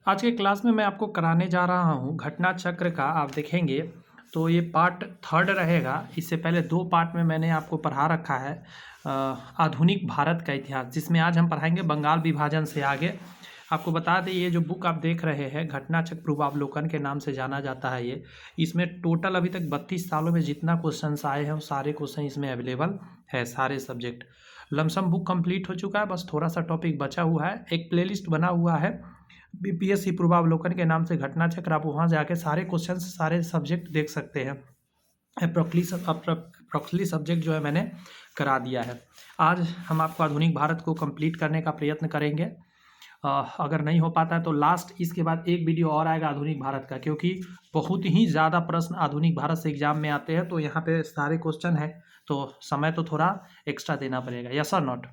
आज के क्लास में मैं आपको कराने जा रहा हूँ घटना चक्र का। आप देखेंगे तो ये पार्ट थर्ड रहेगा। इससे पहले दो पार्ट में मैंने आपको पढ़ा रखा है आधुनिक भारत का इतिहास, जिसमें आज हम पढ़ाएंगे बंगाल विभाजन से आगे। आपको बता दें, ये जो बुक आप देख रहे हैं घटना चक्र पूर्वावलोकन के नाम से जाना जाता है। ये इसमें टोटल अभी तक 32 सालों में जितना क्वेश्चंस आए हैं वो सारे क्वेश्चन इसमें अवेलेबल है, सारे सब्जेक्ट। लमसम बुक कंप्लीट हो चुका है, बस थोड़ा सा टॉपिक बचा हुआ है। एक प्लेलिस्ट बना हुआ है बीपीएससी पूर्वावलोकन के नाम से घटना चक्र, आप वहाँ जाके सारे क्वेश्चन सारे सब्जेक्ट देख सकते हैं। अप्रोक्सली सब्जेक्ट जो है मैंने करा दिया है। आज हम आपको आधुनिक भारत को कंप्लीट करने का प्रयत्न करेंगे। अगर नहीं हो पाता है तो लास्ट इसके बाद एक वीडियो और आएगा आधुनिक भारत का, क्योंकि बहुत ही ज़्यादा प्रश्न आधुनिक भारत से एग्जाम में आते हैं। तो यहाँ पे सारे क्वेश्चन हैं, तो समय तो थोड़ा एक्स्ट्रा देना पड़ेगा। यस और नॉट?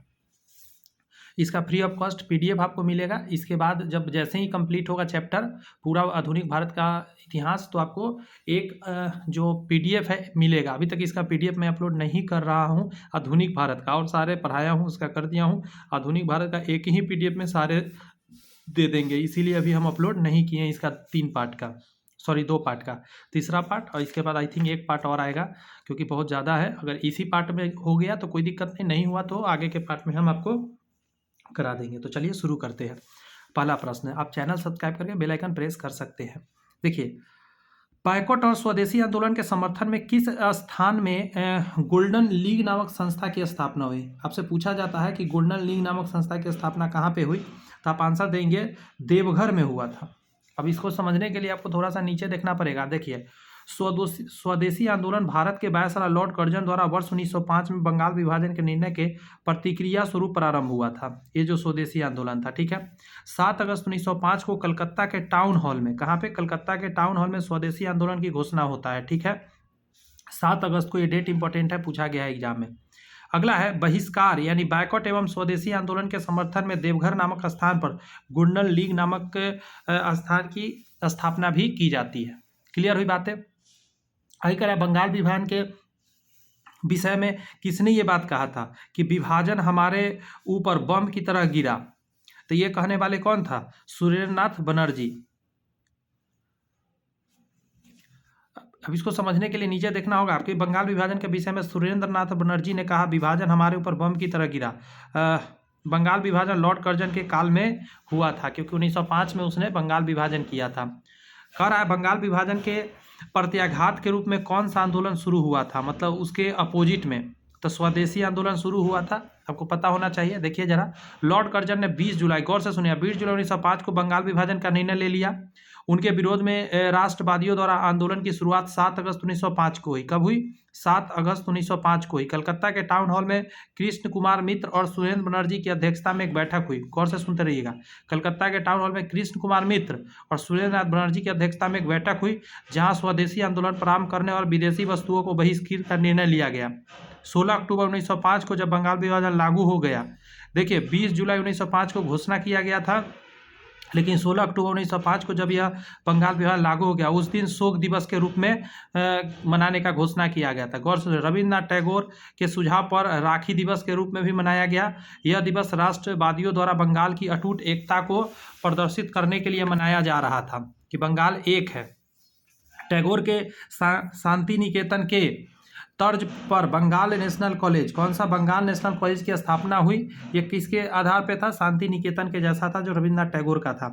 इसका फ्री ऑफ कॉस्ट पीडीएफ आपको मिलेगा। इसके बाद जब जैसे ही कंप्लीट होगा चैप्टर पूरा आधुनिक भारत का इतिहास, तो आपको एक जो पीडीएफ है मिलेगा। अभी तक इसका पीडीएफ मैं अपलोड नहीं कर रहा हूँ आधुनिक भारत का, और सारे पढ़ाया हूँ, उसका कर दिया हूँ। आधुनिक भारत का एक ही पीडीएफ में सारे दे देंगे, इसीलिए अभी हम अपलोड नहीं किए हैं इसका 3 पार्ट का, सॉरी 2 पार्ट का। तीसरा पार्ट और इसके बाद आई थिंक एक पार्ट और आएगा, क्योंकि बहुत ज़्यादा है। अगर इसी पार्ट में हो गया तो कोई दिक्कत नहीं हुआ तो आगे के पार्ट में हम आपको करा देंगे। तो चलिए शुरू करते हैं। पहला प्रश्न है, आप चैनल सब्सक्राइब करके बेल आइकन प्रेस कर सकते हैं। देखिए, बायकॉट और स्वदेशी आंदोलन के समर्थन में किस स्थान में गोल्डन लीग नामक संस्था की स्थापना हुई? आपसे पूछा जाता है कि गोल्डन लीग नामक संस्था की स्थापना कहाँ पे हुई, तो आप आंसर देंगे देवघर में हुआ था। अब इसको समझने के लिए आपको थोड़ा सा नीचे देखना पड़ेगा। देखिए, स्वदेशी आंदोलन भारत के वायसराय लॉर्ड कर्जन द्वारा वर्ष 1905 में बंगाल विभाजन के निर्णय के प्रतिक्रिया स्वरूप प्रारंभ हुआ था। ये जो स्वदेशी आंदोलन था, ठीक है। 7 अगस्त 1905 को कलकत्ता के टाउन हॉल में, कहाँ पे? कलकत्ता के टाउन हॉल में स्वदेशी आंदोलन की घोषणा होता है, ठीक है। 7 अगस्त को, ये डेट इंपॉर्टेंट है, पूछा गया है एग्जाम में। अगला है बहिष्कार यानी बायकॉट एवं स्वदेशी आंदोलन के समर्थन में देवघर नामक स्थान पर गोल्डन लीग नामक स्थान की स्थापना भी की जाती है। क्लियर हुई बातें? आगे कह रहा है, बंगाल विभाजन के विषय में किसने ये बात कहा था कि विभाजन हमारे ऊपर बम की तरह गिरा? तो ये कहने वाले कौन था? सुरेंद्रनाथ बनर्जी। अब इसको समझने के लिए नीचे देखना होगा आपके। बंगाल विभाजन के विषय में सुरेंद्रनाथ बनर्जी ने कहा विभाजन हमारे ऊपर बम की तरह गिरा। बंगाल विभाजन लॉर्ड कर्जन के काल में हुआ था, क्योंकि 1905 में उसने बंगाल विभाजन किया था। कह रहा है बंगाल विभाजन के प्रत्याघात के रूप में कौन सा आंदोलन शुरू हुआ था, मतलब उसके अपोजिट में? तो स्वदेशी आंदोलन शुरू हुआ था, आपको पता होना चाहिए। देखिए जरा, लॉर्ड कर्जन ने 20 जुलाई, गौर से सुनिए, 20 जुलाई 1905 को बंगाल विभाजन का निर्णय ले लिया। उनके विरोध में राष्ट्रवादियों द्वारा आंदोलन की शुरुआत 7 अगस्त 1905 को हुई। कब हुई? 7 अगस्त 1905 को हुई। कलकत्ता के टाउन हॉल में कृष्ण कुमार मित्र और सुरेंद्र बनर्जी की अध्यक्षता में एक बैठक हुई। गौर से सुनते रहिएगा। कलकत्ता के टाउन हॉल में कृष्ण कुमार मित्र और सुरेंद्र नाथ बनर्जी की अध्यक्षता में एक बैठक हुई, जहां स्वदेशी आंदोलन प्रारंभ करने और विदेशी वस्तुओं को बहिष्कृत का निर्णय लिया गया। 16 अक्टूबर 1905 को जब बंगाल विभाजन लागू हो गया, देखिए 20 जुलाई 1905 को घोषणा किया गया था, लेकिन 16 अक्टूबर 1905 को जब यह बंगाल विभाजन लागू हो गया, उस दिन शोक दिवस के रूप में मनाने का घोषणा किया गया था। गौर से, रविन्द्रनाथ टैगोर के सुझाव पर राखी दिवस के रूप में भी मनाया गया। यह दिवस राष्ट्रवादियों द्वारा बंगाल की अटूट एकता को प्रदर्शित करने के लिए मनाया जा रहा था कि बंगाल एक है। टैगोर के शांति निकेतन के तर्ज पर बंगाल नेशनल कॉलेज, कौन सा? बंगाल नेशनल कॉलेज की स्थापना हुई। ये किसके आधार पे था? शांति निकेतन के जैसा था, जो रविन्द्रनाथ टैगोर का था।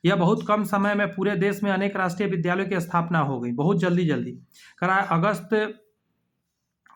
यह बहुत कम समय में पूरे देश में अनेक राष्ट्रीय विद्यालयों की स्थापना हो गई, बहुत जल्दी जल्दी। कराया अगस्त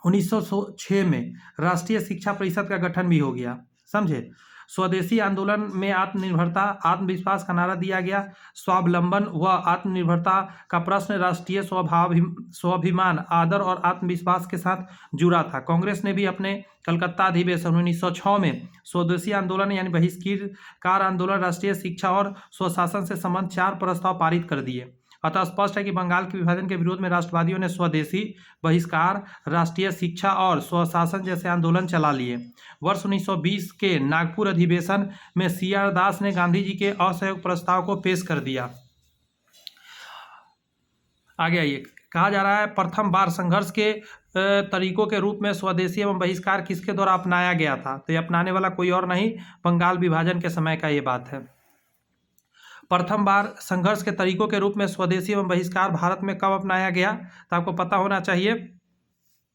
1906 में राष्ट्रीय शिक्षा परिषद का गठन भी हो गया, समझे। स्वदेशी आंदोलन में आत्मनिर्भरता, आत्मविश्वास का नारा दिया गया। स्वावलंबन व आत्मनिर्भरता का प्रश्न राष्ट्रीय स्वाभिमान, आदर और आत्मविश्वास के साथ जुड़ा था। कांग्रेस ने भी अपने कलकत्ता अधिवेशन 1906 में स्वदेशी आंदोलन यानी बहिष्कार आंदोलन, राष्ट्रीय शिक्षा और स्वशासन से संबंध 4 प्रस्ताव पारित कर दिए। अतः स्पष्ट है कि बंगाल के विभाजन के विरोध में राष्ट्रवादियों ने स्वदेशी, बहिष्कार, राष्ट्रीय शिक्षा और स्वशासन जैसे आंदोलन चला लिए। वर्ष 1920 के नागपुर अधिवेशन में CR दास ने गांधी जी के असहयोग प्रस्ताव को पेश कर दिया। आगे आइए, कहा जा रहा है प्रथम बार संघर्ष के तरीकों के रूप में स्वदेशी एवं बहिष्कार किसके द्वारा अपनाया गया था? तो ये अपनाने वाला कोई और नहीं, बंगाल विभाजन के समय का ये बात है। प्रथम बार संघर्ष के तरीकों के रूप में स्वदेशी एवं बहिष्कार भारत में कब अपनाया गया, तो आपको पता होना चाहिए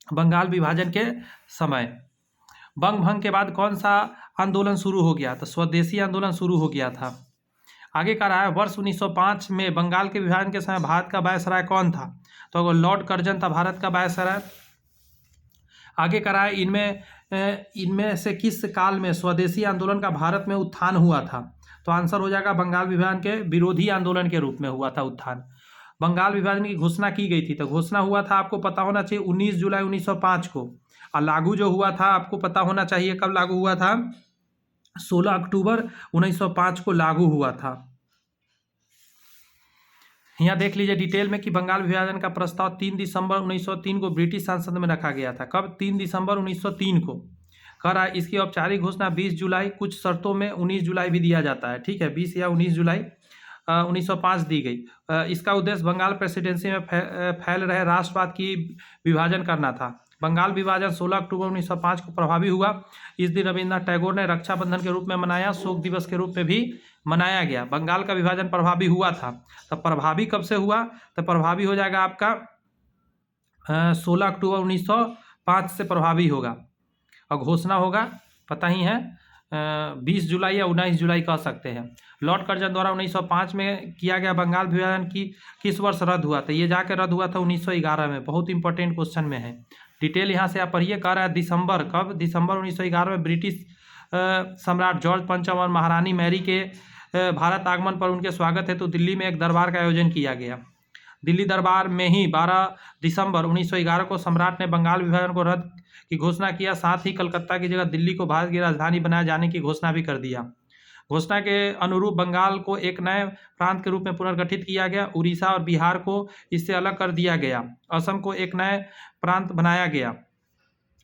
बंगाल विभाजन के समय। बंग भंग के बाद कौन सा आंदोलन शुरू हो गया, तो स्वदेशी आंदोलन शुरू हो गया था। आगे का रहा है वर्ष 1905 में बंगाल के विभाजन के समय भारत का वायसराय कौन था, तो लॉर्ड कर्जन था भारत का वायसराय। आगे का रहा है इनमें से किस काल में स्वदेशी आंदोलन का भारत में उत्थान हुआ था, तो आंसर हो जाएगा बंगाल विभाजन के विरोधी आंदोलन के रूप में हुआ था उत्थान। बंगाल विभाजन की घोषणा की गई थी, तो घोषणा हुआ था आपको पता होना चाहिए 19 जुलाई 1905 को, और लागू जो हुआ था आपको पता होना चाहिए कब लागू हुआ था, 16 अक्टूबर 1905 को लागू हुआ था। यहाँ देख लीजिए डिटेल में कि बंगाल विभाजन का प्रस्ताव 3 दिसंबर 1903 को ब्रिटिश संसद में रखा गया था। कब? 3 दिसंबर 1903 को करा। इसकी औपचारिक घोषणा 20 जुलाई, कुछ शर्तों में 19 जुलाई भी दिया जाता है, ठीक है, 20 या 19 जुलाई 1905 दी गई। इसका उद्देश्य बंगाल प्रेसिडेंसी में फैल रहे राष्ट्रवाद की विभाजन करना था। बंगाल विभाजन 16 अक्टूबर 1905 को प्रभावी हुआ। इस दिन रविन्द्रनाथ टैगोर ने रक्षाबंधन के रूप में मनाया, शोक दिवस के रूप में भी मनाया गया। बंगाल का विभाजन प्रभावी हुआ था, तो प्रभावी कब से हुआ, तो प्रभावी हो जाएगा आपका 16 अक्टूबर 1905 से प्रभावी होगा, और घोषणा होगा पता ही है 20 जुलाई या 19 जुलाई कह सकते हैं। लॉर्ड कर्जन द्वारा 1905 में किया गया बंगाल विभाजन की किस वर्ष रद्द हुआ था, ये जाकर रद्द हुआ था 1911 में। बहुत इंपॉर्टेंट क्वेश्चन में है, डिटेल यहाँ से आप पढ़िए। कह रहा है दिसंबर, कब? दिसंबर 1911 में ब्रिटिश सम्राट जॉर्ज पंचम और महारानी मैरी के भारत आगमन पर उनके स्वागत हेतु दिल्ली में एक दरबार का आयोजन किया गया। दिल्ली दरबार में ही 12 दिसंबर 1911 को सम्राट ने बंगाल विभाजन को रद्द की घोषणा किया। साथ ही कलकत्ता की जगह दिल्ली को भारत की राजधानी बनाए जाने की घोषणा भी कर दिया। घोषणा के अनुरूप बंगाल को एक नए प्रांत के रूप में पुनर्गठित किया गया। उड़ीसा और बिहार को इससे अलग कर दिया गया। असम को एक नए प्रांत बनाया गया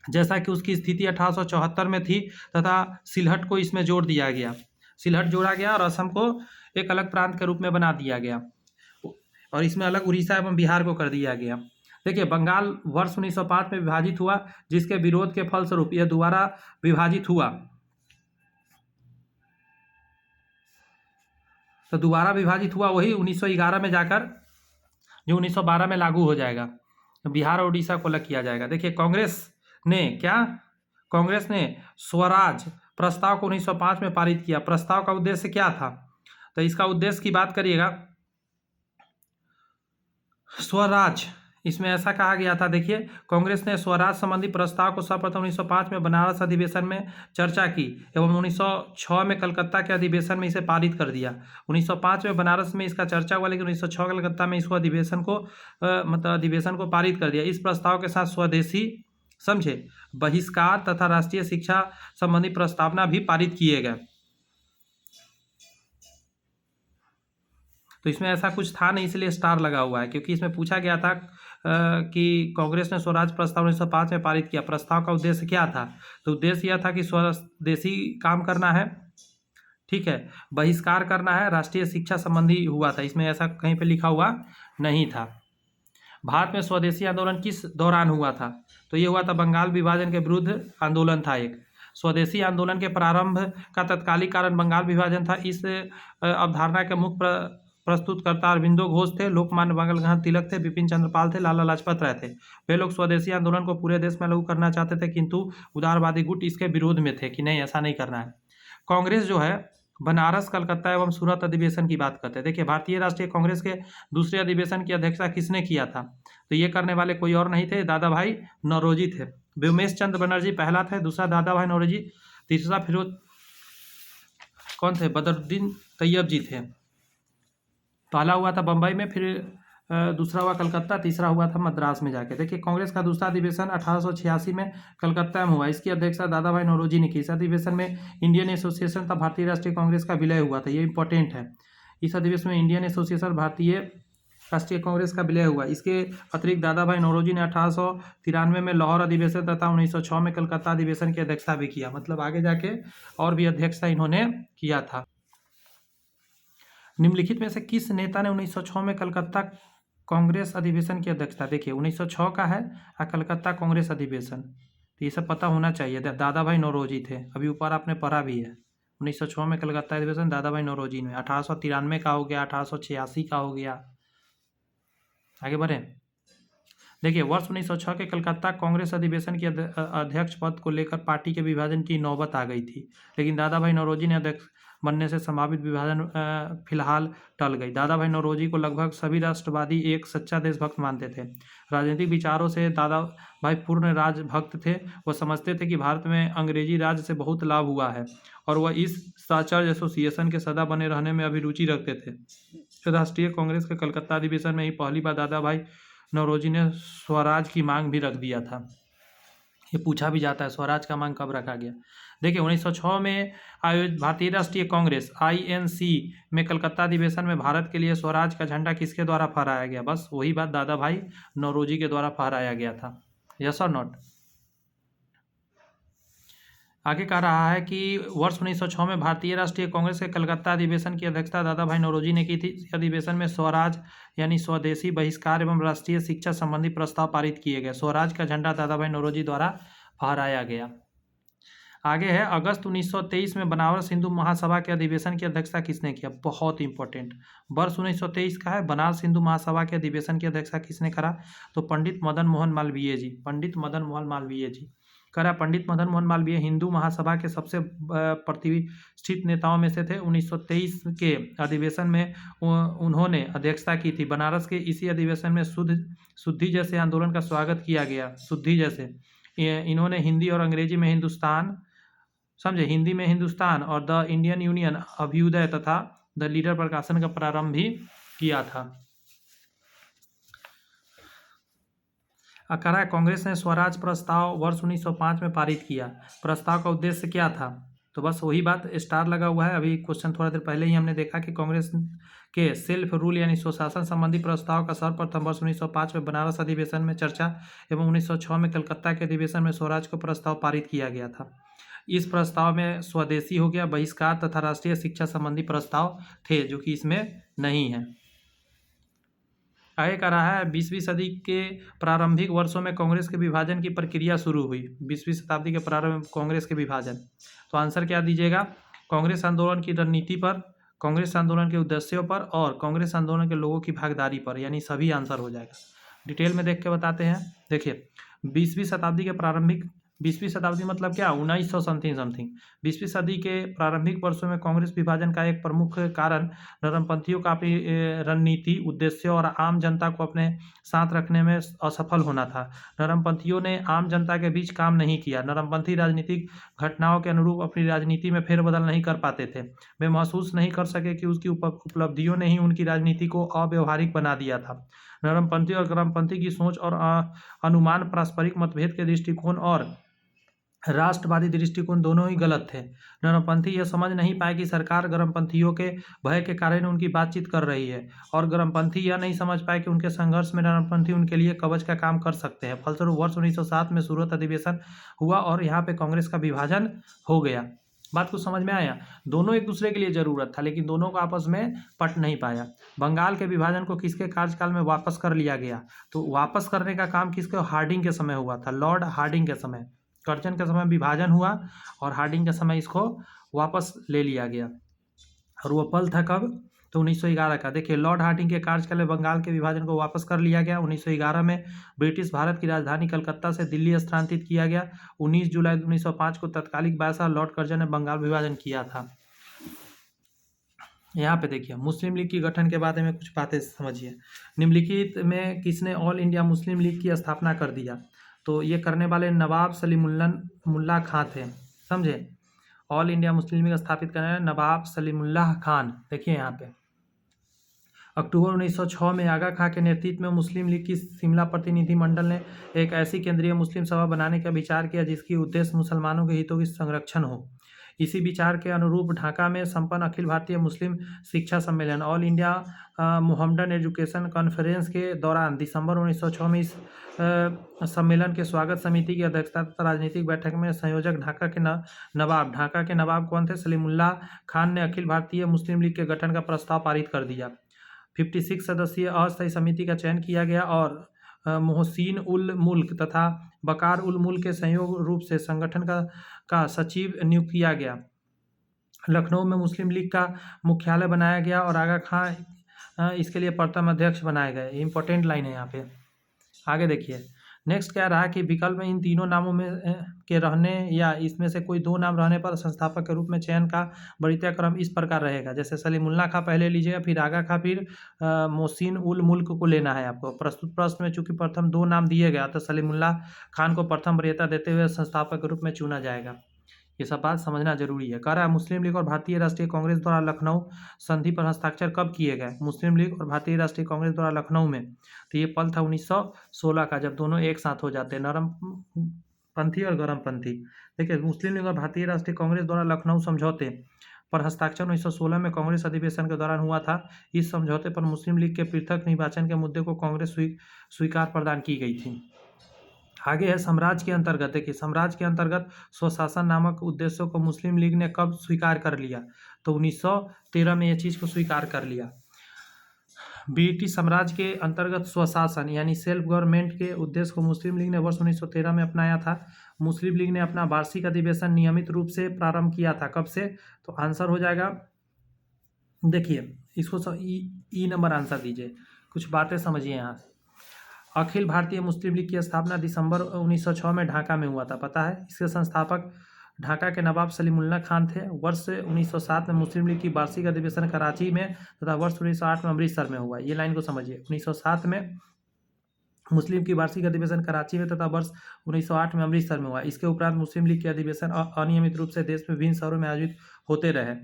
जैसा कि उसकी स्थिति 1874 में थी, तथा सिलहट को इसमें जोड़ दिया गया। सिलहट जोड़ा गया और असम को एक अलग प्रांत के रूप में बना दिया गया, और इसमें अलग उड़ीसा एवं बिहार को कर दिया गया। देखिए बंगाल वर्ष 1905 में विभाजित हुआ, जिसके विरोध के फलस्वरूप यह दोबारा विभाजित हुआ। तो दोबारा विभाजित हुआ वही 1911 में जाकर, जो 1912 में लागू हो जाएगा। बिहार और उड़ीसा को अलग किया जाएगा। देखिए कांग्रेस ने स्वराज प्रस्ताव को 1905 में पारित किया। प्रस्ताव का उद्देश्य क्या था, तो इसका उद्देश्य की बात करिएगा, स्वराज, इसमें ऐसा कहा गया था। देखिए कांग्रेस ने स्वराज संबंधी प्रस्ताव को सर्वप्रथम 1905 में बनारस अधिवेशन में चर्चा की एवं 1906 में कलकत्ता के अधिवेशन में इसे पारित कर दिया। 1905 में बनारस में इसका चर्चा हुआ, लेकिन 1906 कलकत्ता में इसको अधिवेशन को पारित कर दिया। इस प्रस्ताव के साथ स्वदेशी, समझे, बहिष्कार तथा राष्ट्रीय शिक्षा संबंधी प्रस्तावना भी पारित किए गए। तो इसमें ऐसा कुछ था नहीं, इसलिए स्टार लगा हुआ है, क्योंकि इसमें पूछा गया था कि कांग्रेस ने स्वराज प्रस्ताव 1905 में पारित किया। प्रस्ताव का उद्देश्य क्या था, तो उद्देश्य यह था कि स्वदेशी काम करना है, ठीक है, बहिष्कार करना है, राष्ट्रीय शिक्षा संबंधी हुआ था। इसमें ऐसा कहीं पे लिखा हुआ नहीं था। भारत में स्वदेशी आंदोलन किस दौरान हुआ था, तो ये हुआ था बंगाल विभाजन के विरुद्ध आंदोलन था एक। स्वदेशी आंदोलन के प्रारंभ का तत्कालिक कारण बंगाल विभाजन था। इस अवधारणा के मुख्य प्रस्तुतकर्ता अरविंदो घोष थे, लोकमान्य बाल गंगाधर तिलक थे, बिपिन चंद्र पाल थे, लाला लाजपत राय थे। वे लोग स्वदेशी आंदोलन को पूरे देश में लागू करना चाहते थे, किंतु उदारवादी गुट इसके विरोध में थे कि नहीं, ऐसा नहीं करना है। कांग्रेस जो है बनारस, कलकत्ता एवं सूरत अधिवेशन की बात करते हैं। देखिए भारतीय राष्ट्रीय कांग्रेस के दूसरे अधिवेशन की अध्यक्षता किसने किया था, तो ये करने वाले कोई और नहीं थे, दादा भाई नौरोजी थे। व्योमेश चंद्र बनर्जी पहला थे, दूसरा दादा भाई नौरोजी, तीसरा फिरोज कौन थे, बदरुद्दीन तैयब जी थे। पहला हुआ था बम्बई में, फिर दूसरा हुआ कलकत्ता, तीसरा हुआ था मद्रास में जाके। देखिए कांग्रेस का दूसरा अधिवेशन 1886 में कलकत्ता में हुआ। इसकी अध्यक्षता दादा भाई नौरोजी ने की। इस अधिवेशन में इंडियन एसोसिएशन था भारतीय राष्ट्रीय कांग्रेस का विलय हुआ था, ये इंपॉर्टेंट है। इस अधिवेशन में इंडियन एसोसिएशन भारतीय राष्ट्रीय कांग्रेस का विलय हुआ। इसके अतिरिक्त दादा भाई नौरोजी ने 1893 में लाहौर अधिवेशन तथा 1906 में कलकत्ता अधिवेशन की अध्यक्षता भी किया। मतलब आगे जाके और भी अध्यक्षता इन्होंने किया था। निम्नलिखित में से किस नेता ने 1906 में कलकत्ता कांग्रेस अधिवेशन की अध्यक्षता, देखिए 1906 का है और कलकत्ता कांग्रेस अधिवेशन, तो ये सब पता होना चाहिए। दादा भाई नौरोजी थे, अभी ऊपर आपने पढ़ा भी है, 1906 में कलकत्ता अधिवेशन दादा भाई नौरोजी ने, 1893 का हो गया, 1886 का हो गया। आगे बढ़े। देखिए, वर्ष 1906 के कलकत्ता कांग्रेस अधिवेशन के अध्यक्ष पद को लेकर पार्टी के विभाजन की नौबत आ गई थी, लेकिन दादा भाई नौरोजी ने अध्यक्ष बनने से संभावित विभाजन फिलहाल टल गई। दादा भाई नौरोजी को लगभग सभी राष्ट्रवादी एक सच्चा देशभक्त मानते थे। राजनीतिक विचारों से दादा भाई पूर्ण राजभक्त थे। वह समझते थे कि भारत में अंग्रेजी राज से बहुत लाभ हुआ है और वह इस साचर्ज एसोसिएशन के सदा बने रहने में अभिरुचि रखते थे। राष्ट्रीय कांग्रेस के कलकत्ता अधिवेशन में ही पहली बार दादा भाई नौरोजी ने स्वराज की मांग भी रख दिया था। ये पूछा भी जाता है स्वराज का मांग कब रखा गया। देखिए, 1906 में आयोजित भारतीय राष्ट्रीय कांग्रेस INC में कलकत्ता अधिवेशन में भारत के लिए स्वराज का झंडा किसके द्वारा फहराया गया? बस वही बात, दादा भाई नौरोजी के द्वारा फहराया गया था। यस और नॉट? आगे कह रहा है कि वर्ष 1906 में भारतीय राष्ट्रीय कांग्रेस के कलकत्ता अधिवेशन की अध्यक्षता दादा भाई नौरोजी ने की थी। इस अधिवेशन में स्वराज यानी स्वदेशी बहिष्कार एवं राष्ट्रीय शिक्षा संबंधी प्रस्ताव पारित किए गए। स्वराज का झंडा दादा भाई नौरोजी द्वारा फहराया गया। आगे है, अगस्त 1923 में बनारस हिंदू महासभा के अधिवेशन की अध्यक्षता किसने किया? बहुत इंपॉर्टेंट वर्ष 1923 का है। बनारस हिंदू महासभा के अधिवेशन की अध्यक्षता किसने करा? तो पंडित मदन मोहन मालवीय जी। पंडित मदन मोहन मालवीय जी करा। पंडित मदन मोहन मालवीय हिंदू महासभा के सबसे प्रतिष्ठित नेताओं में से थे। 1923 के अधिवेशन में उन्होंने अध्यक्षता की थी। बनारस के इसी अधिवेशन में शुद्धि जैसे आंदोलन का स्वागत किया गया। शुद्धि जैसे इन्होंने हिंदी और अंग्रेजी में हिंदुस्तान, समझे, हिंदी में हिंदुस्तान और द इंडियन यूनियन, अभ्युदय तथा द लीडर प्रकाशन का प्रारंभ भी किया था। करा, कांग्रेस ने स्वराज प्रस्ताव वर्ष 1905 में पारित किया। प्रस्ताव का उद्देश्य क्या था? तो बस वही बात, स्टार लगा हुआ है। अभी क्वेश्चन थोड़ा देर पहले ही हमने देखा कि कांग्रेस के सेल्फ रूल यानी स्वशासन संबंधी प्रस्ताव का सर्वप्रथम वर्ष 1905 में बनारस अधिवेशन में चर्चा एवं 1906 में कलकत्ता के अधिवेशन में स्वराज को प्रस्ताव पारित किया गया था। इस प्रस्ताव में स्वदेशी हो गया, बहिष्कार तथा राष्ट्रीय शिक्षा संबंधी प्रस्ताव थे, जो कि इसमें नहीं है। आगे कह रहा है, 20वीं सदी के प्रारंभिक वर्षों में कांग्रेस के विभाजन की प्रक्रिया शुरू हुई। 20वीं शताब्दी के प्रारंभ में कांग्रेस के विभाजन। तो आंसर क्या दीजिएगा? कांग्रेस आंदोलन की रणनीति पर, कांग्रेस आंदोलन के उद्देश्यों पर और कांग्रेस आंदोलन के लोगों की भागीदारी पर, यानी सभी आंसर हो जाएगा। डिटेल में देख के बताते हैं। देखिए, 20वीं शताब्दी के प्रारंभिक, 20वीं शताब्दी मतलब क्या? 1900 समथिंग। 20वीं सदी के प्रारंभिक वर्षों में कांग्रेस विभाजन का एक प्रमुख कारण नरमपंथियों का अपनी रणनीति, उद्देश्यों और आम जनता को अपने साथ रखने में असफल होना था। नरमपंथियों ने आम जनता के बीच काम नहीं किया। नरमपंथी राजनीतिक घटनाओं के अनुरूप अपनी राजनीति में फेरबदल नहीं कर पाते थे। वे महसूस नहीं कर सके कि उसकी उपलब्धियों ने ही उनकी राजनीति को अव्यवहारिक बना दिया था। नरमपंथी और गरमपंथी की सोच और अनुमान पारस्परिक मतभेद के दृष्टिकोण और राष्ट्रवादी दृष्टिकोण दोनों ही गलत थे। नरमपंथी यह समझ नहीं पाए कि सरकार गरमपंथियों के भय के कारण उनकी बातचीत कर रही है और गरमपंथी यह नहीं समझ पाए कि उनके संघर्ष में नरमपंथी उनके लिए कवच का काम कर सकते हैं। फलस्वरूप वर्ष 1907 में सूरत अधिवेशन हुआ और यहाँ पे कांग्रेस का विभाजन हो गया। बात को समझ में आया? दोनों एक दूसरे के लिए जरूरत था, लेकिन दोनों को आपस में पट नहीं पाया। बंगाल के विभाजन को किसके कार्यकाल में वापस कर लिया गया? तो वापस करने का काम किसके? हार्डिंग के समय हुआ था, लॉर्ड हार्डिंग के समय। कर्जन के समय विभाजन हुआ और हार्डिंग के समय इसको वापस ले लिया गया। और वो पल था कब? तो 1911 का। देखिए, लॉर्ड हार्डिंग के कार्यकाल में बंगाल के विभाजन को वापस कर लिया गया। 1911 में ब्रिटिश भारत की राजधानी कलकत्ता से दिल्ली स्थानांतरित किया गया। 19 जुलाई 1905 को तत्कालिक बादशाह लॉर्ड कर्जन ने बंगाल विभाजन किया था। यहाँ पे देखिए, मुस्लिम लीग की गठन के बारे में कुछ बातें समझिए। निम्नलिखित में किसने ऑल इंडिया मुस्लिम लीग की स्थापना कर दिया? तो ये करने वाले नवाब सलीमुल्लाह खां थे। समझे, ऑल इंडिया मुस्लिम लीग स्थापित करने वाले नवाब सलीमुल्लाह खान। देखिए यहाँ पे अक्टूबर 1906 में आगा खां के नेतृत्व में मुस्लिम लीग की शिमला प्रतिनिधिमंडल ने एक ऐसी केंद्रीय मुस्लिम सभा बनाने का विचार किया जिसकी उद्देश्य मुसलमानों के हितों की संरक्षण हो। इसी विचार के अनुरूप ढाका में संपन्न अखिल भारतीय मुस्लिम शिक्षा सम्मेलन, All India Mohammedan education conference के दौरान दिसंबर 1906 में इस सम्मेलन के स्वागत समिति की अध्यक्षता तथा राजनीतिक बैठक में संयोजक ढाका के नवाब कौन थे? सलीमुल्लाह खान ने अखिल भारतीय मुस्लिम लीग के गठन का प्रस्ताव पारित कर दिया। 56 सदस्यीय अस्थायी समिति का चयन किया गया और मोहसिन उल मुल्क तथा बकार उल मुल्क के संयोग रूप से संगठन का सचिव नियुक्त किया गया। लखनऊ में मुस्लिम लीग का मुख्यालय बनाया गया और आगा खां इसके लिए प्रथम अध्यक्ष बनाए गए। इंपॉर्टेंट लाइन है यहाँ पे। आगे देखिए नेक्स्ट क्या रहा कि विकल्प में इन तीनों नामों में के रहने या इसमें से कोई दो नाम रहने पर संस्थापक के रूप में चयन का बढ़िया क्रम इस प्रकार रहेगा। जैसे सलीमुल्लाह खां पहले लीजिएगा, फिर आगा खां, फिर मोहसिन उल मुल्क को लेना है आपको। प्रस्तुत प्रश्न में चूंकि प्रथम दो नाम दिए गया तो सलीमुल्लाह खान को प्रथम वरीयता देते हुए संस्थापक के रूप में चुना जाएगा। ये सब बात समझना जरूरी है। कह रहा है मुस्लिम लीग और भारतीय राष्ट्रीय कांग्रेस द्वारा लखनऊ संधि पर हस्ताक्षर कब किए गए? मुस्लिम लीग और भारतीय राष्ट्रीय कांग्रेस द्वारा लखनऊ में, तो ये पल था 1916 का, जब दोनों एक साथ हो जाते हैं, नरम पंथी और गरम पंथी। देखिए मुस्लिम लीग और भारतीय राष्ट्रीय कांग्रेस द्वारा लखनऊ समझौते पर हस्ताक्षर 1916 में कांग्रेस अधिवेशन के दौरान हुआ था। इस समझौते पर मुस्लिम लीग के पृथक निर्वाचन के मुद्दे को कांग्रेस स्वीकार प्रदान की गई थी। आगे है साम्राज्य के अंतर्गत। देखिए साम्राज्य के अंतर्गत स्वशासन नामक उद्देश्यों को मुस्लिम लीग ने कब स्वीकार कर लिया? तो 1913 में यह चीज़ को स्वीकार कर लिया। ब्रिटिश साम्राज्य के अंतर्गत स्वशासन यानी सेल्फ गवर्नमेंट के उद्देश्य को मुस्लिम लीग ने वर्ष 1913 में अपनाया था। मुस्लिम लीग ने अपना वार्षिक अधिवेशन नियमित रूप से प्रारंभ किया था। कब से? तो आंसर हो जाएगा, देखिए इसको ई नंबर आंसर दीजिए, कुछ बातें समझिए यहाँ। अखिल भारतीय मुस्लिम लीग की स्थापना दिसंबर 1906 में ढाका में हुआ था, पता है। इसके संस्थापक ढाका के नवाब सलीमुल्लाह खान थे। वर्ष 1907 में मुस्लिम लीग की वार्षिक अधिवेशन कराची में तथा वर्ष 1908 में अमृतसर में हुआ। ये लाइन को समझिए, 1907 में मुस्लिम की वार्षिक अधिवेशन कराची में तथा वर्ष 1908 में अमृतसर में हुआ। इसके उपरांत मुस्लिम लीग के अधिवेशन अनियमित रूप से देश में विभिन्न शहरों में आयोजित होते रहे।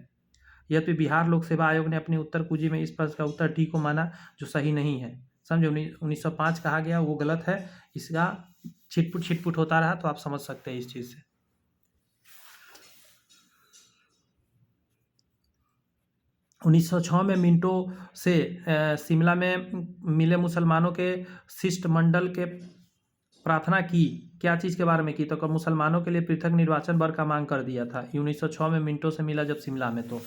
यद्यपि बिहार लोक सेवा आयोग ने अपनी उत्तर कुंजी में इस प्रश्न का उत्तर डी को माना, जो सही नहीं है। समझो 1905 कहा गया वो गलत है, इसका छिटपुट होता रहा, तो आप समझ सकते हैं इस चीज़ से। 1906 में मिंटो से शिमला में मिले मुसलमानों के शिष्टमंडल के प्रार्थना की, क्या चीज़ के बारे में की? तो मुसलमानों के लिए पृथक निर्वाचन वर्ग का मांग कर दिया था। 1906 में मिंटो से मिला जब शिमला में। तो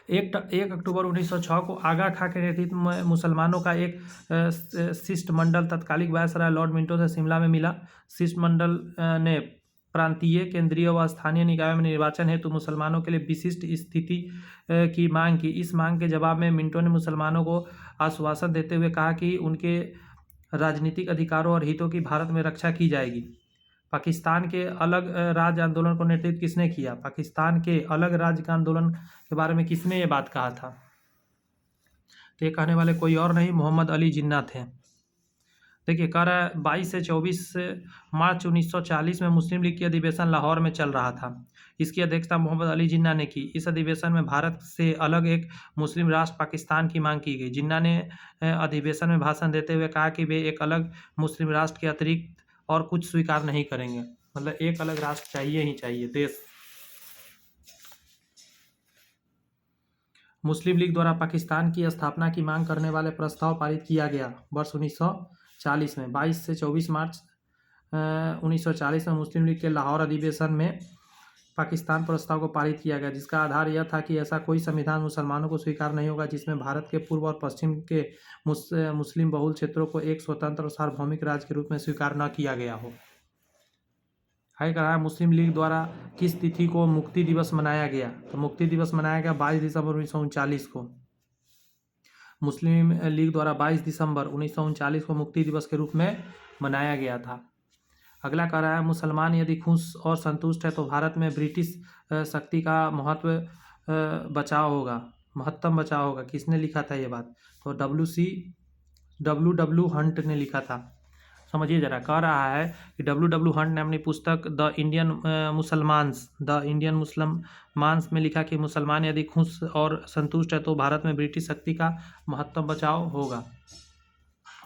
1 अक्टूबर 1906 को आगा खां के नेतृत्व में मुसलमानों का एक शिष्टमंडल तत्कालिक वायसराय लॉर्ड मिंटो से शिमला में मिला। शिष्टमंडल ने प्रांतीय, केंद्रीय व स्थानीय निकायों में निर्वाचन हेतु मुसलमानों के लिए विशिष्ट स्थिति की मांग की। इस मांग के जवाब में मिंटो ने मुसलमानों को आश्वासन देते हुए कहा कि उनके राजनीतिक अधिकारों और हितों की भारत में रक्षा की जाएगी। पाकिस्तान के अलग राज्य आंदोलन को नेतृत्व किसने किया? पाकिस्तान के अलग राज्य के आंदोलन के बारे में किसने ये बात कहा था? तो ये कहने वाले कोई और नहीं, मोहम्मद अली जिन्ना थे। देखिए कह रहा है 22 से 24 मार्च 1940 में मुस्लिम लीग की अधिवेशन लाहौर में चल रहा था। इसकी अध्यक्षता मोहम्मद अली जिन्ना ने की। इस अधिवेशन में भारत से अलग एक मुस्लिम राष्ट्र पाकिस्तान की मांग की गई। जिन्ना ने अधिवेशन में भाषण देते हुए कहा कि वे एक अलग मुस्लिम राष्ट्र के अतिरिक्त और कुछ स्वीकार नहीं करेंगे। मतलब एक अलग राष्ट्र चाहिए ही चाहिए, देश। मुस्लिम लीग द्वारा पाकिस्तान की स्थापना की मांग करने वाले प्रस्ताव पारित किया गया वर्ष 1940 में। 22 से 24 मार्च 1940 में मुस्लिम लीग के लाहौर अधिवेशन में पाकिस्तान प्रस्ताव को पारित किया गया, जिसका आधार यह था कि ऐसा कोई संविधान मुसलमानों को स्वीकार नहीं होगा जिसमें भारत के पूर्व और पश्चिम के मुस्लिम बहुल क्षेत्रों को एक स्वतंत्र और सार्वभौमिक राज्य के रूप में स्वीकार न किया गया हो। है कहा मुस्लिम लीग द्वारा किस तिथि को मुक्ति दिवस मनाया गया? तो मुक्ति दिवस मनाया गया 22 दिसंबर 1939 को। मुस्लिम लीग द्वारा 22 दिसंबर 1939 को मुक्ति दिवस के रूप में मनाया गया था। अगला कह रहा है मुसलमान यदि खुश और संतुष्ट है तो भारत में ब्रिटिश शक्ति का महत्तम बचाव होगा। किसने लिखा था ये बात? तो W हंट ने लिखा था। समझिए जरा, कह रहा है कि W हंट ने अपनी पुस्तक द इंडियन मुसलमान्स में लिखा कि मुसलमान यदि खुश और संतुष्ट है तो भारत में ब्रिटिश शक्ति का महत्तम बचाव होगा।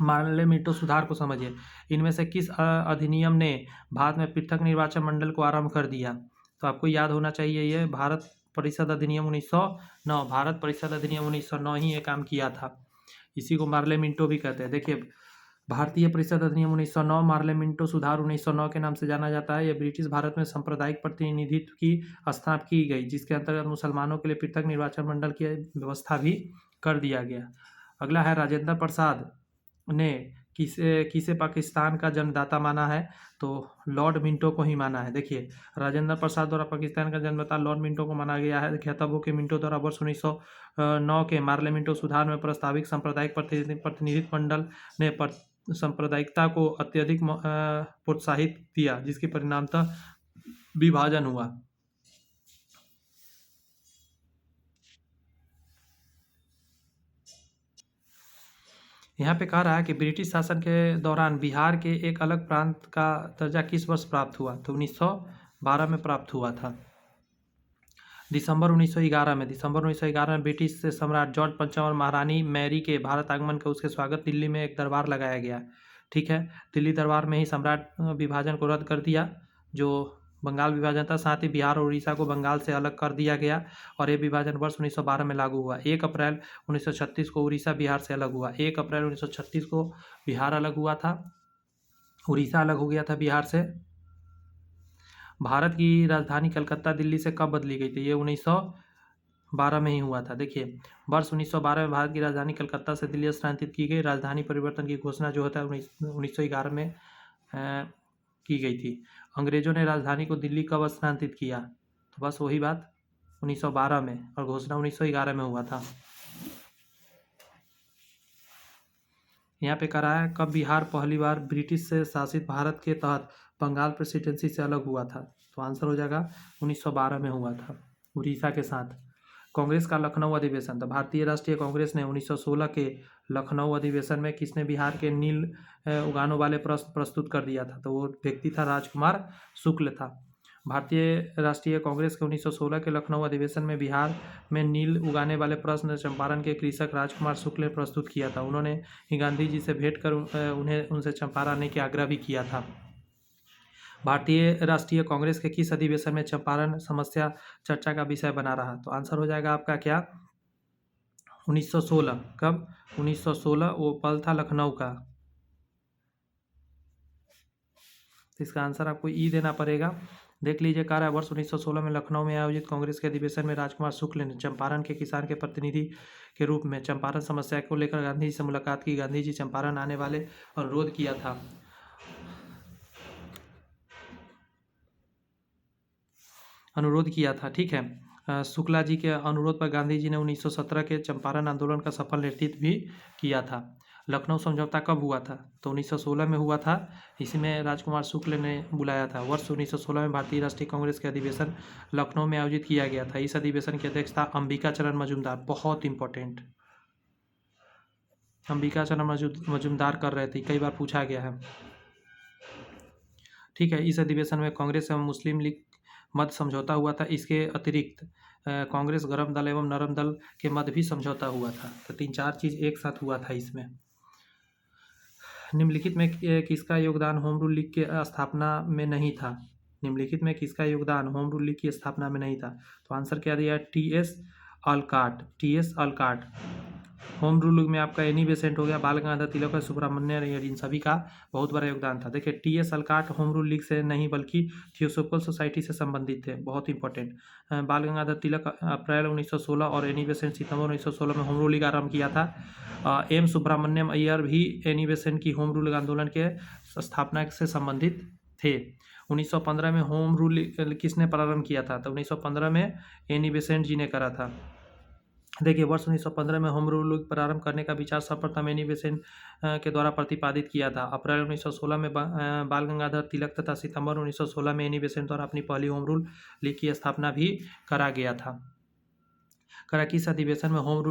मार्ले मिंटो सुधार को समझिए, इनमें से किस अधिनियम ने भारत में पृथक निर्वाचन मंडल को आरंभ कर दिया? तो आपको याद होना चाहिए ये भारत परिषद अधिनियम 1909। भारत परिषद अधिनियम 1909 ही ये काम किया था। इसी को मार्ले मिंटो भी कहते हैं। देखिए भारतीय परिषद अधिनियम 1909 मार्ले मिंटो सुधार 1909 के नाम से जाना जाता है। यह ब्रिटिश भारत में सांप्रदायिक प्रतिनिधित्व की स्थापना की गई, जिसके अंतर्गत मुसलमानों के लिए पृथक निर्वाचन मंडल की व्यवस्था भी कर दिया गया। अगला है राजेंद्र प्रसाद ने किसे किसे पाकिस्तान का जन्मदाता माना है, तो लॉर्ड मिंटो को ही माना है। देखिए, राजेंद्र प्रसाद द्वारा पाकिस्तान का जन्मदाता लॉर्ड मिंटो को माना गया है। देखिए, तब के मिंटो द्वारा वर्ष 1909 के मार्लियामेंटो सुधार में प्रस्तावित सांप्रदायिक प्रतिनिधित्व मंडल ने सांप्रदायिकता को अत्यधिक प्रोत्साहित दिया, जिसके परिणामतः विभाजन हुआ। यहाँ पे कह रहा है कि ब्रिटिश शासन के दौरान बिहार के एक अलग प्रांत का दर्जा किस वर्ष प्राप्त हुआ, तो 1912 में प्राप्त हुआ था। दिसंबर 1911 में ब्रिटिश सम्राट जॉर्ज पंचम और महारानी मैरी के भारत आगमन के उसके स्वागत दिल्ली में एक दरबार लगाया गया। ठीक है, दिल्ली दरबार में ही सम्राट विभाजन को रद्द कर दिया, जो बंगाल विभाजन था। साथ ही बिहार और उड़ीसा को बंगाल से अलग कर दिया गया और ये विभाजन वर्ष 1912 में लागू हुआ। 1 अप्रैल 1936 को उड़ीसा बिहार से अलग हुआ। 1 अप्रैल 1936 को बिहार अलग हुआ था, उड़ीसा अलग हो गया था बिहार से। भारत की राजधानी कलकत्ता दिल्ली से कब बदली गई थी, ये 1912 में ही हुआ था। देखिए, वर्ष 1912 में भारत की राजधानी कलकत्ता से दिल्ली स्थानांतरित की गई। राजधानी परिवर्तन की घोषणा जो होता है 1911 में की गई थी। अंग्रेजों ने राजधानी को दिल्ली कब स्थानांतरित किया, तो बस वही बात 1912 में, और घोषणा 1911 में हुआ था। यहाँ पे कह रहा है कब बिहार पहली बार ब्रिटिश से शासित भारत के तहत बंगाल प्रेसिडेंसी से अलग हुआ था, तो आंसर हो जाएगा 1912 में हुआ था, उड़ीसा के साथ। कांग्रेस का लखनऊ अधिवेशन, तो भारतीय राष्ट्रीय कांग्रेस ने 1916 के लखनऊ अधिवेशन में किसने बिहार के नील उगानों वाले प्रश्न प्रस्तुत कर दिया था, तो वो व्यक्ति था राजकुमार शुक्ल था। भारतीय राष्ट्रीय कांग्रेस के 1916 के लखनऊ अधिवेशन में बिहार में नील उगाने वाले प्रश्न चंपारण के कृषक राजकुमार शुक्ल ने प्रस्तुत किया था। उन्होंने गांधी जी से भेंट कर उनसे चंपारण आने की आग्रह भी किया था। भारतीय राष्ट्रीय कांग्रेस के किस अधिवेशन में चंपारण समस्या चर्चा का विषय बना रहा, तो आंसर हो जाएगा आपका क्या, 1916। कब, 1916, वो पल था लखनऊ का। इसका आंसर आपको ई देना पड़ेगा। देख लीजिए, कह रहा है वर्ष 1916 में लखनऊ में आयोजित कांग्रेस के अधिवेशन में राजकुमार शुक्ल ने चंपारण के किसान के प्रतिनिधि के रूप में चंपारण समस्या को लेकर गांधी जी से मुलाकात की। गांधी जी चंपारण आने वाले अनुरोध किया था। ठीक है, शुक्ला जी के अनुरोध पर गांधी जी ने 1917 के चंपारण आंदोलन का सफल नेतृत्व भी किया था। लखनऊ समझौता कब हुआ था, तो 1916 में हुआ था। इसमें राजकुमार शुक्ल ने बुलाया था। वर्ष 1916 में भारतीय राष्ट्रीय कांग्रेस के अधिवेशन लखनऊ में आयोजित किया गया था। इस अधिवेशन की अध्यक्षता अंबिका चरण मजूमदार, बहुत इंपॉर्टेंट, अंबिका चरण मजूमदार कर रहे थे, कई बार पूछा गया है। ठीक है, इस अधिवेशन में कांग्रेस एवं मुस्लिम लीग मध्य समझौता हुआ था। इसके अतिरिक्त कांग्रेस गरम दल एवं नरम दल के मध्य भी समझौता हुआ था। तो 3-4 चीज़ एक साथ हुआ था इसमें। निम्नलिखित में किसका योगदान होम रूल लीग के स्थापना में नहीं था, निम्नलिखित में किसका योगदान होम रूल लीग की स्थापना में नहीं था, तो आंसर क्या दिया है, T.S.. Olcott. Home rule league में आपका एनी बेसेंट हो गया, बाल गंगाधर तिलक और सुब्रमण्यम अय्यर, इन सभी का बहुत बड़ा योगदान था। देखिए, T.S.. Olcott home rule league से नहीं बल्कि थियोसोफिकल सोसाइटी से संबंधित थे, बहुत इंपॉर्टेंट। बाल गंगाधर तिलक अप्रैल 1916 और एनी बेसेंट सितंबर 1916 में होम रूल लीग आरंभ किया था। एम सुब्रमण्यम अय्यर भी एनी बेसेंट की होम रूल आंदोलन के स्थापना से संबंधित थे। 1915 में होम रूल किसने प्रारंभ किया था, तो 1915 में एनी बेसेंट जी ने करा था। देखिए, वर्ष 1915 में होम रूल प्रारंभ करने का विचार सर्वप्रथम एनी बेसेंट के द्वारा प्रतिपादित किया था। अप्रैल 1916 में बाल गंगाधर तिलक तथा सितंबर 1916 में एनी बेसेंट द्वारा अपनी पहली होम रूल लीग की स्थापना भी करा गया था। किस अधिवेशन में होम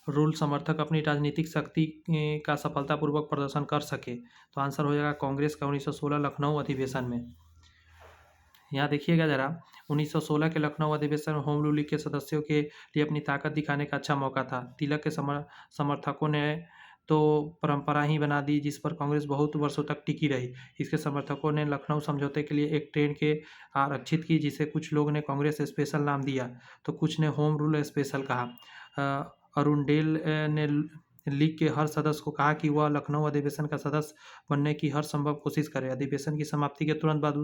रूल समर्थक अपनी राजनीतिक शक्ति का सफलतापूर्वक प्रदर्शन कर सके, तो आंसर हो जाएगा कांग्रेस का 1916 लखनऊ अधिवेशन में। यहाँ देखिएगा जरा, 1916 के लखनऊ अधिवेशन में होम रूल लीग के सदस्यों के लिए अपनी ताकत दिखाने का अच्छा मौका था। तिलक के समर्थकों ने तो परंपरा ही बना दी जिस पर कांग्रेस बहुत वर्षों तक टिकी रही। इसके समर्थकों ने लखनऊ समझौते के लिए एक ट्रेन के आरक्षित की, जिसे कुछ लोग ने कांग्रेस स्पेशल नाम दिया तो कुछ ने होम रूल स्पेशल कहा। अरुणडेल ने लीग के हर सदस्य को कहा कि वह लखनऊ अधिवेशन का सदस्य बनने की हर संभव कोशिश करे। अधिवेशन की समाप्ति के तुरंत बाद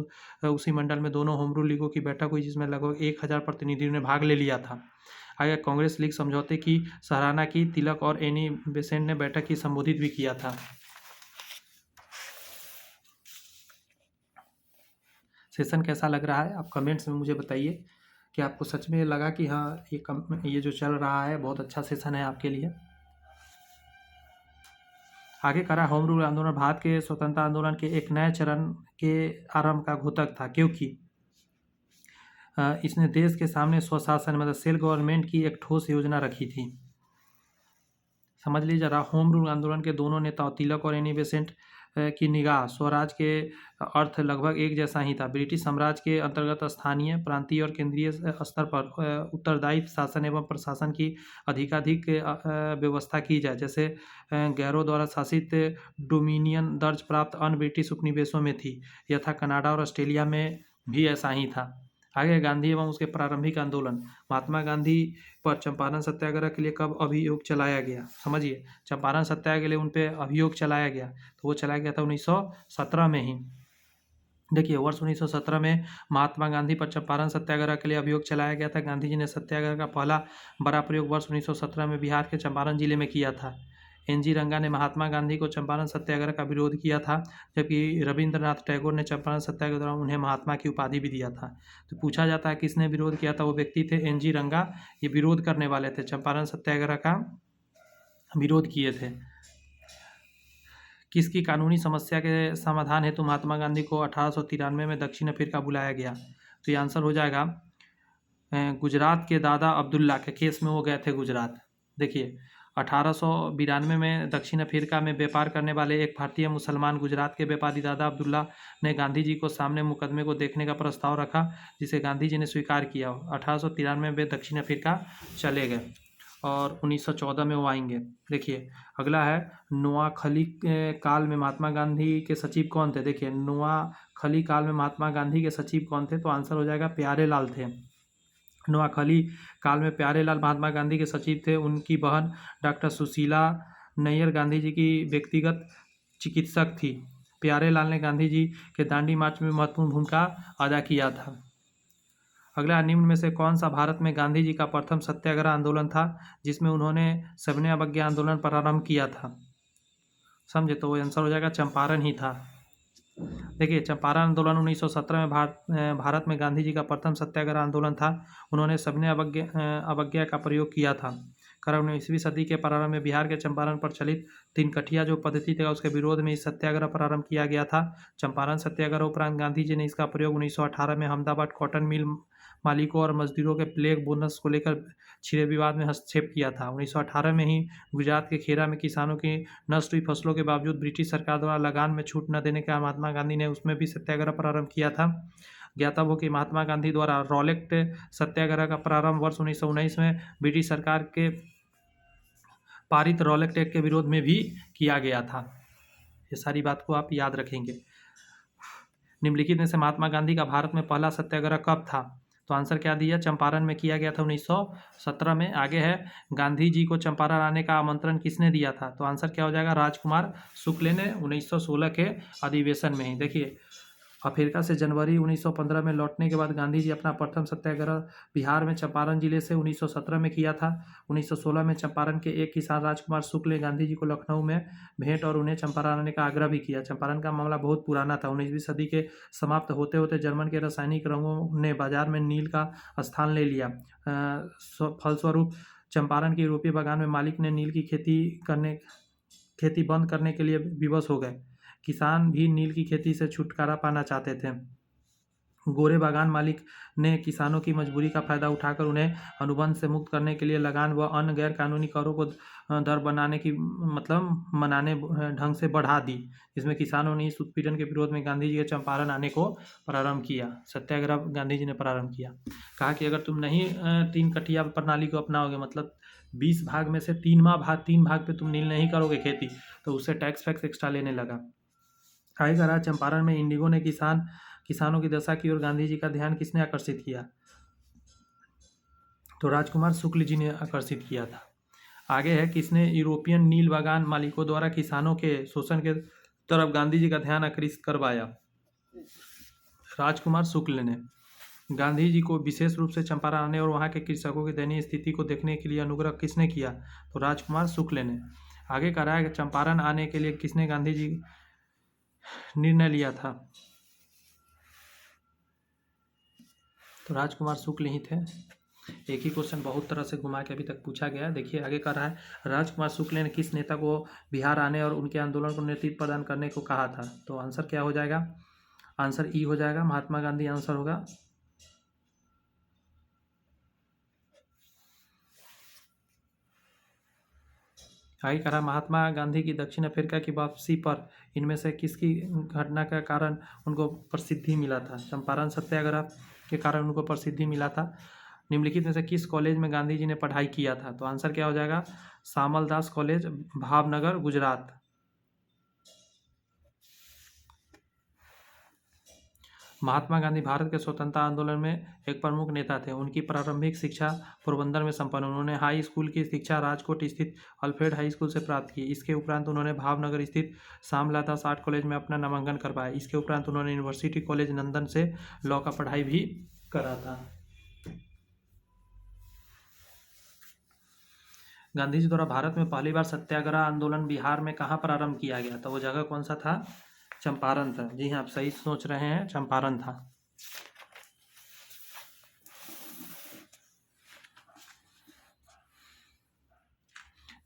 उसी मंडल में दोनों होम रूल लीगों की बैठक हुई, जिसमें लगभग 1000 प्रतिनिधियों ने भाग ले लिया था। आगे कांग्रेस लीग समझौते की सराहना की। तिलक और एनी बेसेंट ने बैठक की संबोधित भी किया था। सेशन कैसा लग रहा है आप कमेंट्स में मुझे बताइए कि आपको सच में लगा कि हाँ ये जो चल रहा है बहुत अच्छा सेशन है आपके लिए। आगे करा होम रूल आंदोलन भारत के स्वतंत्रता आंदोलन के एक नए चरण के आरंभ का घोतक था, क्योंकि इसने देश के सामने स्वशासन मतलब सेल्फ गवर्नमेंट की एक ठोस योजना रखी थी। समझ लीजिए जरा, होम रूल आंदोलन के दोनों नेताओं तिलक और एनी बेसेंट की निगाह स्वराज के अर्थ लगभग एक जैसा ही था। ब्रिटिश साम्राज्य के अंतर्गत स्थानीय, प्रांतीय और केंद्रीय स्तर पर उत्तरदायी शासन एवं प्रशासन की अधिकाधिक व्यवस्था की जाए, जैसे गैरों द्वारा शासित डोमिनियन दर्ज प्राप्त अन्य ब्रिटिश उपनिवेशों में थी, यथा कनाडा और ऑस्ट्रेलिया में भी ऐसा ही था। आगे गांधी एवं उसके प्रारंभिक आंदोलन। महात्मा गांधी पर चंपारण सत्याग्रह के लिए कब अभियोग चलाया गया? समझिए, चंपारण सत्याग्रह के लिए उन पर अभियोग चलाया गया तो वो चलाया गया था 1917 में ही। देखिए, वर्ष 1917 में महात्मा गांधी पर चंपारण सत्याग्रह के लिए अभियोग चलाया गया था। गांधी जी ने सत्याग्रह का पहला बड़ा प्रयोग वर्ष 1917 में बिहार के चंपारण जिले में किया था। एन.जी. रंगा ने महात्मा गांधी को चंपारण सत्याग्रह का विरोध किया था, जबकि रविंद्रनाथ टैगोर ने चंपारण सत्याग्रह दौरान उन्हें महात्मा की उपाधि भी दिया था। तो पूछा जाता है किसने विरोध किया था? वो व्यक्ति थे एन.जी. रंगा। ये विरोध करने वाले थे, चंपारण सत्याग्रह का विरोध किए थे। किसकी कानूनी समस्या के समाधान हेतु महात्मा गांधी को 1893 में दक्षिण अफ्रीका बुलाया गया? तो ये आंसर हो जाएगा गुजरात के दादा अब्दुल्ला के केस में वो गए थे गुजरात। देखिए, 1892 में दक्षिण अफ्रीका में व्यापार करने वाले एक भारतीय मुसलमान गुजरात के व्यापारी दादा अब्दुल्ला ने गांधी जी को सामने मुकदमे को देखने का प्रस्ताव रखा, जिसे गांधी जी ने स्वीकार किया। 1893 में वे दक्षिण अफ्रीका चले गए और 1914 में वो आएंगे। देखिए, अगला है नोआखली काल में महात्मा गांधी के सचिव कौन थे? देखिए, नोआखली काल में महात्मा गांधी के सचिव कौन थे? तो आंसर हो जाएगा प्यारे लाल थे। नोआखली काल में प्यारे लाल महात्मा गांधी के सचिव थे। उनकी बहन डॉक्टर सुशीला नैयर गांधी जी की व्यक्तिगत चिकित्सक थी। प्यारे लाल ने गांधी जी के दांडी मार्च में महत्वपूर्ण भूमिका अदा किया था। अगला, निम्न में से कौन सा भारत में गांधी जी का प्रथम सत्याग्रह आंदोलन था जिसमें उन्होंने सविनय अवज्ञा आंदोलन प्रारंभ किया था? समझे, तो वो आंसर हो जाएगा चंपारण ही था। देखिए, चंपारण आंदोलन 1917 में भारत में गांधी जी का प्रथम सत्याग्रह आंदोलन था। उन्होंने सविनय अवज्ञा का प्रयोग किया था। 19वीं सदी के प्रारंभ में बिहार के चंपारण पर चलित तीनकठिया जो पद्धति थी उसके विरोध में इस सत्याग्रह प्रारंभ किया गया था। चंपारण सत्याग्रह उपरांत गांधी जी ने इसका प्रयोग 1918 में अहमदाबाद कॉटन मिल मालिकों और मजदूरों के प्लेग बोनस को लेकर छिड़े विवाद में हस्तक्षेप किया था। 1918 में ही गुजरात के खेरा में किसानों की नष्ट हुई फसलों के बावजूद ब्रिटिश सरकार द्वारा लगान में छूट न देने का महात्मा गांधी ने उसमें भी सत्याग्रह प्रारंभ किया था। ज्ञातव्य हो कि महात्मा गांधी द्वारा रॉलेट सत्याग्रह का प्रारंभ वर्ष 1919 में ब्रिटिश सरकार के पारित रॉलेट एक्ट के विरोध में भी किया गया था। ये सारी बात को आप याद रखेंगे। निम्नलिखित में से महात्मा गांधी का भारत में पहला सत्याग्रह कब था? तो आंसर क्या दिया? चंपारण में किया गया था 1917 में। आगे है, गांधी जी को चंपारण आने का आमंत्रण किसने दिया था? तो आंसर क्या हो जाएगा? राजकुमार शुक्ल ने 1916 के अधिवेशन में ही। देखिए, अफ्रीका से जनवरी 1915 में लौटने के बाद गांधी जी अपना प्रथम सत्याग्रह बिहार में चंपारण जिले से 1917 में किया था। 1916 में चंपारण के एक किसान राजकुमार शुक्ल ने गांधी जी को लखनऊ में भेंट और उन्हें चंपारण आने का आग्रह भी किया। चंपारण का मामला बहुत पुराना था। 19वीं सदी के समाप्त होते होते जर्मन के रासायनिक रंगों ने बाजार में नील का स्थान ले लिया। फलस्वरूप चंपारण के यूरोपीय बागान में मालिक ने नील की खेती बंद करने के लिए विवश हो गए। किसान भी नील की खेती से छुटकारा पाना चाहते थे। गोरे बागान मालिक ने किसानों की मजबूरी का फायदा उठाकर उन्हें अनुबंध से मुक्त करने के लिए लगान व अन्य गैर कानूनी करों को दर बनाने की मनाने ढंग से बढ़ा दी। इसमें किसानों ने इस उत्पीड़न के विरोध में गांधी जी के चंपारण आने को प्रारंभ किया। सत्याग्रह गांधी जी ने प्रारंभ किया। कहा कि अगर तुम नहीं तीन कठिया प्रणाली को अपनाओगे, मतलब 20 भाग में से 3 भाग पे तुम नील नहीं करोगे खेती, तो उससे टैक्स फैक्स एक्स्ट्रा लेने लगा। आगे रहा, चंपारण में इंडिगो ने किसानों की दशा की ओर गांधी जी का ध्यान किसने आकर्षित किया? तो राजकुमार शुक्ल जी ने आकर्षित किया था। आगे है, किसने यूरोपियन नील बागान मालिकों द्वारा किसानों के शोषण के तरफ गांधी जी का ध्यान आकर्षित करवाया? राजकुमार शुक्ल ने। गांधी जी को विशेष रूप से चंपारण आने और वहां के कृषकों की दयनीय स्थिति को देखने के लिए अनुग्रह किसने किया? तो राजकुमार शुक्ल ने। आगे कह रहा है कि चंपारण आने के लिए किसने गांधी जी निर्णय लिया था? तो राजकुमार शुक्ल ही थे। एक ही क्वेश्चन बहुत तरह से घुमा के अभी तक पूछा गया है। देखिए आगे कर रहा है, राजकुमार शुक्ल ने किस नेता को बिहार आने और उनके आंदोलन को नेतृत्व प्रदान करने को कहा था? तो आंसर क्या हो जाएगा? आंसर ई हो जाएगा, महात्मा गांधी आंसर होगा। आगे कहा, महात्मा गांधी की दक्षिण अफ्रीका की वापसी पर इनमें से किसकी घटना का कारण उनको प्रसिद्धि मिला था? चंपारण सत्याग्रह के कारण उनको प्रसिद्धि मिला था। निम्नलिखित में से किस कॉलेज में गांधी जी ने पढ़ाई किया था? तो आंसर क्या हो जाएगा? शामल दास कॉलेज, भावनगर, गुजरात। महात्मा गांधी भारत के स्वतंत्रता आंदोलन में एक प्रमुख नेता थे। उनकी प्रारंभिक शिक्षा पोरबंदर में संपन्न। उन्होंने हाई स्कूल की शिक्षा राजकोट स्थित अल्फ्रेड हाई स्कूल से प्राप्त की। इसके उपरांत उन्होंने भावनगर स्थित श्यामला दास आर्ट कॉलेज में अपना नामांकन करवाया। इसके उपरांत उन्होंने यूनिवर्सिटी कॉलेज लंदन से लॉ का पढ़ाई भी करा था। गांधी जी द्वारा भारत में पहली बार सत्याग्रह आंदोलन बिहार में कहाँ प्रारंभ किया गया? तो वो जगह कौन सा था? चंपारण था। जी हाँ, आप सही सोच रहे हैं, चंपारण था।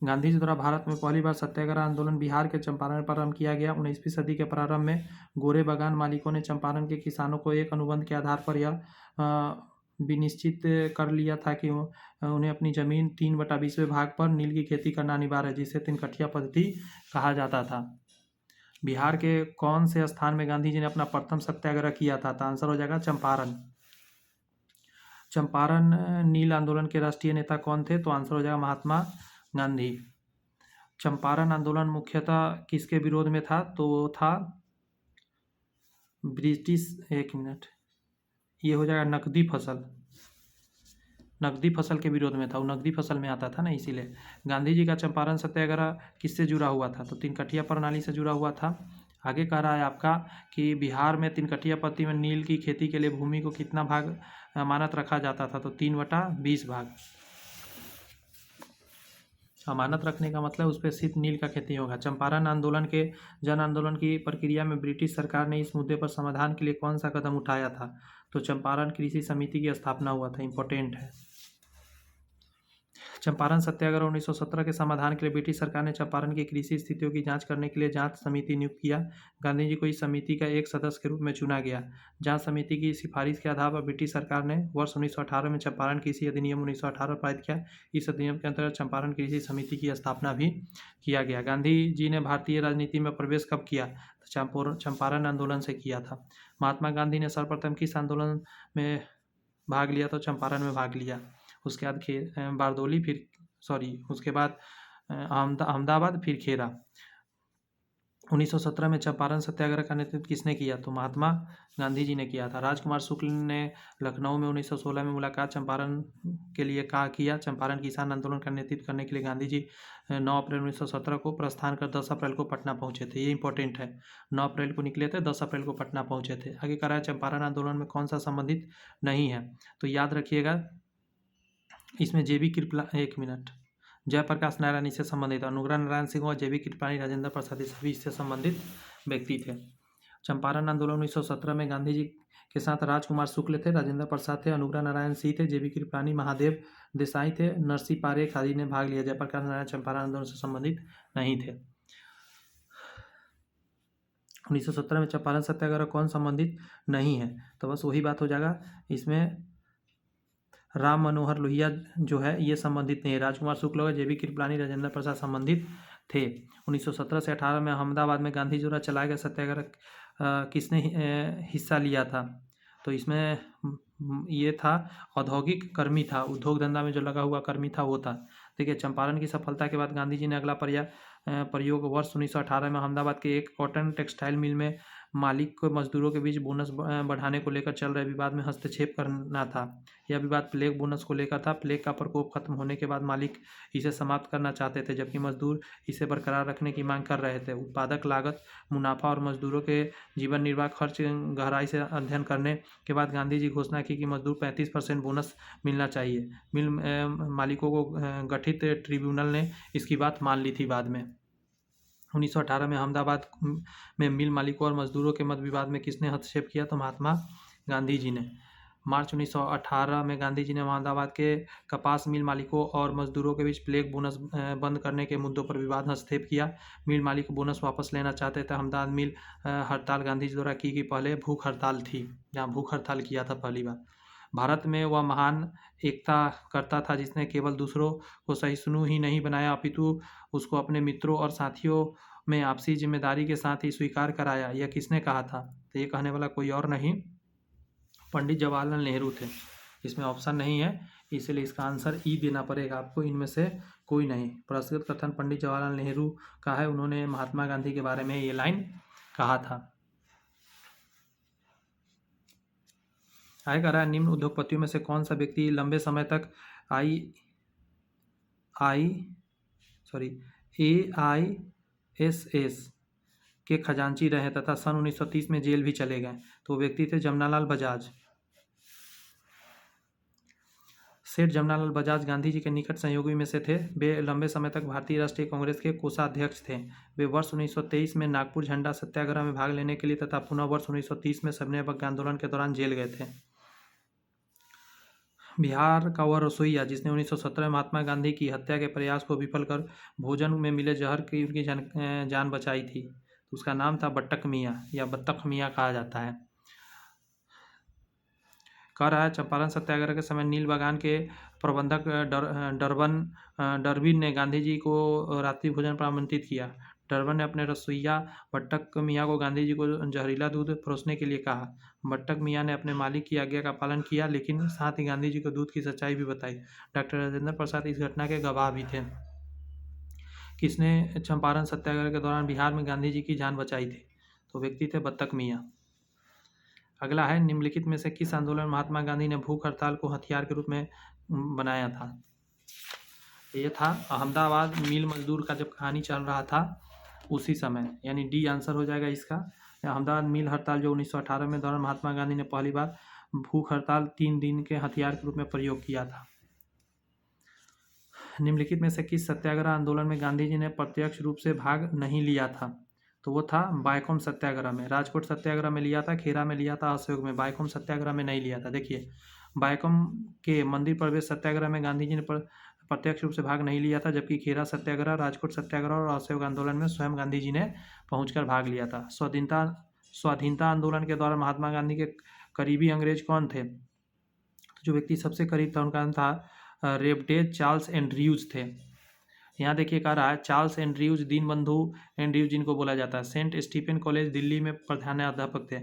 गांधी जी द्वारा भारत में पहली बार सत्याग्रह आंदोलन बिहार के चंपारण में प्रारंभ किया गया। 19वीं सदी के प्रारंभ में गोरे बागान मालिकों ने चंपारण के किसानों को एक अनुबंध के आधार पर यह विनिश्चित कर लिया था कि उन्हें अपनी जमीन 3/20 भाग पर नील की खेती करना अनिवार्य है, जिसे तिनकठिया पद्धति कहा जाता था। बिहार के कौन से स्थान में गांधी जी ने अपना प्रथम सत्याग्रह किया था? तो आंसर हो जाएगा चंपारण। चंपारण नील आंदोलन के राष्ट्रीय नेता कौन थे? तो आंसर हो जाएगा महात्मा गांधी। चंपारण आंदोलन मुख्यतः किसके विरोध में था? तो वो था ब्रिटिश, एक मिनट, ये हो जाएगा नकदी फसल। नकदी फसल के विरोध में था, वो नकदी फसल में आता था ना, इसीलिए। गांधी जी का चंपारण सत्याग्रह किससे जुड़ा हुआ था? तो तिनकठिया प्रणाली से जुड़ा हुआ था। आगे कह रहा है आपका कि बिहार में तिनकठिया पद्धति में नील की खेती के लिए भूमि को कितना भाग अमानत रखा जाता था? तो 3/20 भाग। अमानत रखने का मतलब उस पर सिर्फ नील का खेती होगा। चंपारण आंदोलन के जन आंदोलन की प्रक्रिया में ब्रिटिश सरकार ने इस मुद्दे पर समाधान के लिए कौन सा कदम उठाया था? तो चंपारण कृषि समिति की स्थापना हुआ था। इंपॉर्टेंट है। चंपारण सत्याग्रह 1917 के समाधान के लिए ब्रिटिश सरकार ने चंपारण की कृषि स्थितियों की जांच करने के लिए जांच समिति नियुक्त किया। गांधी जी को इस समिति का एक सदस्य के रूप में चुना गया। जांच समिति की सिफारिश के आधार पर ब्रिटिश सरकार ने वर्ष 1918 में चंपारण कृषि अधिनियम 1918 पारित किया। इस अधिनियम के अंतर्गत चंपारण कृषि समिति की स्थापना भी किया गया। गांधी जी ने भारतीय राजनीति में प्रवेश कब किया? तो चंपारण आंदोलन से किया था। महात्मा गांधी ने सर्वप्रथम किस आंदोलन में भाग लिया? तो चंपारण में भाग लिया। उसके बाद बारदोली, उसके बाद अहमदाबाद, फिर खेरा। 1917 में चंपारण सत्याग्रह का नेतृत्व किसने किया? तो महात्मा गांधी जी ने किया था। राजकुमार शुक्ल ने लखनऊ में 1916 में मुलाकात चंपारण के लिए कहा किया। चंपारण किसान आंदोलन का नेतृत्व करने के लिए गांधी जी 9 अप्रैल 1917 को प्रस्थान कर 10 अप्रैल को पटना पहुंचे थे। ये इंपॉर्टेंट है। 9 अप्रैल को निकले थे, 10 अप्रैल को पटना पहुंचे थे। आगे कह रहा है चंपारण आंदोलन में कौन सा संबंधित नहीं है? तो याद रखिएगा, इसमें जेबी कृपलानी, एक मिनट, जयप्रकाश नारायण इससे संबंधित, अनुग्रह नारायण सिंह और जेबी कृपलानी, राजेंद्र प्रसाद, सभी इससे संबंधित व्यक्ति थे। चंपारण आंदोलन 1917 में गांधी जी के साथ राजकुमार शुक्ल थे, राजेंद्र प्रसाद थे, अनुग्रह नारायण सिंह थे, जेबी कृपलानी, महादेव देसाई थे, नरसी पारेख आदि ने भाग लिया। जयप्रकाश नारायण चंपारण आंदोलन से संबंधित नहीं थे। 1917 में चंपारण सत्याग्रह कौन संबंधित नहीं है? तो बस वही बात हो जाएगा। इसमें राम मनोहर लोहिया जो है ये संबंधित नहीं है। राजकुमार शुक्ल और जेबी कृपलानी, राजेंद्र प्रसाद संबंधित थे। 1917 से 18 में अहमदाबाद में गांधी जी द्वारा चलाया गया सत्याग्रह किसने हिस्सा लिया था? तो इसमें ये था औद्योगिक कर्मी था, उद्योग धंधा में जो लगा हुआ कर्मी था वो था। देखिए, चंपारण की सफलता के बाद गांधी जी ने अगला प्रयोग वर्ष 1918 में अहमदाबाद के एक कॉटन टेक्सटाइल मिल में मालिक को मजदूरों के बीच बोनस बढ़ाने को लेकर चल रहे विवाद में हस्तक्षेप करना था। यह विवाद प्लेग बोनस को लेकर था। प्लेग का प्रकोप खत्म होने के बाद मालिक इसे समाप्त करना चाहते थे, जबकि मजदूर इसे बरकरार रखने की मांग कर रहे थे। उत्पादक लागत, मुनाफा और मजदूरों के जीवन निर्वाह खर्च गहराई से अध्ययन करने के बाद गांधी जी घोषणा की कि मजदूर 35% बोनस मिलना चाहिए। मिल मालिकों को गठित ट्रिब्यूनल ने इसकी बात मान ली थी। बाद में 1918 में अहमदाबाद में मिल मालिकों और मजदूरों के मत विवाद में किसने हस्तक्षेप किया? तो महात्मा गांधी जी ने। मार्च 1918 में गांधी जी ने अहमदाबाद के कपास मिल मालिकों और मजदूरों के बीच प्लेग बोनस बंद करने के मुद्दों पर विवाद हस्तक्षेप किया। मिल मालिक बोनस वापस लेना चाहते थे। अहमदाबाद मिल हड़ताल गांधी जी द्वारा की गई पहले भूख हड़ताल थी, जहाँ भूख हड़ताल किया था पहली बार। भारत में वह महान एकता करता था जिसने केवल दूसरों को सहिष्णु ही नहीं बनाया अपितु उसको अपने मित्रों और साथियों में आपसी जिम्मेदारी के साथ ही स्वीकार कराया। यह किसने कहा था? तो ये कहने वाला कोई और नहीं, पंडित जवाहरलाल नेहरू थे। इसमें ऑप्शन नहीं है, इसलिए इसका आंसर ई देना पड़ेगा आपको, इनमें से कोई नहीं। पुरस्कृत कथन पंडित जवाहरलाल नेहरू का है, उन्होंने महात्मा गांधी के बारे में ये लाइन कहा था। आगे कह रहा है निम्न उद्योगपतियों में से कौन सा व्यक्ति लंबे समय तक AISS के खजांची रहे तथा सन 1930 में जेल भी चले गए? तो व्यक्ति थे जमनालाल बजाज। सेठ जमनालाल बजाज गांधी जी के निकट सहयोगी में से थे। वे लंबे समय तक भारतीय राष्ट्रीय कांग्रेस के कोषाध्यक्ष थे। वे वर्ष 1923 में नागपुर झंडा सत्याग्रह में भाग लेने के लिए तथा पुनः वर्ष 1930 में सविनय अवज्ञा आंदोलन के दौरान जेल गए थे। बिहार का वह रसोईया जिसने 1917 में महात्मा गांधी की हत्या के प्रयास को विफल कर भोजन में मिले जहर की उनकी जान बचाई थी, तो उसका नाम था बट्टक मियाँ या बत्तख मियाँ कहा जाता है। कह रहा है चंपारण सत्याग्रह के समय नील बागान के प्रबंधक डरबिन ने गांधी जी को रात्रि भोजन पर आमंत्रित किया। डरबन ने अपने रसोइया बट्टक मियाँ को गांधी जी को जहरीला दूध परोसने के लिए कहा। बट्टक मियाँ ने अपने मालिक की आज्ञा का पालन किया, लेकिन साथ ही गांधी जी को दूध की सच्चाई भी बताई। डॉक्टर राजेंद्र प्रसाद इस घटना के गवाह भी थे। किसने चंपारण सत्याग्रह के दौरान बिहार में गांधी जी की जान बचाई थी? तो व्यक्ति थे बत्तख मियाँ। अगला है निम्नलिखित में से किस आंदोलन महात्मा गांधी ने भूख हड़ताल को हथियार के रूप में बनाया था? ये था अहमदाबाद मिल मजदूर का जब कहानी चल रहा था उसी समय, यानी डी आंसर हो जाएगा इसका। अहमदाबाद मिल हड़ताल जो 1918 में दौरान महात्मा गांधी ने पहली बार भूख हड़ताल 3 दिन के हथियार के रूप में प्रयोग किया था। निम्नलिखित में से किस सत्याग्रह आंदोलन में गांधी जी ने प्रत्यक्ष रूप से भाग नहीं लिया था? तो वो था बायकॉम सत्याग्रह में। राजकोट सत्याग्रह में लिया था, खेरा में लिया था, असहयोग में। बायकॉम सत्याग्रह में नहीं लिया था। देखिए बायकॉम के मंदिर प्रवेश सत्याग्रह में गांधी जी ने प्रत्यक्ष रूप से भाग नहीं लिया था, जबकि खेरा सत्याग्रह, राजकोट सत्याग्रह और असहयोग आंदोलन में स्वयं गांधी जी ने पहुंचकर भाग लिया था। स्वाधीनता आंदोलन के दौरान महात्मा गांधी के करीबी अंग्रेज कौन थे? तो जो व्यक्ति सबसे करीब था उनका नाम था रेबडेज चार्ल्स एंड्रयूज थे। यहाँ देखिए कह रहा है चार्ल्स एंड्रयूज, दीनबंधु एंड्रयूज जिनको बोला जाता है, सेंट स्टीफन कॉलेज दिल्ली में प्रधानाध्यापक थे।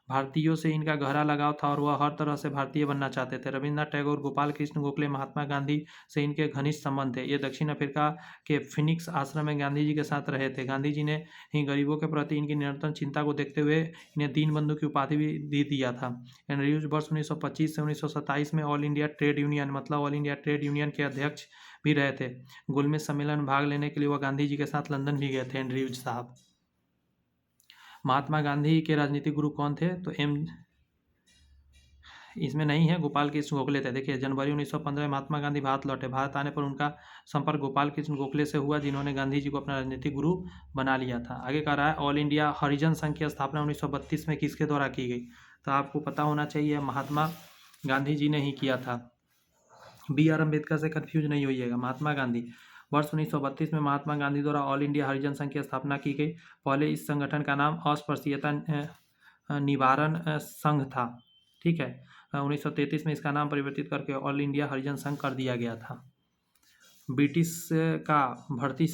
भारतीयों से इनका गहरा लगाव था और वह हर तरह से भारतीय बनना चाहते थे। रविन्द्रनाथ टैगोर, गोपाल कृष्ण गोखले, महात्मा गांधी से इनके घनिष्ठ संबंध थे। ये दक्षिण अफ्रीका के फिनिक्स आश्रम में गांधी जी के साथ रहे थे। गांधी जी ने ही गरीबों के प्रति इनकी निरंतर चिंता को देखते हुए इन्हें दीनबंधु की उपाधि भी दे दिया था। एंड्रयूज वर्ष 1925 से 1927 में ऑल इंडिया ट्रेड यूनियन मतलब ऑल इंडिया ट्रेड यूनियन के अध्यक्ष भी रहे थे। गोलमेज सम्मेलन में भाग लेने के लिए वह गांधी जी के साथ लंदन भी गए थे एंड्रयूज साहब। महात्मा गांधी के राजनीतिक गुरु कौन थे? तो इसमें नहीं है, गोपाल कृष्ण गोखले थे। देखिए जनवरी 1915 में महात्मा गांधी भारत लौटे। भारत आने पर उनका संपर्क गोपाल कृष्ण गोखले से हुआ, जिन्होंने गांधी जी को अपना राजनीतिक गुरु बना लिया था। आगे कह रहा है ऑल इंडिया हरिजन संघ की स्थापना 1932 में किसके द्वारा की गई? तो आपको पता होना चाहिए महात्मा गांधी जी ने ही किया था। BR अम्बेडकर से कन्फ्यूज नहीं होइएगा, महात्मा गांधी। वर्ष 1932 में महात्मा गांधी द्वारा ऑल इंडिया हरिजन संघ की स्थापना की गई। पहले इस संगठन का नाम अस्पृश्यता निवारण संघ था, ठीक है। 1933 में इसका नाम परिवर्तित करके ऑल इंडिया हरिजन संघ कर दिया गया था। ब्रिटिश का भर्ती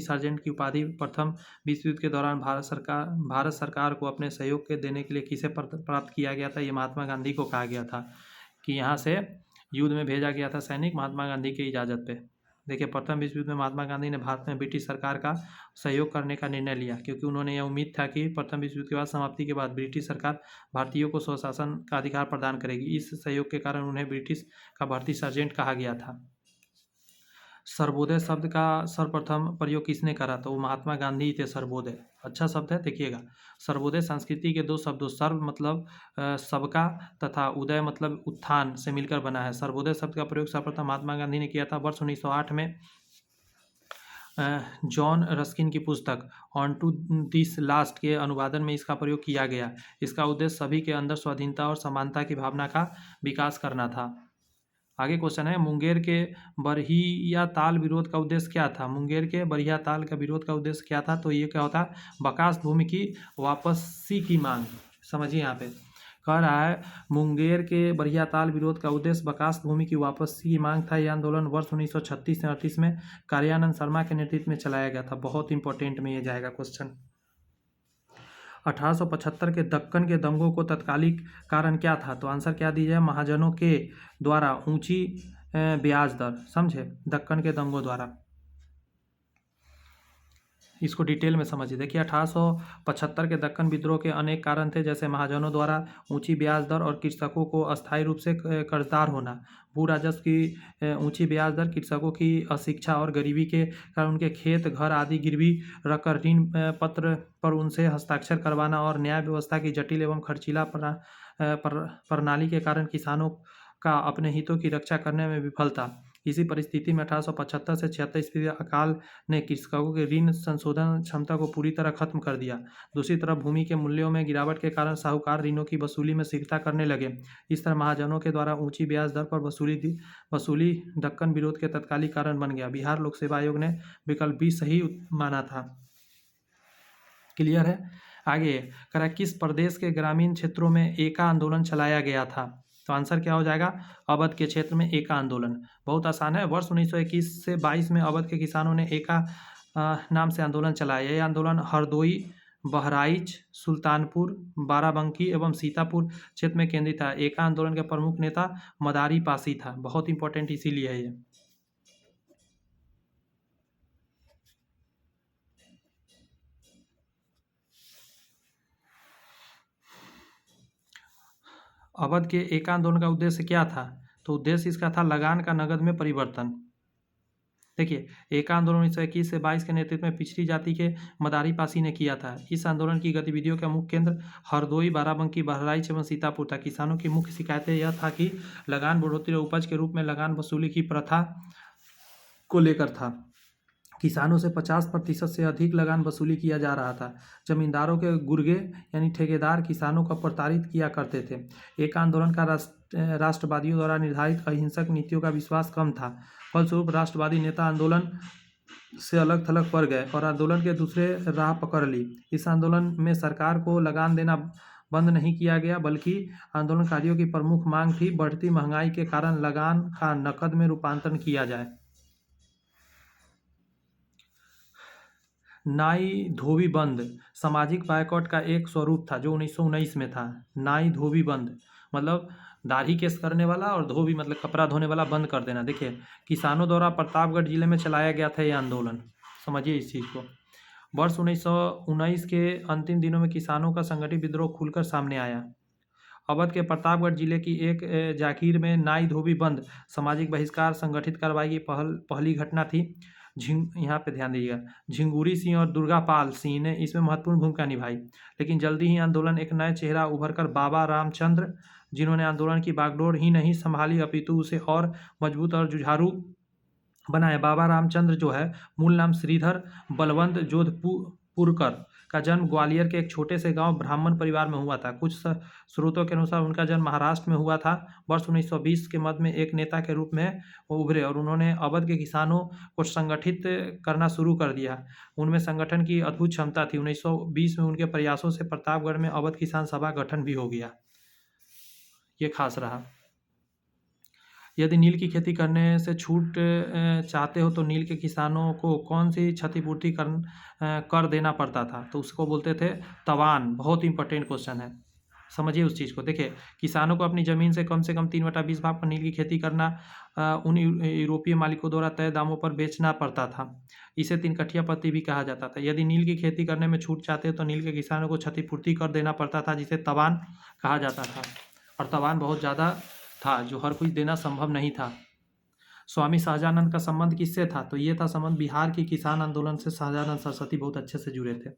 सार्जेंट की उपाधि प्रथम विश्व युद्ध के दौरान भारत सरकार को अपने सहयोग के देने के लिए किसे प्राप्त किया गया था? ये महात्मा गांधी को कहा गया था कि यहाँ से युद्ध में भेजा गया था सैनिक महात्मा गांधी की इजाज़त पे। देखिए प्रथम विश्व युद्ध में महात्मा गांधी ने भारत में ब्रिटिश सरकार का सहयोग करने का निर्णय लिया, क्योंकि उन्होंने यह उम्मीद था कि प्रथम विश्व युद्ध के बाद समाप्ति के बाद ब्रिटिश सरकार भारतीयों को स्वशासन का अधिकार प्रदान करेगी। इस सहयोग के कारण उन्हें ब्रिटिश का भर्ती सार्जेंट कहा गया था। सर्वोदय शब्द का सर्वप्रथम प्रयोग किसने करा? तो वो महात्मा गांधी थे। सर्वोदय अच्छा शब्द है, देखिएगा। सर्वोदय संस्कृति के दो शब्दों सर्व मतलब सबका तथा उदय मतलब उत्थान से मिलकर बना है। सर्वोदय शब्द का प्रयोग सर्वप्रथम महात्मा गांधी ने किया था वर्ष 1908 में जॉन रस्किन की पुस्तक ऑन टू दिस लास्ट के अनुवादन में इसका प्रयोग किया गया। इसका उद्देश्य सभी के अंदर स्वाधीनता और समानता की भावना का विकास करना था। आगे क्वेश्चन है, मुंगेर के बरहिया ताल विरोध का उद्देश्य क्या था? मुंगेर के बरहिया ताल का विरोध का उद्देश्य क्या था? तो ये क्या होता है, बकास भूमि की वापसी की मांग। समझिए यहाँ पे कह रहा है मुंगेर के बरहिया ताल विरोध का उद्देश्य बकास भूमि की वापसी की मांग था। यह आंदोलन वर्ष 1936 से 38 में कार्यानंद शर्मा के नेतृत्व में चलाया गया था। बहुत इंपॉर्टेंट में ये जाएगा क्वेश्चन। 1875 के दक्कन के दंगों को तत्कालिक कारण क्या था? तो आंसर क्या दीजिए, महाजनों के द्वारा ऊंची ब्याज दर। समझे, दक्कन के दंगों द्वारा। इसको डिटेल में समझिए। देखिए 1875 के दक्कन विद्रोह के अनेक कारण थे, जैसे महाजनों द्वारा ऊंची ब्याज दर और कृषकों को अस्थायी रूप से कर्जदार होना। भू राजस्व की ऊंची ब्याज दर, कृषकों की अशिक्षा और गरीबी के कारण उनके खेत घर आदि गिरवी रखकर ऋण पत्र पर उनसे हस्ताक्षर करवाना और न्याय व्यवस्था की जटिल एवं खर्चीला प्रणाली के कारण किसानों का अपने हितों की रक्षा करने में विफलता। इसी परिस्थिति में 1875 से 76 ईस्वी अकाल ने कृषकों के ऋण संशोधन क्षमता को पूरी तरह खत्म कर दिया। दूसरी तरफ भूमि के मूल्यों में गिरावट के कारण साहूकार ऋणों की वसूली में शीघ्रता करने लगे। इस तरह महाजनों के द्वारा ऊंची ब्याज दर पर वसूली दक्कन विरोध के तत्कालिक कारण बन गया। बिहार लोक सेवा आयोग ने विकल्प बी सही माना था। क्लियर है। आगे करा, किस प्रदेश के ग्रामीण क्षेत्रों में एका आंदोलन चलाया गया था? तो आंसर क्या हो जाएगा, अवध के क्षेत्र में एका आंदोलन। बहुत आसान है। वर्ष 1921 से 22 में अवध के किसानों ने एका नाम से आंदोलन चलाया। यह आंदोलन हरदोई, बहराइच, सुल्तानपुर, बाराबंकी एवं सीतापुर क्षेत्र में केंद्रित था। एका आंदोलन के प्रमुख नेता मदारी पासी था। बहुत इंपॉर्टेंट इसीलिए है ये। अवध के एका आंदोलन का उद्देश्य क्या था? तो उद्देश्य इसका था लगान का नगद में परिवर्तन। देखिए, एका आंदोलन 1921 से 22 के नेतृत्व में पिछड़ी जाति के मदारी पासी ने किया था। इस आंदोलन की गतिविधियों का मुख्य केंद्र हरदोई, बाराबंकी, बहराइच एवं सीतापुर था। किसानों की मुख्य शिकायतें यह था कि लगान बढ़ोतरी और उपज के रूप में लगान वसूली की प्रथा को लेकर था। किसानों से 50% से अधिक लगान वसूली किया जा रहा था। जमींदारों के गुर्गे यानी ठेकेदार किसानों को प्रताड़ित किया करते थे। एक आंदोलन का राष्ट्रवादियों द्वारा निर्धारित अहिंसक नीतियों का विश्वास कम था। फलस्वरूप राष्ट्रवादी नेता आंदोलन से अलग थलग पड़ गए और आंदोलन के दूसरे राह पकड़ ली। इस आंदोलन में सरकार को लगान देना बंद नहीं किया गया, बल्कि आंदोलनकारियों की प्रमुख मांग थी बढ़ती महंगाई के कारण लगान का नकद में रूपांतरण किया जाए। नाई धोबी बंद सामाजिक बायकॉट का एक स्वरूप था जो 1919 में था। नाई धोबी बंद मतलब दाढ़ी केस करने वाला और धोबी मतलब कपड़ा धोने वाला बंद कर देना। देखिए, किसानों द्वारा प्रतापगढ़ जिले में चलाया गया था यह आंदोलन। समझिए इस चीज़ को। वर्ष 1919 के अंतिम दिनों में किसानों का संगठित विद्रोह खुलकर सामने आया। अवध के प्रतापगढ़ जिले की एक जागीर में नाई धोबी बंद सामाजिक बहिष्कार संगठित कार्रवाई की पहली घटना थी। यहाँ पे ध्यान दीजिएगा, झिंगुरी सिंह और दुर्गापाल सिंह ने इसमें महत्वपूर्ण भूमिका निभाई। लेकिन जल्दी ही आंदोलन एक नए चेहरा उभर कर बाबा रामचंद्र, जिन्होंने आंदोलन की बागडोर ही नहीं संभाली अपितु उसे और मजबूत और जुझारू बनाया। बाबा रामचंद्र जो है, मूल नाम श्रीधर बलवंत जोधपुरकर का जन्म ग्वालियर के एक छोटे से गांव ब्राह्मण परिवार में हुआ था। कुछ स्रोतों के अनुसार उनका जन्म महाराष्ट्र में हुआ था। वर्ष 1920 के मध्य में एक नेता के रूप में वो उभरे और उन्होंने अवध के किसानों को संगठित करना शुरू कर दिया। उनमें संगठन की अद्भुत क्षमता थी। 1920 में उनके प्रयासों से प्रतापगढ़ में अवध किसान सभा गठन भी हो गया। ये खास रहा। यदि नील की खेती करने से छूट चाहते हो तो नील के किसानों को कौन सी क्षतिपूर्ति कर देना पड़ता था? तो उसको बोलते थे तवान। बहुत इंपॉर्टेंट क्वेश्चन है, समझिए उस चीज़ को। देखिए, किसानों को अपनी ज़मीन से कम 3/20 भाग पर नील की खेती करना उन यूरोपीय मालिकों द्वारा तय दामों पर बेचना पड़ता था। इसे 3 कठिया पत्ती भी कहा जाता था। यदि नील की खेती करने में छूट चाहते हो तो नील के किसानों को क्षतिपूर्ति कर देना पड़ता था, जिसे तवान कहा जाता था। और तवान बहुत ज़्यादा था, जो हर कोई देना संभव नहीं था। स्वामी सहजानंद का संबंध किससे था? तो ये था संबंध बिहार की किसान आंदोलन से। सहजानंद सरस्वती बहुत अच्छे से जुड़े थे।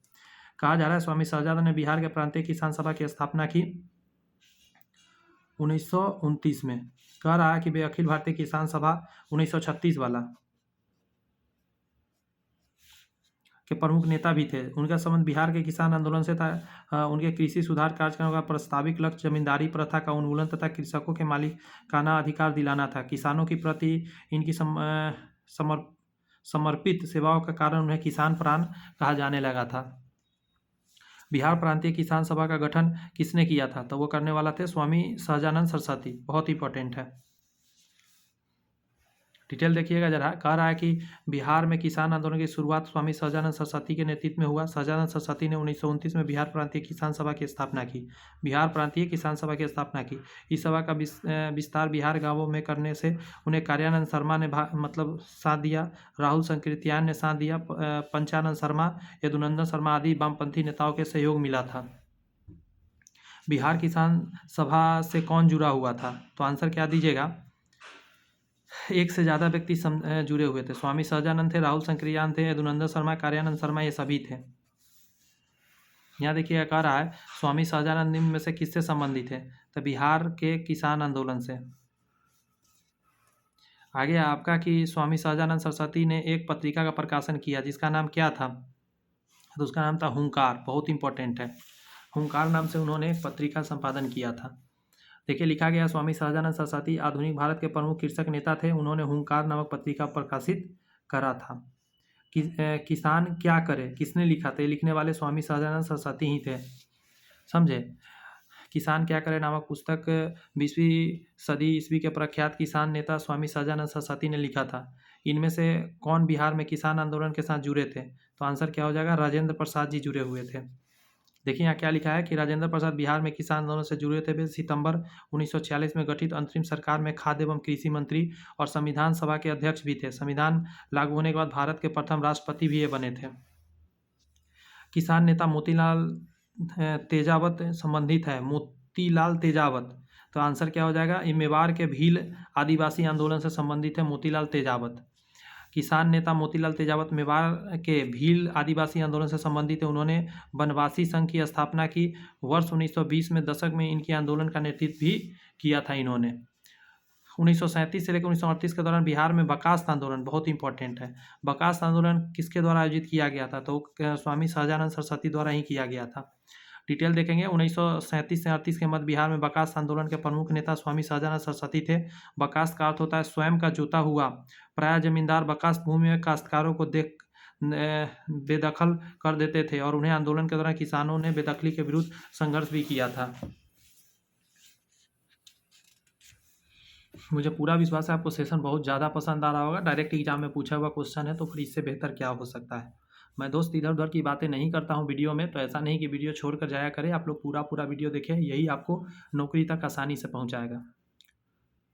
कहा जा रहा है स्वामी सहजानंद ने बिहार के प्रांतीय किसान सभा की स्थापना की 1929 में। कह रहा है कि वे अखिल भारतीय किसान सभा 1936 वाला के प्रमुख नेता भी थे। उनका संबंध बिहार के किसान आंदोलन से था। उनके कृषि सुधार कार्यक्रम का प्रस्तावित लक्ष्य जमींदारी प्रथा का उन्मूलन तथा कृषकों के मालिकाना अधिकार दिलाना था। किसानों की प्रति इनकी समर्पित सेवाओं के कारण उन्हें किसान प्राण कहा जाने लगा था। बिहार प्रांतीय किसान सभा का गठन किसने किया था? तो वो करने वाला थे स्वामी सहजानंद सरस्वती। बहुत इंपॉर्टेंट है, डिटेल देखिएगा जरा। कह रहा है कि बिहार में किसान आंदोलन की शुरुआत स्वामी सहजानंद सरस्वती के नेतृत्व में हुआ। सहजानंद सरस्वती ने 1929 में बिहार प्रांतीय किसान सभा की स्थापना की। बिहार प्रांतीय किसान सभा की स्थापना की। इस सभा का विस्तार बिहार गांवों में करने से उन्हें कार्यानंद शर्मा ने मतलब साथ दिया, राहुल संकृत्यान ने साथ दिया, पंचानंद शर्मा, यदुनंदन शर्मा आदि वामपंथी नेताओं के सहयोग मिला था। बिहार किसान सभा से कौन जुड़ा हुआ था? तो आंसर क्या दीजिएगा? एक से ज़्यादा व्यक्ति जुड़े हुए थे। स्वामी सहजानंद थे, राहुल संकृत्यान थे, यदुनंदन शर्मा, कार्यानंद शर्मा, ये सभी थे। यहाँ देखिए कह रहा है स्वामी सहजानंद निम्न में से किससे संबंधित है? तो बिहार के किसान आंदोलन से। आगे आपका कि स्वामी सहजानंद सरस्वती ने एक पत्रिका का प्रकाशन किया जिसका नाम क्या था? तो उसका नाम था हुंकार। बहुत इंपॉर्टेंट है, हुंकार नाम से उन्होंने एक पत्रिका संपादन किया था। देखिए लिखा गया स्वामी सहजानंद सरस्वती आधुनिक भारत के प्रमुख कृषक नेता थे। उन्होंने हुंकार नामक पत्रिका प्रकाशित करा था। किसान क्या करे किसने लिखा था? लिखने वाले स्वामी सहजानंद सरस्वती ही थे, समझे। किसान क्या करे नामक पुस्तक 20वीं सदी ईस्वी के प्रख्यात किसान नेता स्वामी सहजानंद सरस्वती ने लिखा था। इनमें से कौन बिहार में किसान आंदोलन के साथ जुड़े थे? तो आंसर क्या हो जाएगा? राजेंद्र प्रसाद जी जुड़े हुए थे। देखिए यहाँ क्या लिखा है कि राजेंद्र प्रसाद बिहार में किसान आंदोलन से जुड़े थे। वे सितंबर 1946 में गठित अंतरिम सरकार में खाद्य एवं कृषि मंत्री और संविधान सभा के अध्यक्ष भी थे। संविधान लागू होने के बाद भारत के प्रथम राष्ट्रपति भी ये बने थे। किसान नेता मोतीलाल तेजावत संबंधित है। मोतीलाल तेजावत, तो आंसर क्या हो जाएगा? मेवाड़ के भील आदिवासी आंदोलन से संबंधित है मोतीलाल तेजावत। किसान नेता मोतीलाल तेजावत मेवाड़ के भील आदिवासी आंदोलन से संबंधित है। उन्होंने बनवासी संघ की स्थापना की। वर्ष 1920 में दशक में इनके आंदोलन का नेतृत्व भी किया था इन्होंने। 1937 से लेकर 1938 के दौरान बिहार में बकास्त आंदोलन, बहुत इंपॉर्टेंट है, बकास्त आंदोलन किसके द्वारा आयोजित किया गया था? तो स्वामी सहजानंद सरस्वती द्वारा ही किया गया था। डिटेल देखेंगे। 1937 से 38 के मध्य बिहार में बकास्त आंदोलन के प्रमुख नेता स्वामी सहजानंद सरस्वती थे। बकास्त का अर्थ होता है स्वयं का जोता हुआ। प्रायः जमींदार बकास्त भूमि में काश्तकारों को देख बेदखल कर देते थे और उन्हें आंदोलन के दौरान किसानों ने बेदखली के विरुद्ध संघर्ष भी किया था। मुझे पूरा विश्वास है आपको सेशन बहुत ज़्यादा पसंद आ रहा होगा। डायरेक्ट एग्जाम में पूछा हुआ क्वेश्चन है तो फिर इससे बेहतर क्या हो सकता है। मैं दोस्त इधर उधर की बातें नहीं करता हूँ वीडियो में, तो ऐसा नहीं कि वीडियो छोड़कर जाया करें। आप लोग पूरा वीडियो देखें, यही आपको नौकरी तक आसानी से पहुँचाएगा।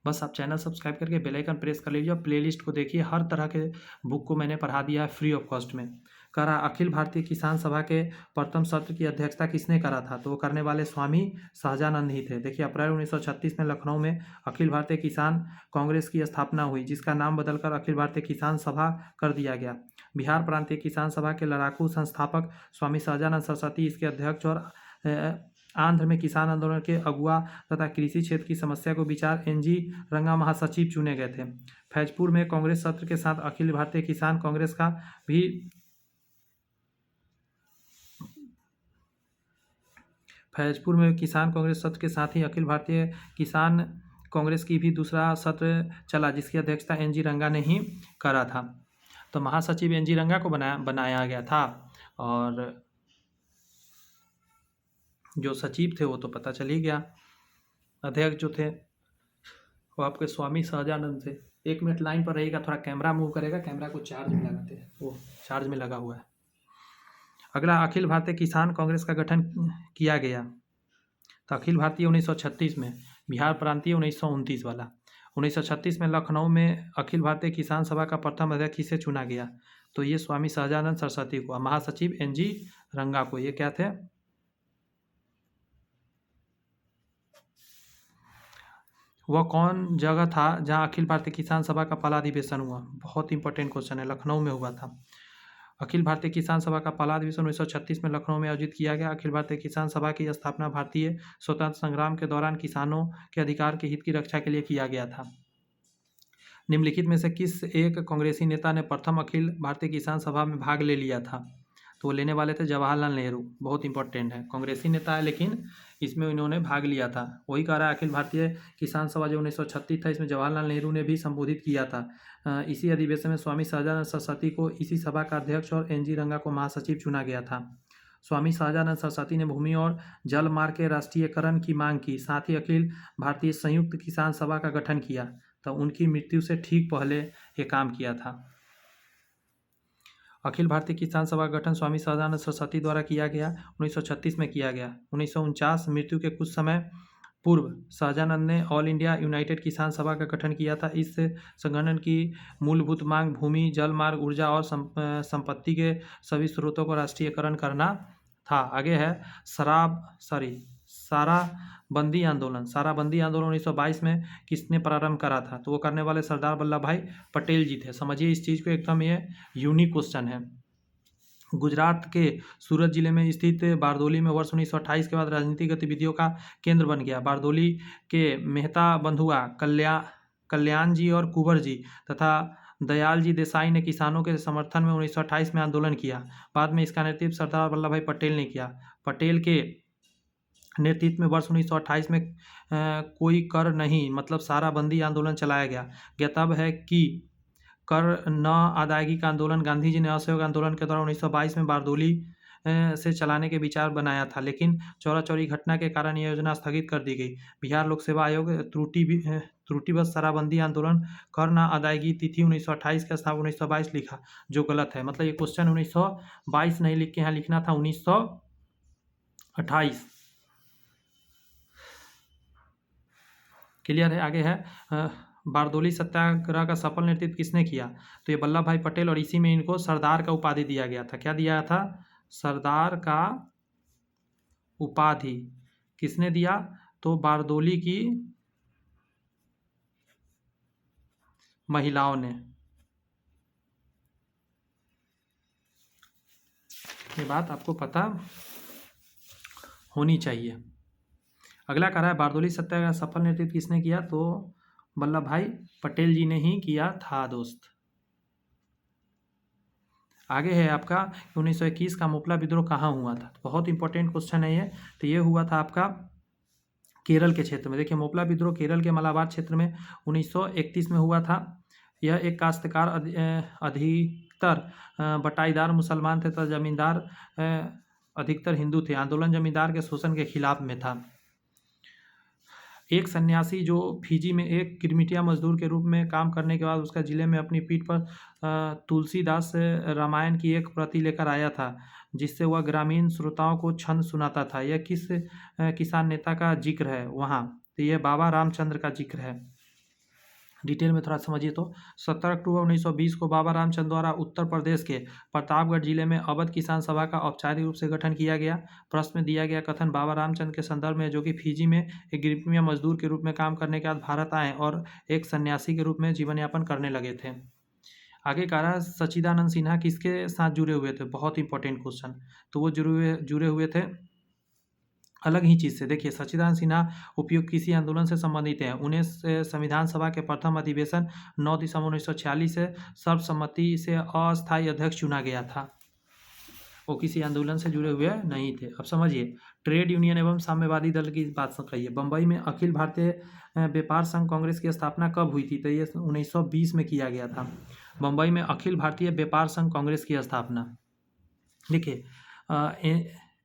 बस आप चैनल सब्सक्राइब करके बेल आइकन प्रेस कर लीजिए और प्लेलिस्ट को देखिए। हर तरह के बुक को मैंने पढ़ा दिया है फ्री ऑफ कॉस्ट में। कह रहा अखिल भारतीय किसान सभा के प्रथम सत्र की अध्यक्षता किसने करा था? तो वो करने वाले स्वामी सहजानंद ही थे। देखिए अप्रैल 1936 में लखनऊ में अखिल भारतीय किसान कांग्रेस की स्थापना हुई जिसका नाम बदलकर अखिल भारतीय किसान सभा कर दिया गया। बिहार प्रांतीय किसान सभा के लड़ाकू संस्थापक स्वामी सहजानंद सरस्वती इसके अध्यक्ष और आंध्र में किसान आंदोलन के अगुआ तथा कृषि क्षेत्र की समस्या को विचार एनजी रंगा महासचिव चुने गए थे। फैजपुर में कांग्रेस सत्र के साथ अखिल भारतीय किसान कांग्रेस का भी फैजपुर में किसान कांग्रेस सत्र के साथ ही अखिल भारतीय किसान कांग्रेस की भी दूसरा सत्र चला जिसकी अध्यक्षता एनजी रंगा ने ही करा था। तो महासचिव एनजी रंगा को बनाया गया था और जो सचिव थे वो तो पता चल ही गया। अध्यक्ष जो थे वो आपके स्वामी सहजानंद थे। 1 मिनट लाइन पर रहिएगा, थोड़ा कैमरा मूव करेगा, कैमरा को चार्ज में लगाते हैं, वो चार्ज में लगा हुआ है। अगला अखिल भारतीय किसान कांग्रेस का गठन किया गया तो अखिल भारतीय 1936 में, बिहार प्रांतीय 1929 वाला। 1936 में लखनऊ में अखिल भारतीय किसान सभा का प्रथम अध्यक्ष किसे चुना गया? तो ये स्वामी सहजानंद सरस्वती को। महासचिव एनजी रंगा को। ये क्या थे? वह कौन जगह था जहां अखिल भारतीय किसान सभा का पहला अधिवेशन हुआ? बहुत इंपॉर्टेंट क्वेश्चन है। लखनऊ में हुआ था। अखिल भारतीय किसान सभा का पहला अधिवेशन 1936 में लखनऊ में आयोजित किया गया। अखिल भारतीय किसान सभा की स्थापना भारतीय स्वतंत्र संग्राम के दौरान किसानों के अधिकार के हित की रक्षा के लिए किया गया था। निम्नलिखित में से किस एक कांग्रेसी नेता ने प्रथम अखिल भारतीय किसान सभा में भाग ले लिया था? तो वो लेने वाले थे जवाहरलाल नेहरू, बहुत इंपॉर्टेंट है, कांग्रेसी नेता है लेकिन इसमें इन्होंने भाग लिया था। वही कह रहा है अखिल भारतीय किसान सभा जो 1936 था, इसमें जवाहरलाल नेहरू ने भी संबोधित किया था। इसी अधिवेशन में स्वामी सहजानंद सरस्वती को इसी सभा का अध्यक्ष और एन जी रंगा को महासचिव चुना गया था। स्वामी सहजानंद सरस्वती ने भूमि और जल मार्ग के राष्ट्रीयकरण की मांग की, साथ ही अखिल भारतीय संयुक्त किसान सभा का गठन किया। तो उनकी मृत्यु से ठीक पहले ये काम किया था। अखिल भारतीय किसान सभा का गठन स्वामी सहजानंद सरस्वती द्वारा किया गया, 1936 में किया गया। 1949 मृत्यु के कुछ समय पूर्व सहजानंद ने ऑल इंडिया यूनाइटेड किसान सभा का गठन किया था। इस संगठन की मूलभूत मांग भूमि, जल मार्ग, ऊर्जा और संपत्ति के सभी स्रोतों को राष्ट्रीयकरण करना था। आगे है साराबंदी आंदोलन। साराबंदी आंदोलन 1922 में किसने प्रारंभ करा था? तो वो करने वाले सरदार वल्लभ भाई पटेल जी थे। समझिए इस चीज़ को, एकदम ये यूनिक क्वेश्चन है। गुजरात के सूरत जिले में स्थित बारदोली में वर्ष 1928 के बाद राजनीतिक गतिविधियों का केंद्र बन गया। बारदोली के मेहता बंधुआ कल्याण जी और कुंवर जी तथा दयाल जी देसाई ने किसानों के समर्थन में 1928 में आंदोलन किया। बाद में इसका नेतृत्व सरदार वल्लभ भाई पटेल ने किया। पटेल के नेतृत्व में वर्ष 1928 में कोई कर नहीं मतलब साराबंदी आंदोलन चलाया गया। ज्ञातव्य है कि कर न अदायगी का आंदोलन गांधी जी ने असहयोग आंदोलन के दौरान 1922 में बारदोली से चलाने के विचार बनाया था, लेकिन चौरा चौरी घटना के कारण यह योजना स्थगित कर दी गई। बिहार लोक सेवा आयोग त्रुटिवश शराबबंदी आंदोलन कर न अदायगी तिथि 1928 के स्थान 1922 लिखा, जो गलत है। मतलब ये क्वेश्चन 1922 नहीं लिख के यहाँ लिखना था 1928। क्लियर है? आगे है बारदोली सत्याग्रह का सफल नेतृत्व किसने किया? तो ये वल्लभ भाई पटेल, और इसी में इनको सरदार का उपाधि दिया गया था। क्या दिया था? सरदार का उपाधि किसने दिया? तो बारदोली की महिलाओं ने। ये बात आपको पता होनी चाहिए। अगला कह रहा है बारदोली सत्याग्रह का सफल नेतृत्व किसने किया? तो वल्लभ भाई पटेल जी ने ही किया था दोस्त। आगे है आपका 1921 का मोपला विद्रोह कहाँ हुआ था? तो बहुत इंपॉर्टेंट क्वेश्चन है ये। तो ये हुआ था आपका केरल के क्षेत्र में। देखिए मोपला विद्रोह केरल के मलाबार क्षेत्र में 1931 में हुआ था। यह एक काश्तकार अधिकतर बटाईदार मुसलमान थे तथा जमींदार अधिकतर हिंदू थे। आंदोलन जमींदार के शोषण के खिलाफ में था। एक सन्यासी जो फिजी में एक गिरमिटिया मजदूर के रूप में काम करने के बाद उसका जिले में अपनी पीठ पर तुलसीदास रामायण की एक प्रति लेकर आया था, जिससे वह ग्रामीण श्रोताओं को छंद सुनाता था। यह किस किसान नेता का जिक्र है वहाँ? तो यह बाबा रामचंद्र का जिक्र है। डिटेल में थोड़ा समझिए तो 17 अक्टूबर 1920 को बाबा रामचंद्र द्वारा उत्तर प्रदेश के प्रतापगढ़ जिले में अवध किसान सभा का औपचारिक रूप से गठन किया गया। प्रश्न में दिया गया कथन बाबा रामचंद्र के संदर्भ में, जो कि फिजी में एक गिरमिटिया मजदूर के रूप में काम करने के बाद भारत आए और एक सन्यासी के रूप में जीवन यापन करने लगे थे। आगे कह रहा है सच्चिदानंद सिन्हा किसके साथ जुड़े हुए थे? बहुत इंपॉर्टेंट क्वेश्चन। तो वो जुड़े हुए थे अलग ही चीज़ से। देखिए सच्चिदानंद सिन्हा उपयुक्त किसी आंदोलन से संबंधित हैं। उन्हें संविधान सभा के प्रथम अधिवेशन 9 दिसंबर 1946 से सर्वसम्मति से अस्थायी अध्यक्ष चुना गया था। वो किसी आंदोलन से जुड़े हुए नहीं थे। अब समझिए ट्रेड यूनियन एवं साम्यवादी दल की बात कहिए। बम्बई में अखिल भारतीय व्यापार संघ कांग्रेस की स्थापना कब हुई थी? तो ये 1920 में किया गया था। बम्बई में अखिल भारतीय व्यापार संघ कांग्रेस की स्थापना। देखिए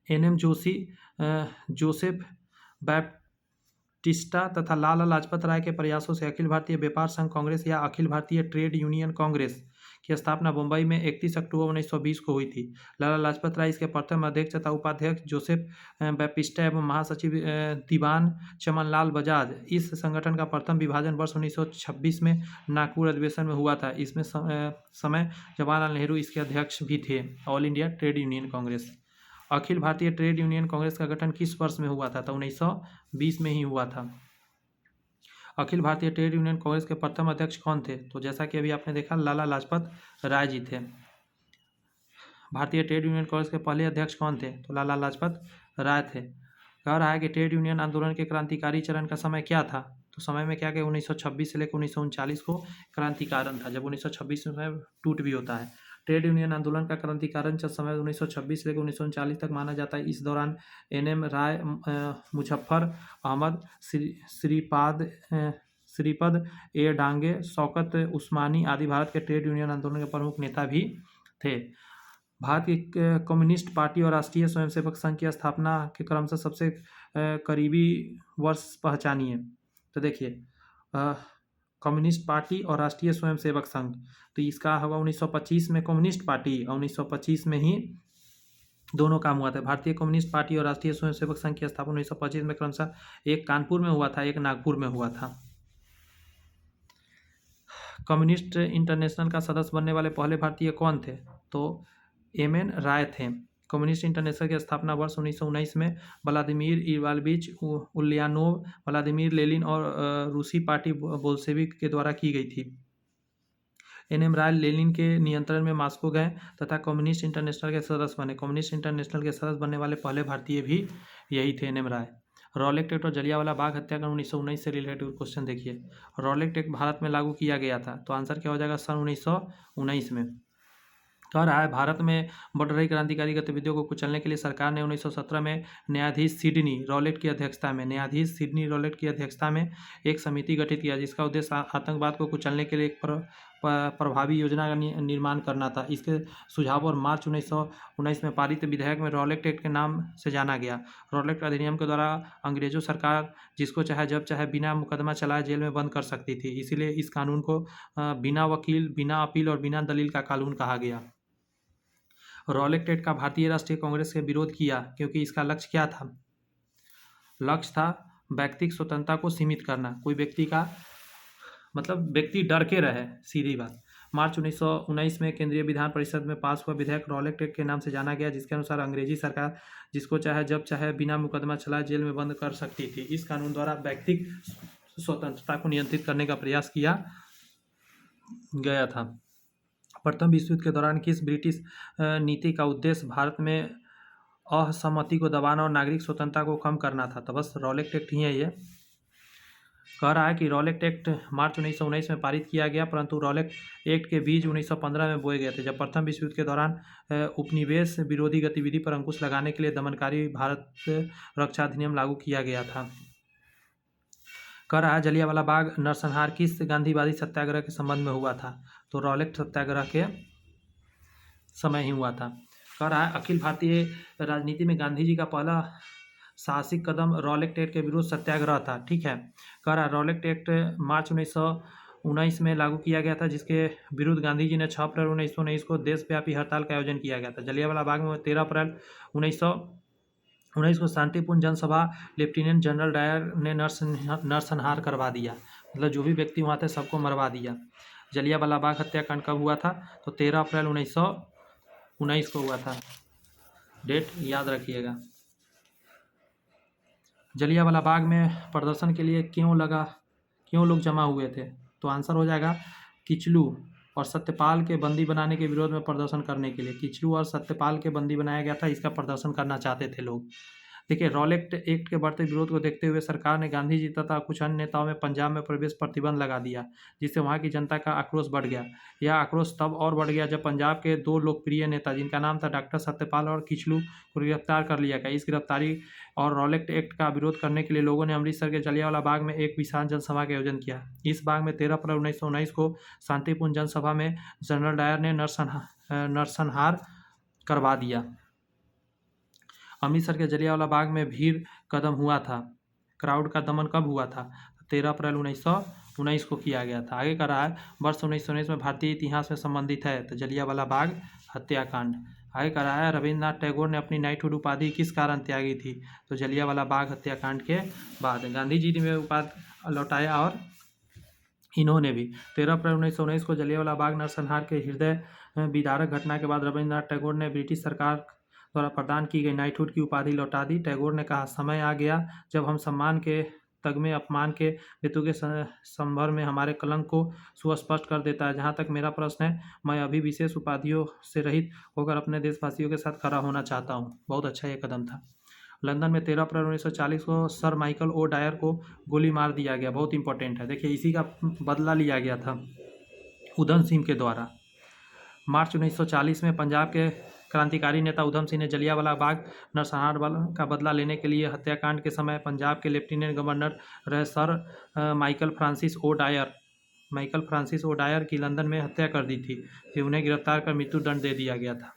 NM जोशी, जोसेफ बैप्टिस्टा तथा लाला लाजपत राय के प्रयासों से अखिल भारतीय व्यापार संघ कांग्रेस या अखिल भारतीय ट्रेड यूनियन कांग्रेस की स्थापना मुंबई में 31 अक्टूबर 1920 को हुई थी। लाला लाजपत राय इसके प्रथम अध्यक्ष तथा उपाध्यक्ष जोसेफ बैप्टिस्टा एवं महासचिव दीवान चमनलाल बजाज। इस संगठन का प्रथम विभाजन वर्ष 1926 में नागपुर अधिवेशन में हुआ था। इसमें समय जवाहरलाल नेहरू इसके अध्यक्ष भी थे। All India trade union congress. अखिल भारतीय ट्रेड यूनियन कांग्रेस का गठन किस वर्ष में हुआ था? तो 1920 में ही हुआ था। अखिल भारतीय ट्रेड यूनियन कांग्रेस के प्रथम अध्यक्ष कौन थे? तो जैसा कि अभी आपने देखा लाला लाजपत राय जी थे। भारतीय ट्रेड यूनियन कांग्रेस के पहले अध्यक्ष कौन थे? तो लाला लाजपत राय थे। कह रहा है कि ट्रेड यूनियन आंदोलन के क्रांतिकारी चरण का समय क्या था? तो समय में क्या 1926 से लेकर 1939 को क्रांतिकारण था, जब 1926 में टूट भी होता है। ट्रेड यूनियन आंदोलन का क्रांतिकारण समय 1926 से लेकर 1939 तक माना जाता है। इस दौरान एन.एम. राय, मुजफ्फर अहमद, श्रीपद ए डांगे, शौकत उस्मानी आदि भारत के ट्रेड यूनियन आंदोलन के प्रमुख नेता भी थे। भारत की कम्युनिस्ट पार्टी और राष्ट्रीय स्वयंसेवक संघ की स्थापना के क्रम से सबसे करीबी वर्ष पहचानिए। तो देखिए, कम्युनिस्ट पार्टी और राष्ट्रीय स्वयंसेवक संघ, तो इसका होगा 1925 में कम्युनिस्ट पार्टी, और 1925 में ही दोनों काम हुआ था। भारतीय कम्युनिस्ट पार्टी और राष्ट्रीय स्वयंसेवक संघ की स्थापना 1925 में क्रमशः एक कानपुर में हुआ था, एक नागपुर में हुआ था। कम्युनिस्ट इंटरनेशनल का सदस्य बनने वाले पहले भारतीय कौन थे? तो एम.एन. राय थे। कम्युनिस्ट इंटरनेशनल की स्थापना वर्ष 1919 में Vladimir Ivanovich Ulyanov, Vladimir Lenin और रूसी पार्टी बोल्शेविक के द्वारा की गई थी। एन.एम. राय लेनिन के नियंत्रण में मॉस्को गए तथा कम्युनिस्ट इंटरनेशनल के सदस्य बने। कम्युनिस्ट इंटरनेशनल के सदस्य बनने वाले पहले भारतीय भी यही थे, एन.एम. राय। रॉलेट एक्ट और जलियांवाला बाग हत्याकांड 1919 से रिलेटेड क्वेश्चन देखिए। रॉलेट एक्ट भारत में लागू किया गया था, तो आंसर क्या हो जाएगा? सन 1919 में। कह रहा है भारत में बढ़ रही क्रांतिकारी गतिविधियों को कुचलने के लिए सरकार ने 1917 में न्यायाधीश सिडनी रॉलेट की अध्यक्षता में एक समिति गठित किया, जिसका उद्देश्य आतंकवाद को कुचलने के लिए एक प्रभावी योजना का निर्माण करना था। इसके सुझाव और मार्च 1919 में पारित विधेयक में रॉलेट एक्ट के नाम से जाना गया। रॉलेट अधिनियम के द्वारा अंग्रेजों सरकार जिसको चाहे जब चाहे बिना मुकदमा चलाए जेल में बंद कर सकती थी। इसीलिए इस कानून को बिना वकील, बिना अपील और बिना दलील का कानून कहा गया। रॉलेट एक्ट का भारतीय राष्ट्रीय कांग्रेस से विरोध किया, क्योंकि इसका लक्ष्य क्या था? लक्ष्य था व्यक्तिगत स्वतंत्रता को सीमित करना। कोई व्यक्ति का मतलब व्यक्ति डर के रहे, सीधी बात। मार्च 1919 में केंद्रीय विधान परिषद में पास हुआ विधेयक रॉलेट एक्ट के नाम से जाना गया, जिसके अनुसार अंग्रेजी सरकार जिसको चाहे जब चाहे बिना मुकदमा चलाए जेल में बंद कर सकती थी। इस कानून द्वारा व्यक्तिगत स्वतंत्रता को नियंत्रित करने का प्रयास किया गया था। प्रथम विश्व युद्ध के दौरान किस ब्रिटिश नीति का उद्देश्य भारत में असहमति को दबाना और नागरिक स्वतंत्रता को कम करना था? तो बस रॉलेट एक्ट ही है ये। कह रहा है कि रॉलेट एक्ट मार्च 1919 में पारित किया गया, परंतु रॉलेट एक्ट के बीज 1915 में बोए गए थे, जब प्रथम विश्व युद्ध के दौरान उपनिवेश विरोधी गतिविधि पर अंकुश लगाने के लिए दमनकारी भारत रक्षा अधिनियम लागू किया गया था। कह रहा है जलियांवाला बाग नरसंहार किस गांधीवादी सत्याग्रह के संबंध में हुआ था? तो रॉलेट सत्याग्रह के समय ही हुआ था। कह रहा है अखिल भारतीय राजनीति में गांधी जी का पहला साहसिक कदम रॉलेट एक्ट के विरुद्ध सत्याग्रह था। ठीक है। कह रहा है रॉलेट एक्ट मार्च 1919 में लागू किया गया था, जिसके विरुद्ध गांधी जी ने 6 अप्रैल 1919 को देशव्यापी हड़ताल का आयोजन किया गया था। जलियांवाला बाग में 13 अप्रैल 1919 को शांतिपूर्ण जनसभा लेफ्टिनेंट जनरल डायर ने नरसंहार करवा दिया। मतलब जो भी व्यक्ति वहाँ थे सबको मरवा दिया। जलियांवाला बाग हत्याकांड कब हुआ था? तो 13 अप्रैल 1919 को हुआ था। डेट याद रखिएगा। जलियांवाला बाग में प्रदर्शन के लिए क्यों लोग जमा हुए थे? तो आंसर हो जाएगा किचलू और सत्यपाल के बंदी बनाने के विरोध में प्रदर्शन करने के लिए। किचलू और सत्यपाल के बंदी बनाया गया था, इसका प्रदर्शन करना चाहते थे लोग। देखिए, रॉलेट एक्ट के बढ़ते विरोध को देखते हुए सरकार ने गांधी जी तथा कुछ अन्य नेताओं में पंजाब में प्रवेश प्रतिबंध लगा दिया, जिससे वहां की जनता का आक्रोश बढ़ गया। यह आक्रोश तब और बढ़ गया जब पंजाब के 2 लोकप्रिय नेता, जिनका नाम था डॉक्टर सत्यपाल और किचलू, को गिरफ्तार कर लिया गया। इस गिरफ्तारी और रॉलेट एक्ट का विरोध करने के लिए लोगों ने अमृतसर के जलियांवाला बाग में एक विशाल जनसभा का आयोजन किया। इस बाग में 13 अप्रैल 1919 को शांतिपूर्ण जनसभा में जनरल डायर ने नरसंहार करवा दिया। अमृतसर के जलियांवाला बाग में भीड़ कदम हुआ था। क्राउड का दमन कब हुआ था? 13 अप्रैल 1919 को किया गया था। आगे कर रहा है वर्ष 1919 में भारतीय इतिहास में संबंधित है, तो जलियांवाला बाग हत्याकांड। आगे कर रहा है रविन्द्रनाथ टैगोर ने अपनी नाइटहुड उपाधि किस कारण त्यागी थी? तो जलियांवाला बाग हत्याकांड के बाद। गांधी जी ने उपाधि लौटाया और इन्होंने भी। 13 अप्रैल 1919 को जलियांवाला बाग नरसंहार के हृदय विदारक घटना के बाद रविन्द्रनाथ टैगोर ने ब्रिटिश सरकार द्वारा प्रदान की गई नाइटहुड की उपाधि लौटा दी। टैगोर ने कहा, समय आ गया जब हम सम्मान के तगमे अपमान के ऋतु के संभर में हमारे कलंक को सुस्पष्ट कर देता है। जहाँ तक मेरा प्रश्न है, मैं अभी विशेष उपाधियों से रहित होकर अपने देशवासियों के साथ खड़ा होना चाहता हूँ। बहुत अच्छा ये कदम था। लंदन में 13 अप्रैल 1940 को सर माइकल ओ डायर को गोली मार दिया गया। बहुत इंपॉर्टेंट है। देखिए, इसी का बदला लिया गया था उधम सिंह के द्वारा। मार्च 1940 में पंजाब के क्रांतिकारी नेता उधम सिंह ने जलियांवाला बाग नरसंहार का बदला लेने के लिए हत्याकांड के समय पंजाब के लेफ्टिनेंट गवर्नर रहे सर माइकल फ्रांसिस ओडायर की लंदन में हत्या कर दी थी। फिर उन्हें गिरफ्तार कर मृत्युदंड दे दिया गया था।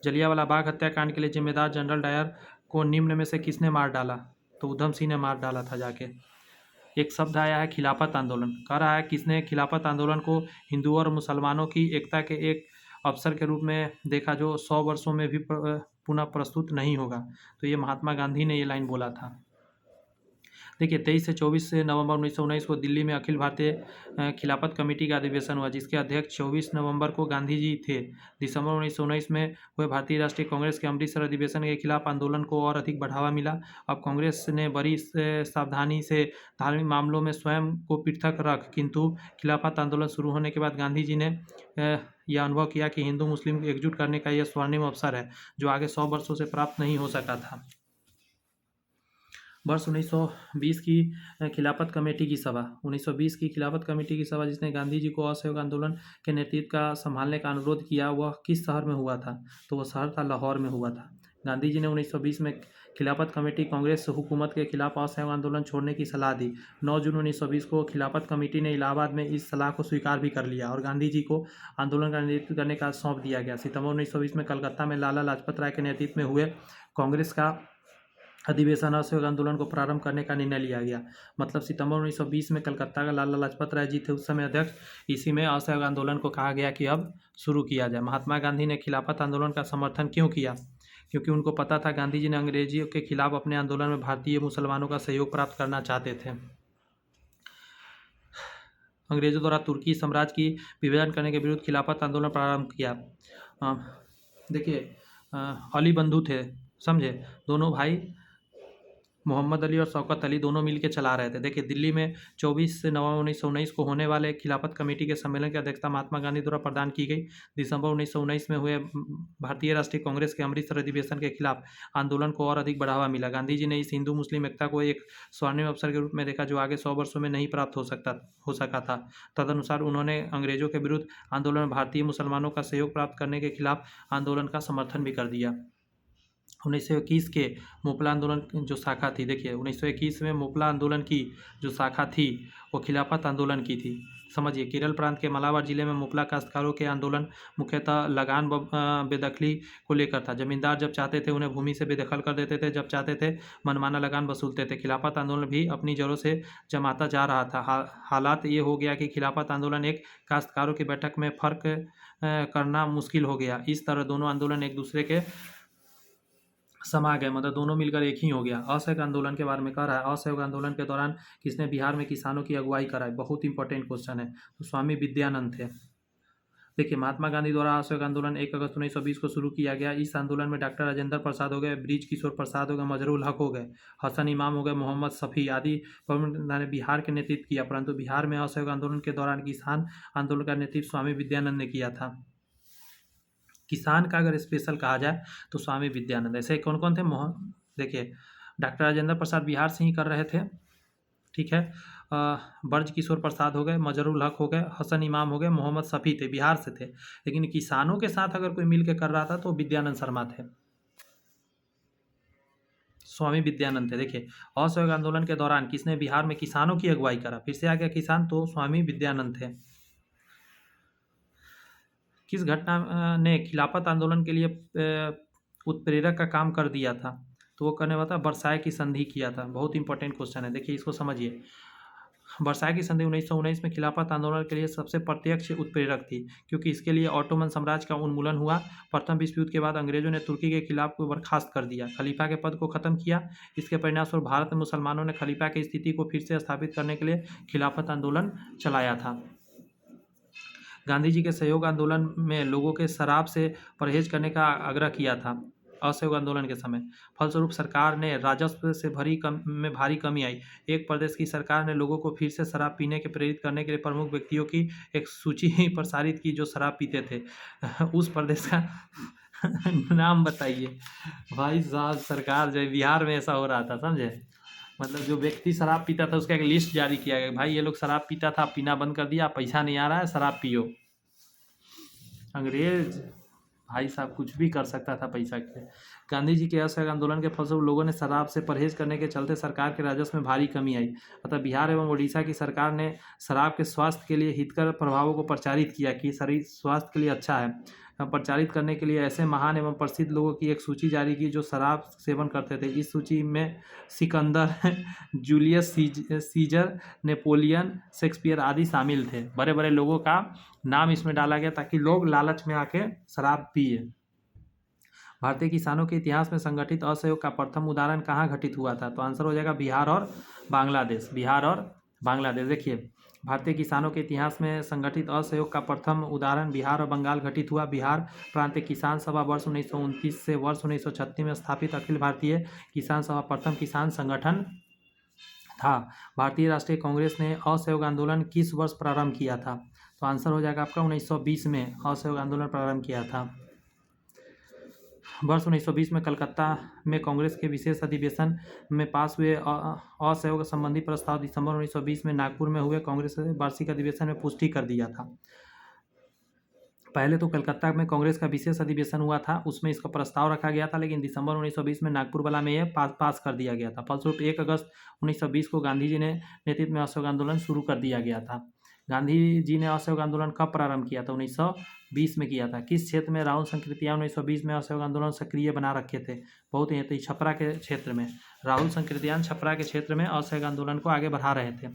जलियांवाला बाग हत्याकांड के लिए जिम्मेदार जनरल डायर को निम्न में से किसने मार डाला? तो उधम सिंह ने मार डाला था जाके। एक शब्द आया है खिलाफत आंदोलन। कह रहा है किसने खिलाफत आंदोलन को हिंदुओं और मुसलमानों की एकता के एक अवसर के रूप में देखा जो 100 वर्षों में भी पुनः प्रस्तुत नहीं होगा। तो ये महात्मा गांधी ने ये लाइन बोला था। देखिए 23 से 24 नवंबर 1919 को दिल्ली में अखिल भारतीय खिलाफत कमेटी का अधिवेशन हुआ, जिसके अध्यक्ष 24 नवंबर को गांधी जी थे। दिसंबर 1919 में हुए भारतीय राष्ट्रीय कांग्रेस के अमृतसर अधिवेशन के खिलाफ आंदोलन को और अधिक बढ़ावा मिला। अब कांग्रेस ने बड़ी सावधानी से धार्मिक मामलों में स्वयं को पृथक रख, किंतु खिलाफत आंदोलन शुरू होने के बाद गांधी जी ने यह अनुभव किया कि हिंदू मुस्लिम को एकजुट करने का यह स्वर्णिम अवसर है जो आगे 100 वर्षों से प्राप्त नहीं हो सका था। वर्ष 1920 की खिलाफत कमेटी की सभा। 1920 की खिलाफत कमेटी की सभा जिसने गांधी जी को असहयोग आंदोलन के नेतृत्व का संभालने का अनुरोध किया, वह किस शहर में हुआ था? तो वह शहर था लाहौर में हुआ था। गांधी जी ने 1920 में खिलाफत कमेटी कांग्रेस हुकूमत के खिलाफ असहयोग आंदोलन छोड़ने की सलाह दी। 9 जून 1920 को खिलाफत कमेटी ने इलाहाबाद में इस सलाह को स्वीकार भी कर लिया और गांधी जी को आंदोलन का नेतृत्व करने का सौंप दिया गया। सितंबर 1920 में कलकत्ता में लाला लाजपत राय के नेतृत्व में हुए कांग्रेस का अधिवेशन असहयोग आंदोलन को प्रारंभ करने का निर्णय लिया गया। मतलब सितंबर 1920 में कलकत्ता का लाला लाजपत राय जी थे उस समय अध्यक्ष। इसी में असहयोग आंदोलन को कहा गया कि अब शुरू किया जाए। महात्मा गांधी ने खिलाफत आंदोलन का समर्थन क्यों किया? क्योंकि उनको पता था गांधी जी ने अंग्रेजियों के खिलाफ अपने आंदोलन में भारतीय मुसलमानों का सहयोग प्राप्त करना चाहते थे। अंग्रेजों द्वारा तुर्की साम्राज्य की विभाजन करने के विरुद्ध खिलाफत आंदोलन प्रारंभ किया। देखिए अली बंधु थे, समझे, दोनों भाई मोहम्मद अली और शौकत अली दोनों मिलकर चला रहे थे। देखिए दिल्ली में 24 नवंबर 1919 को होने वाले खिलाफत कमेटी के सम्मेलन की अध्यक्षता महात्मा गांधी द्वारा प्रदान की गई। दिसंबर 1919 में हुए भारतीय राष्ट्रीय कांग्रेस के अमृतसर अधिवेशन के खिलाफ आंदोलन को और अधिक बढ़ावा मिला। गांधी जी ने इस हिंदू मुस्लिम एकता को एक स्वर्णिम अवसर के रूप में देखा जो आगे 100 वर्षों में नहीं प्राप्त हो सका था। तदनुसार उन्होंने अंग्रेजों के विरुद्ध आंदोलन में भारतीय मुसलमानों का सहयोग प्राप्त करने के खिलाफ आंदोलन का समर्थन भी कर दिया। 1921 के मोपला आंदोलन जो शाखा थी, देखिए 1921 में मोपला आंदोलन की जो शाखा थी वो खिलाफत आंदोलन की थी। समझिए केरल प्रांत के मालाबार जिले में मोपला काश्तकारों के आंदोलन मुख्यतः लगान बेदखली को लेकर था। जमींदार जब चाहते थे उन्हें भूमि से बेदखल कर देते थे, जब चाहते थे मनमाना लगान वसूलते थे। खिलाफत आंदोलन भी अपनी जड़ों से जमाता जा रहा था। हालात ये हो गया कि खिलाफत आंदोलन एक काश्तकारों की बैठक में फर्क करना मुश्किल हो गया। इस तरह दोनों आंदोलन एक दूसरे के समा गए, मतलब दोनों मिलकर एक ही हो गया। असहयोग आंदोलन के बारे में कह रहा है, असहयोग आंदोलन के दौरान किसने बिहार में किसानों की अगुवाई कराई? बहुत इंपॉर्टेंट क्वेश्चन है। तो स्वामी विद्यानंद थे। देखिए महात्मा गांधी द्वारा असहयोग आंदोलन 1 अगस्त 1920 को शुरू किया गया। इस आंदोलन में डॉक्टर राजेंद्र प्रसाद हो गए, ब्रिज किशोर प्रसाद हो गए, मजरूल हक हो गए, हसन इमाम हो गए, मोहम्मद शफी आदि प्रमुख नेताओं ने बिहार के नेतृत्व किया। परंतु बिहार में असहयोग आंदोलन के दौरान किसान आंदोलन का नेतृत्व स्वामी विद्यानंद ने किया था। किसान का अगर स्पेशल कहा जाए तो स्वामी विद्यानंद। ऐसे कौन कौन थे? देखिए डॉक्टर राजेंद्र प्रसाद बिहार से ही कर रहे थे, ठीक है। ब्रज किशोर प्रसाद हो गए, मजरूल हक हो गए, हसन इमाम हो गए, मोहम्मद शफी थे, बिहार से थे। लेकिन किसानों के साथ अगर कोई मिल के कर रहा था तो विद्यानंद शर्मा थे, स्वामी विद्यानंद थे। देखिए असहयोग आंदोलन के दौरान किसने बिहार में किसानों की अगुवाई करा? फिर से आ गया किसान, तो स्वामी विद्यानंद थे। किस घटना ने खिलाफत आंदोलन के लिए उत्प्रेरक का काम कर दिया था? तो वो करने वाला था वर्साय की संधि किया था। बहुत इंपॉर्टेंट क्वेश्चन है, देखिए इसको समझिए। वर्साय की संधि 1919 में खिलाफत आंदोलन के लिए सबसे प्रत्यक्ष उत्प्रेरक थी, क्योंकि इसके लिए ऑटोमन साम्राज्य का उन्मूलन हुआ। प्रथम विश्व युद्ध के बाद अंग्रेजों ने तुर्की के खिलाफ को बर्खास्त कर दिया, खलीफा के पद को खत्म किया। इसके परिणामस्वरूप भारत में मुसलमानों ने खलीफा की स्थिति को फिर से स्थापित करने के लिए खिलाफत आंदोलन चलाया था। गांधी जी के सहयोग आंदोलन में लोगों के शराब से परहेज करने का आग्रह किया था असहयोग आंदोलन के समय। फलस्वरूप सरकार ने राजस्व से में भारी कमी आई। एक प्रदेश की सरकार ने लोगों को फिर से शराब पीने के प्रेरित करने के लिए प्रमुख व्यक्तियों की एक सूची प्रसारित की जो शराब पीते थे। उस प्रदेश का नाम बताइए। भाई साहब सरकार जो बिहार में ऐसा हो रहा था, समझे, मतलब जो व्यक्ति शराब पीता था उसका एक लिस्ट जारी किया गया, भाई ये लोग शराब पीता था, पीना बंद कर दिया, पैसा नहीं आ रहा है, शराब पियो। अंग्रेज भाई साहब कुछ भी कर सकता था पैसा के लिए। गांधी जी के असहयोग आंदोलन के फलस्वरूप लोगों ने शराब से परहेज करने के चलते सरकार के राजस्व में भारी कमी आई। अतः बिहार एवं उड़ीसा की सरकार ने शराब के स्वास्थ्य के लिए हितकर प्रभावों को प्रचारित किया कि शरीर स्वास्थ्य के लिए अच्छा है। प्रचारित करने के लिए ऐसे महान एवं प्रसिद्ध लोगों की एक सूची जारी की जो शराब सेवन करते थे। इस सूची में Sikandar, Julius Caesar, Napoleon, Shakespeare आदि शामिल थे। बड़े बड़े लोगों का नाम इसमें डाला गया ताकि लोग लालच में आके शराब पिए। भारतीय किसानों के इतिहास में संगठित असहयोग का प्रथम उदाहरण कहाँ घटित हुआ था? तो आंसर हो जाएगा बिहार और बांग्लादेश। बिहार और बांग्लादेश। देखिए, भारतीय किसानों के इतिहास में संगठित असहयोग का प्रथम उदाहरण बिहार और बंगाल घटित हुआ। बिहार प्रांतीय किसान सभा वर्ष 1929 से वर्ष 1936 में स्थापित अखिल भारतीय किसान सभा प्रथम किसान संगठन था। भारतीय राष्ट्रीय कांग्रेस ने असहयोग आंदोलन किस वर्ष प्रारंभ किया था? तो आंसर हो जाएगा आपका 1920 में असहयोग आंदोलन प्रारंभ किया था। वर्ष 1920 में कलकत्ता में कांग्रेस के विशेष अधिवेशन में पास हुए असहयोग संबंधी प्रस्ताव दिसंबर 1920 में नागपुर में हुए कांग्रेस वार्षिक अधिवेशन में पुष्टि कर दिया था। पहले तो कलकत्ता में कांग्रेस का विशेष अधिवेशन हुआ था, उसमें इसका प्रस्ताव रखा गया था, लेकिन दिसंबर 1920 में नागपुर वाला में यह पास कर दिया गया था। फलस्वरूप 1 अगस्त 1920 को गांधी जी ने नेतृत्व में असहयोग आंदोलन शुरू कर दिया गया था। गांधी जी ने असहयोग आंदोलन कब प्रारंभ किया था? 1920 में किया था। किस क्षेत्र में राहुल संकृतियां 1920 में असहयोग आंदोलन सक्रिय बना रखे थे? बहुत ही छपरा के क्षेत्र में राहुल संकृतियां छपरा के क्षेत्र में असहयोग आंदोलन को आगे बढ़ा रहे थे।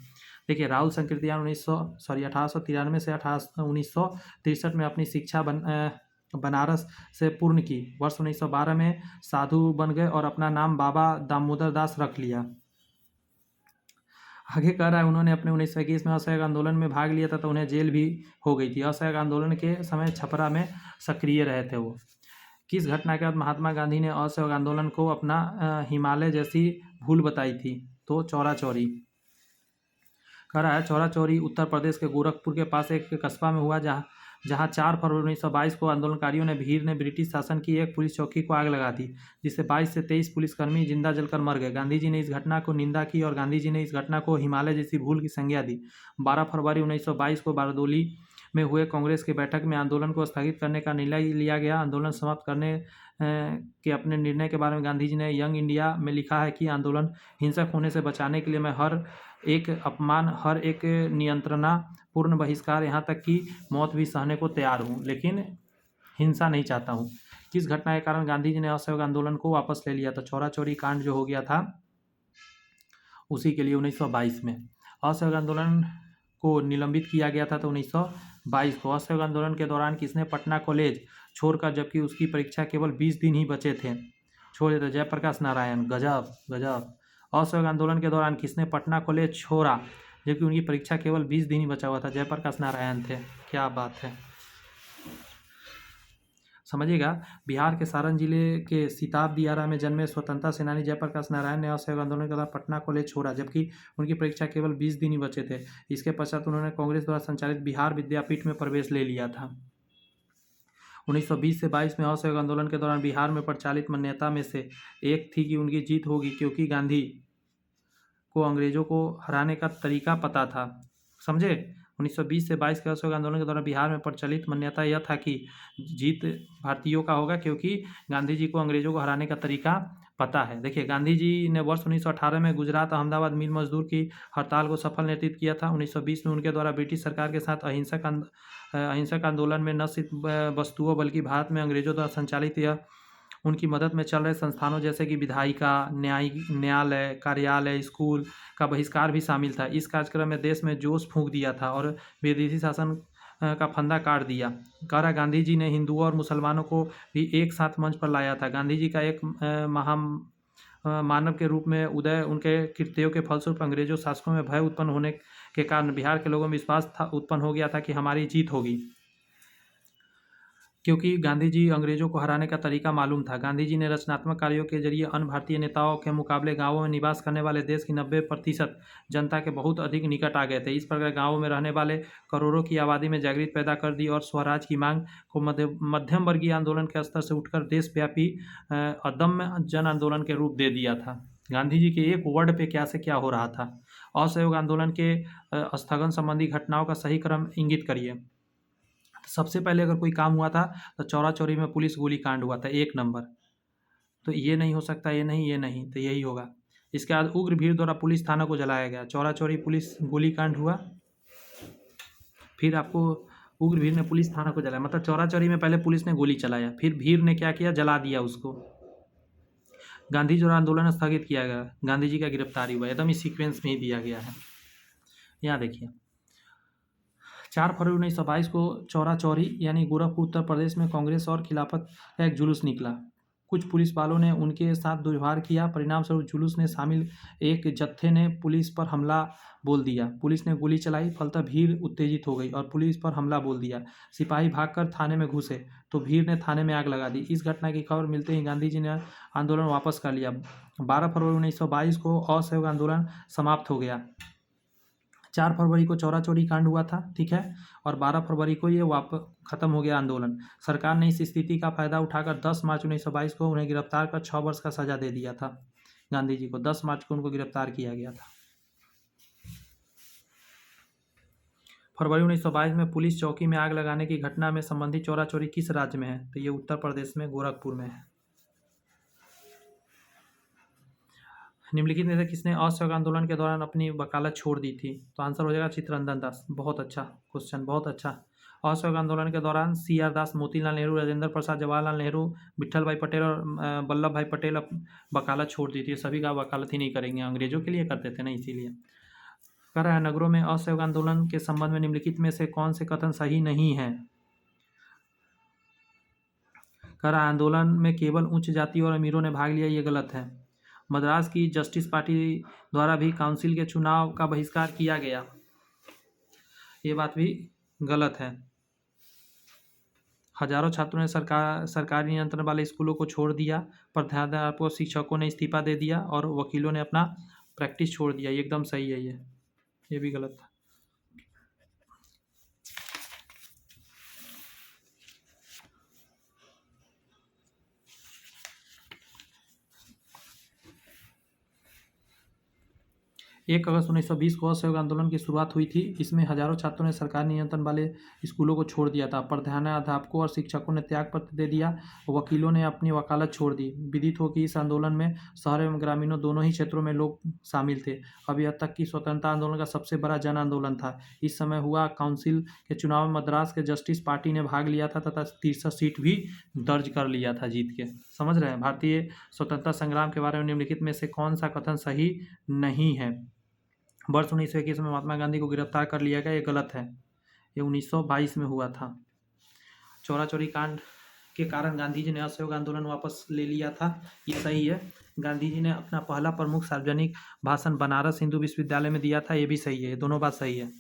देखिए, राहुल संकृतियां 1893 से 1963 में अपनी शिक्षा बनारस से पूर्ण की। वर्ष 1912 में साधु बन गए और अपना नाम बाबा दामोदर दास रख लिया। आगे कह रहा है उन्होंने अपने 1921 में असहयोग आंदोलन में भाग लिया था, तो उन्हें जेल भी हो गई थी। असहयोग आंदोलन के समय छपरा में सक्रिय रहे थे वो। किस घटना के बाद महात्मा गांधी ने असहयोग आंदोलन को अपना हिमालय जैसी भूल बताई थी? तो चौरा चौरी। कह रहा है चौरा चौरी उत्तर प्रदेश के गोरखपुर के पास एक कस्बा में हुआ, जहां 4 फरवरी 1922 को आंदोलनकारियों ने भीड़ ने ब्रिटिश शासन की एक पुलिस चौकी को आग लगा दी, जिससे 22 से 23 पुलिसकर्मी जिंदा जलकर मर गए। गांधी जी ने इस घटना को निंदा की और गांधी जी ने इस घटना को हिमालय जैसी भूल की संज्ञा दी। 12 फरवरी 1922 को बारदोली में हुए कांग्रेस की बैठक में आंदोलन को स्थगित करने का निर्णय लिया गया। आंदोलन समाप्त करने के अपने निर्णय के बारे में गांधी जी ने यंग इंडिया में लिखा है कि आंदोलन हिंसक होने से बचाने के लिए मैं हर एक अपमान, हर एक नियंत्रणा पूर्ण बहिष्कार, यहाँ तक कि मौत भी सहने को तैयार हूँ, लेकिन हिंसा नहीं चाहता हूँ। किस घटना के कारण गांधी जी ने असहयोग आंदोलन को वापस ले लिया था? चौरा चौरी कांड जो हो गया था उसी के लिए 1922 में। असहयोग आंदोलन को निलंबित किया गया था तो 1922 को। असहयोग आंदोलन के दौरान किसने पटना कॉलेज छोड़कर, जबकि उसकी परीक्षा केवल 20 दिन ही बचे थे, छोड़ दिया? जयप्रकाश नारायण। गजब गजब। असहयोग आंदोलन के दौरान किसने पटना कॉलेज छोड़ा जबकि उनकी परीक्षा केवल 20 दिन ही बचा हुआ था? जयप्रकाश नारायण थे। क्या बात है, समझिएगा। बिहार के सारण जिले के सिताब दियारा में जन्मे स्वतंत्रता सेनानी जयप्रकाश नारायण ने असहयोग आंदोलन के दौरान पटना कॉलेज छोड़ा, जबकि उनकी परीक्षा केवल 20 दिन ही बचे थे। इसके पश्चात उन्होंने कांग्रेस द्वारा संचालित बिहार विद्यापीठ में प्रवेश ले लिया था। 1920 से 22 में असहयोग आंदोलन के दौरान बिहार में प्रचलित मान्यता में से एक थी कि उनकी जीत होगी, क्योंकि गांधी को अंग्रेजों को हराने का तरीका पता था। समझे? 1920 से 22 के असहयोग आंदोलन के दौरान बिहार में प्रचलित मान्यता यह था कि जीत भारतीयों का होगा, क्योंकि गांधी जी को अंग्रेजों को हराने का तरीका पता है। देखिए, गांधी जी ने वर्ष 1918 में गुजरात अहमदाबाद मिल मजदूर की हड़ताल को सफल नेतृत्व किया था। 1920 में उनके द्वारा ब्रिटिश सरकार के साथ अहिंसक आंदोलन में न सिर्फ वस्तुओं बल्कि भारत में अंग्रेजों द्वारा संचालित यह उनकी मदद में चल रहे संस्थानों जैसे कि विधायिका, न्यायालय, कार्यालय, स्कूल का बहिष्कार भी शामिल था। इस कार्यक्रम में देश में जोश फूंक दिया था और विदेशी शासन का फंदा काट दिया। कह रहा गांधी जी ने हिंदुओं और मुसलमानों को भी एक साथ मंच पर लाया था। गांधी जी का एक मानव के रूप में उदय उनके कृत्यों के फलस्वरूप अंग्रेजों शासकों में भय उत्पन्न होने के कारण बिहार के लोगों में विश्वास उत्पन्न हो गया था कि हमारी जीत होगी, क्योंकि गांधी जी अंग्रेजों को हराने का तरीका मालूम था। गांधी जी ने रचनात्मक कार्यों के जरिए अन्य भारतीय नेताओं के मुकाबले गांवों में निवास करने वाले देश की 90% जनता के बहुत अधिक निकट आ गए थे। इस प्रकार गांवों में रहने वाले करोड़ों की आबादी में जागृति पैदा कर दी और स्वराज की मांग को मध्यम वर्गीय आंदोलन के स्तर से उठकर देशव्यापी अदम्य जन आंदोलन के रूप दे दिया था। गांधी जी के एक वर्ड पे क्या से क्या हो रहा था। असहयोग आंदोलन के स्थगन संबंधी घटनाओं का सही क्रम इंगित करिए। सबसे पहले अगर कोई काम हुआ था तो चौरा चौरी में पुलिस गोली कांड हुआ था 1 नंबर। तो ये नहीं हो सकता, ये नहीं, तो यही होगा। इसके बाद उग्र भीड़ द्वारा पुलिस थाना को जलाया गया। चौरा चौरी पुलिस गोली कांड हुआ, फिर आपको उग्र भीड़ ने पुलिस थाना को जलाया, मतलब चौरा चौरी में पहले पुलिस ने गोली चलाया, फिर भीड़ ने क्या किया, जला दिया उसको। गांधी जी आंदोलन स्थगित किया गया, गांधी जी का गिरफ्तारी हुआ, एकदम इस सीक्वेंस में ही दिया गया है। यहाँ देखिए 4 फरवरी 1922 को चौरा चौरी यानी गोरखपुर उत्तर प्रदेश में कांग्रेस और खिलाफत का एक जुलूस निकला। कुछ पुलिस वालों ने उनके साथ दुर्व्यवहार किया। परिणाम स्वरूप जुलूस में शामिल एक जत्थे ने पुलिस पर हमला बोल दिया। पुलिस ने गोली चलाई, फलतः भीड़ उत्तेजित हो गई और पुलिस पर हमला बोल दिया। सिपाही भागकर थाने में घुसे तो भीड़ ने थाने में आग लगा दी। इस घटना की खबर मिलते ही गांधी जी ने आंदोलन वापस कर लिया। 12 फरवरी 1922 को असहयोग आंदोलन समाप्त हो गया। 4 फरवरी को चौरा चौरी कांड हुआ था, ठीक है, और 12 फरवरी को ये वापस खत्म हो गया आंदोलन। सरकार ने इस स्थिति का फायदा उठाकर 10 मार्च 1922 को उन्हें गिरफ्तार कर 6 वर्ष का सजा दे दिया था। गांधी जी को 10 मार्च को उनको गिरफ्तार किया गया था। फरवरी 1922 में पुलिस चौकी में आग लगाने की घटना में संबंधित चौरा चौरी किस राज्य में है, तो ये उत्तर प्रदेश में गोरखपुर में है। निम्नलिखित में से किसने असहयोग आंदोलन के दौरान अपनी वकालत छोड़ दी थी, तो आंसर हो जाएगा चित्तरंजन दास। बहुत अच्छा क्वेश्चन, बहुत अच्छा। असहयोग आंदोलन के दौरान CR दास, मोतीलाल नेहरू, राजेंद्र प्रसाद, जवाहरलाल नेहरू, विट्ठल भाई पटेल और वल्लभ भाई पटेल वकालत छोड़ दी थी। सभी का वकालत ही नहीं करेंगे, अंग्रेजों के लिए करते थे ना, इसीलिए। कह रहा है नगरों में असहयोग आंदोलन के संबंध में निम्नलिखित में से कौन से कथन सही नहीं है। कह रहा है आंदोलन में केवल उच्च जाति और अमीरों ने भाग लिया, ये गलत है। मद्रास की जस्टिस पार्टी द्वारा भी काउंसिल के चुनाव का बहिष्कार किया गया, ये बात भी गलत है। हजारों छात्रों ने सरकारी नियंत्रण वाले स्कूलों को छोड़ दिया, प्रधानाध्यापकों शिक्षकों ने इस्तीफा दे दिया और वकीलों ने अपना प्रैक्टिस छोड़ दिया, ये एकदम सही है। ये भी गलत था। एक अगस्त 1920 को असहयोग आंदोलन की शुरुआत हुई थी। इसमें हजारों छात्रों ने सरकारी नियंत्रण वाले स्कूलों को छोड़ दिया था। प्रधानाध्यापकों और शिक्षकों ने त्याग पत्र दे दिया, वकीलों ने अपनी वकालत छोड़ दी। विदित हो कि इस आंदोलन में शहर एवं ग्रामीणों दोनों ही क्षेत्रों में लोग शामिल थे। अब यह तक कि स्वतंत्रता आंदोलन का सबसे बड़ा जन आंदोलन था। इस समय हुआ काउंसिल के चुनाव में मद्रास के जस्टिस पार्टी ने भाग लिया था तथा 63 सीट भी दर्ज कर लिया था जीत के। समझ रहे हैं। भारतीय स्वतंत्रता संग्राम के बारे में निम्नलिखित में से कौन सा कथन सही नहीं है। वर्ष 1921 में महात्मा गांधी को गिरफ्तार कर लिया गया, ये गलत है। ये 1922 में हुआ था। चौरा चौरी कांड के कारण गांधी जी ने असहयोग आंदोलन वापस ले लिया था, ये सही है। गांधी जी ने अपना पहला प्रमुख सार्वजनिक भाषण बनारस हिंदू विश्वविद्यालय में दिया था, ये भी सही है। ये दोनों बात सही है।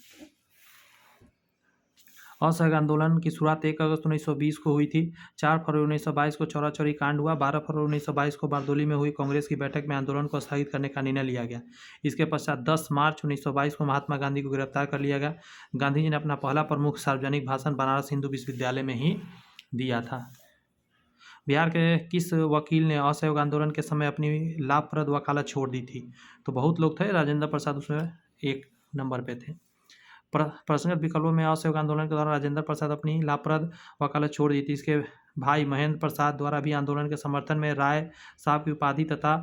असहयोग आंदोलन की शुरुआत 1 अगस्त 1920 को हुई थी। 4 फरवरी 1922 को चौरा चौरी कांड हुआ। 12 फरवरी 1922 को बारदोली में हुई कांग्रेस की बैठक में आंदोलन को स्थगित करने का निर्णय लिया गया। इसके पश्चात 10 मार्च 1922 को महात्मा गांधी को गिरफ्तार कर लिया गया। गांधी जी ने अपना पहला प्रमुख सार्वजनिक भाषण बनारस हिंदू विश्वविद्यालय में ही दिया था। बिहार के किस वकील ने असहयोग आंदोलन के समय अपनी लाभप्रद वकालत छोड़ दी थी, तो बहुत लोग थे, राजेंद्र प्रसाद उसमें 1 नंबर पे थे। प्रसंगत विकल्पों में असहयोग आंदोलन के दौरान राजेंद्र प्रसाद अपनी लाभप्रद वकालत छोड़ दी थी। इसके भाई महेंद्र प्रसाद द्वारा भी आंदोलन के समर्थन में राय साहब की उपाधि तथा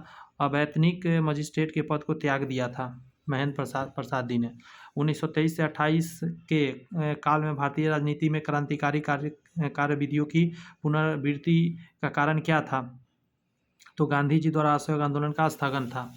अवैतनिक मजिस्ट्रेट के पद को त्याग दिया था। महेंद्र प्रसाद जी ने 1923 से 28 के काल में भारतीय राजनीति में क्रांतिकारी कार्यविधियों की पुनर्वृत्ति का कारण क्या था, तो गांधी जी द्वारा असहयोग आंदोलन का स्थगन था।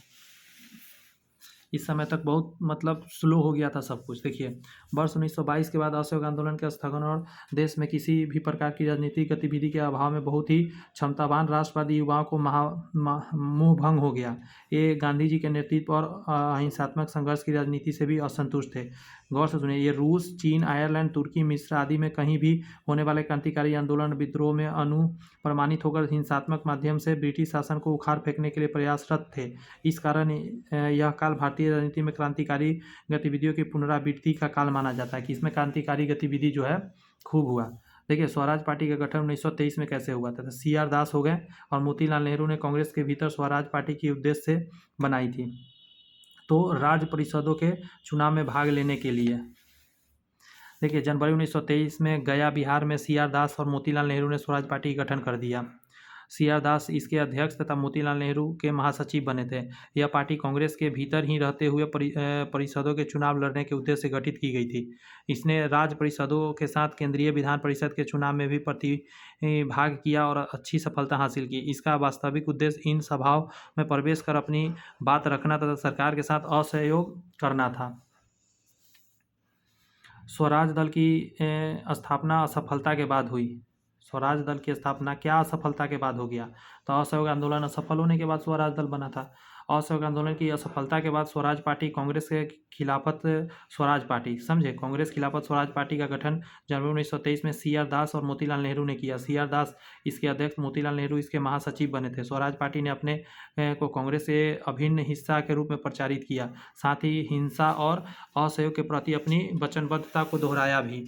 इस समय तक बहुत मतलब स्लो हो गया था सब कुछ। देखिए वर्ष 1922 के बाद असहयोग आंदोलन के स्थगन और देश में किसी भी प्रकार की राजनीतिक गतिविधि के अभाव में बहुत ही क्षमतावान राष्ट्रवादी युवाओं को मोह भंग हो गया। ये गांधी जी के नेतृत्व और अहिंसात्मक संघर्ष की राजनीति से भी असंतुष्ट थे। गौर से सुनिए, ये रूस, चीन, आयरलैंड, तुर्की, मिस्र आदि में कहीं भी होने वाले क्रांतिकारी आंदोलन विद्रोह में अनुप्रमाणित होकर हिंसात्मक माध्यम से ब्रिटिश शासन को उखाड़ फेंकने के लिए प्रयासरत थे। इस कारण यह काल भारतीय राजनीति में क्रांतिकारी गतिविधियों की पुनरावृत्ति का काल माना जाता है, कि इसमें क्रांतिकारी गतिविधि जो है खूब हुआ। देखिए स्वराज पार्टी का गठन 1923 में कैसे हुआ था। CR दास हो गए और मोतीलाल नेहरू ने कांग्रेस के भीतर स्वराज पार्टी की उद्देश्य से बनाई थी, तो राज्य परिषदों के चुनाव में भाग लेने के लिए। देखिए, जनवरी 1923 में गया बिहार में सी आर दास और मोतीलाल नेहरू ने स्वराज पार्टी का गठन कर दिया। सी आर दास इसके अध्यक्ष तथा मोतीलाल नेहरू के महासचिव बने थे। यह पार्टी कांग्रेस के भीतर ही रहते हुए परिषदों के चुनाव लड़ने के उद्देश्य से गठित की गई थी। इसने राज्य परिषदों के साथ केंद्रीय विधान परिषद के चुनाव में भी प्रतिभाग किया और अच्छी सफलता हासिल की। इसका वास्तविक उद्देश्य इन सभाओं में प्रवेश कर अपनी बात रखना तथा सरकार के साथ असहयोग करना था। स्वराज दल की स्थापना असफलता के बाद हुई। स्वराज दल की स्थापना क्या असफलता के बाद हो गया? तो असहयोग आंदोलन असफल होने के बाद स्वराज दल बना था। असहयोग आंदोलन की असफलता के बाद स्वराज पार्टी कांग्रेस के खिलाफत स्वराज पार्टी, समझे, कांग्रेस खिलाफत स्वराज पार्टी का गठन जनवरी 1923 में सी आर दास और मोतीलाल नेहरू ने किया। सी आर दास इसके अध्यक्ष, मोतीलाल नेहरू इसके महासचिव बने थे। स्वराज पार्टी ने अपने को कांग्रेस के अभिन्न हिस्सा के रूप में प्रचारित किया, साथ ही हिंसा और असहयोग के प्रति अपनी वचनबद्धता को दोहराया भी।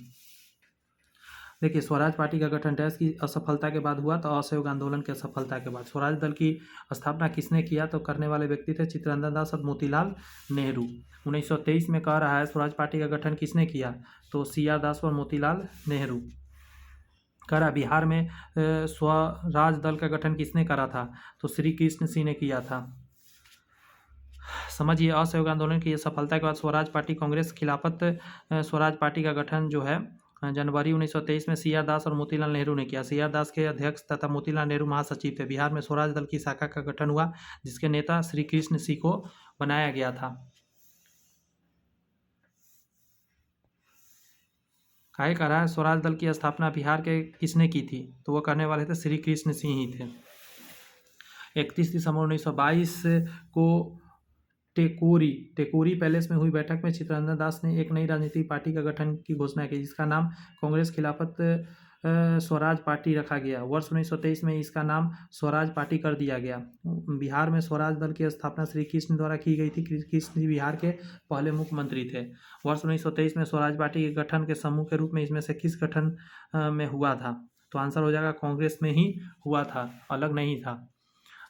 देखिए, स्वराज पार्टी का गठन डैश की असफलता के बाद हुआ, तो असहयोग आंदोलन की असफलता के बाद। स्वराज दल की स्थापना किसने किया? तो करने वाले व्यक्ति थे चित्तरंजन दास और मोतीलाल नेहरू। 1923 में कह रहा है स्वराज पार्टी का गठन किसने किया? तो सी आर दास और मोतीलाल नेहरू। करा बिहार में स्वराज दल का गठन किसने करा था? तो श्री कृष्ण सिंह ने किया था। समझिए, असहयोग आंदोलन की सफलता के बाद स्वराज पार्टी कांग्रेस खिलाफत स्वराज पार्टी का गठन जो है जनवरी 1923 में सी आर दास और मोतीलाल नेहरू ने किया। सी आर दास के अध्यक्ष तथा मोतीलाल नेहरू महासचिव थे। बिहार में स्वराज दल की शाखा का गठन हुआ, जिसके नेता श्री कृष्ण सिंह को बनाया गया था। काहे कह रहा है स्वराज दल की स्थापना बिहार के किसने की थी? तो वो करने वाले थे श्री कृष्ण सिंह ही थे। 31 दिसंबर 1922 को टेकोरी पैलेस में हुई बैठक में चित्तरंजन दास ने एक नई राजनीतिक पार्टी का गठन की घोषणा की, जिसका नाम कांग्रेस खिलाफत स्वराज पार्टी रखा गया। वर्ष 1923 में इसका नाम स्वराज पार्टी कर दिया गया। बिहार में स्वराज दल की स्थापना श्री कृष्ण द्वारा की गई थी। कृष्ण जी बिहार के पहले मुख्यमंत्री थे। वर्ष 1923 में स्वराज पार्टी के गठन के समूह के रूप में इसमें से किस गठन में हुआ था? तो आंसर हो जाएगा कांग्रेस में ही हुआ था, अलग नहीं था।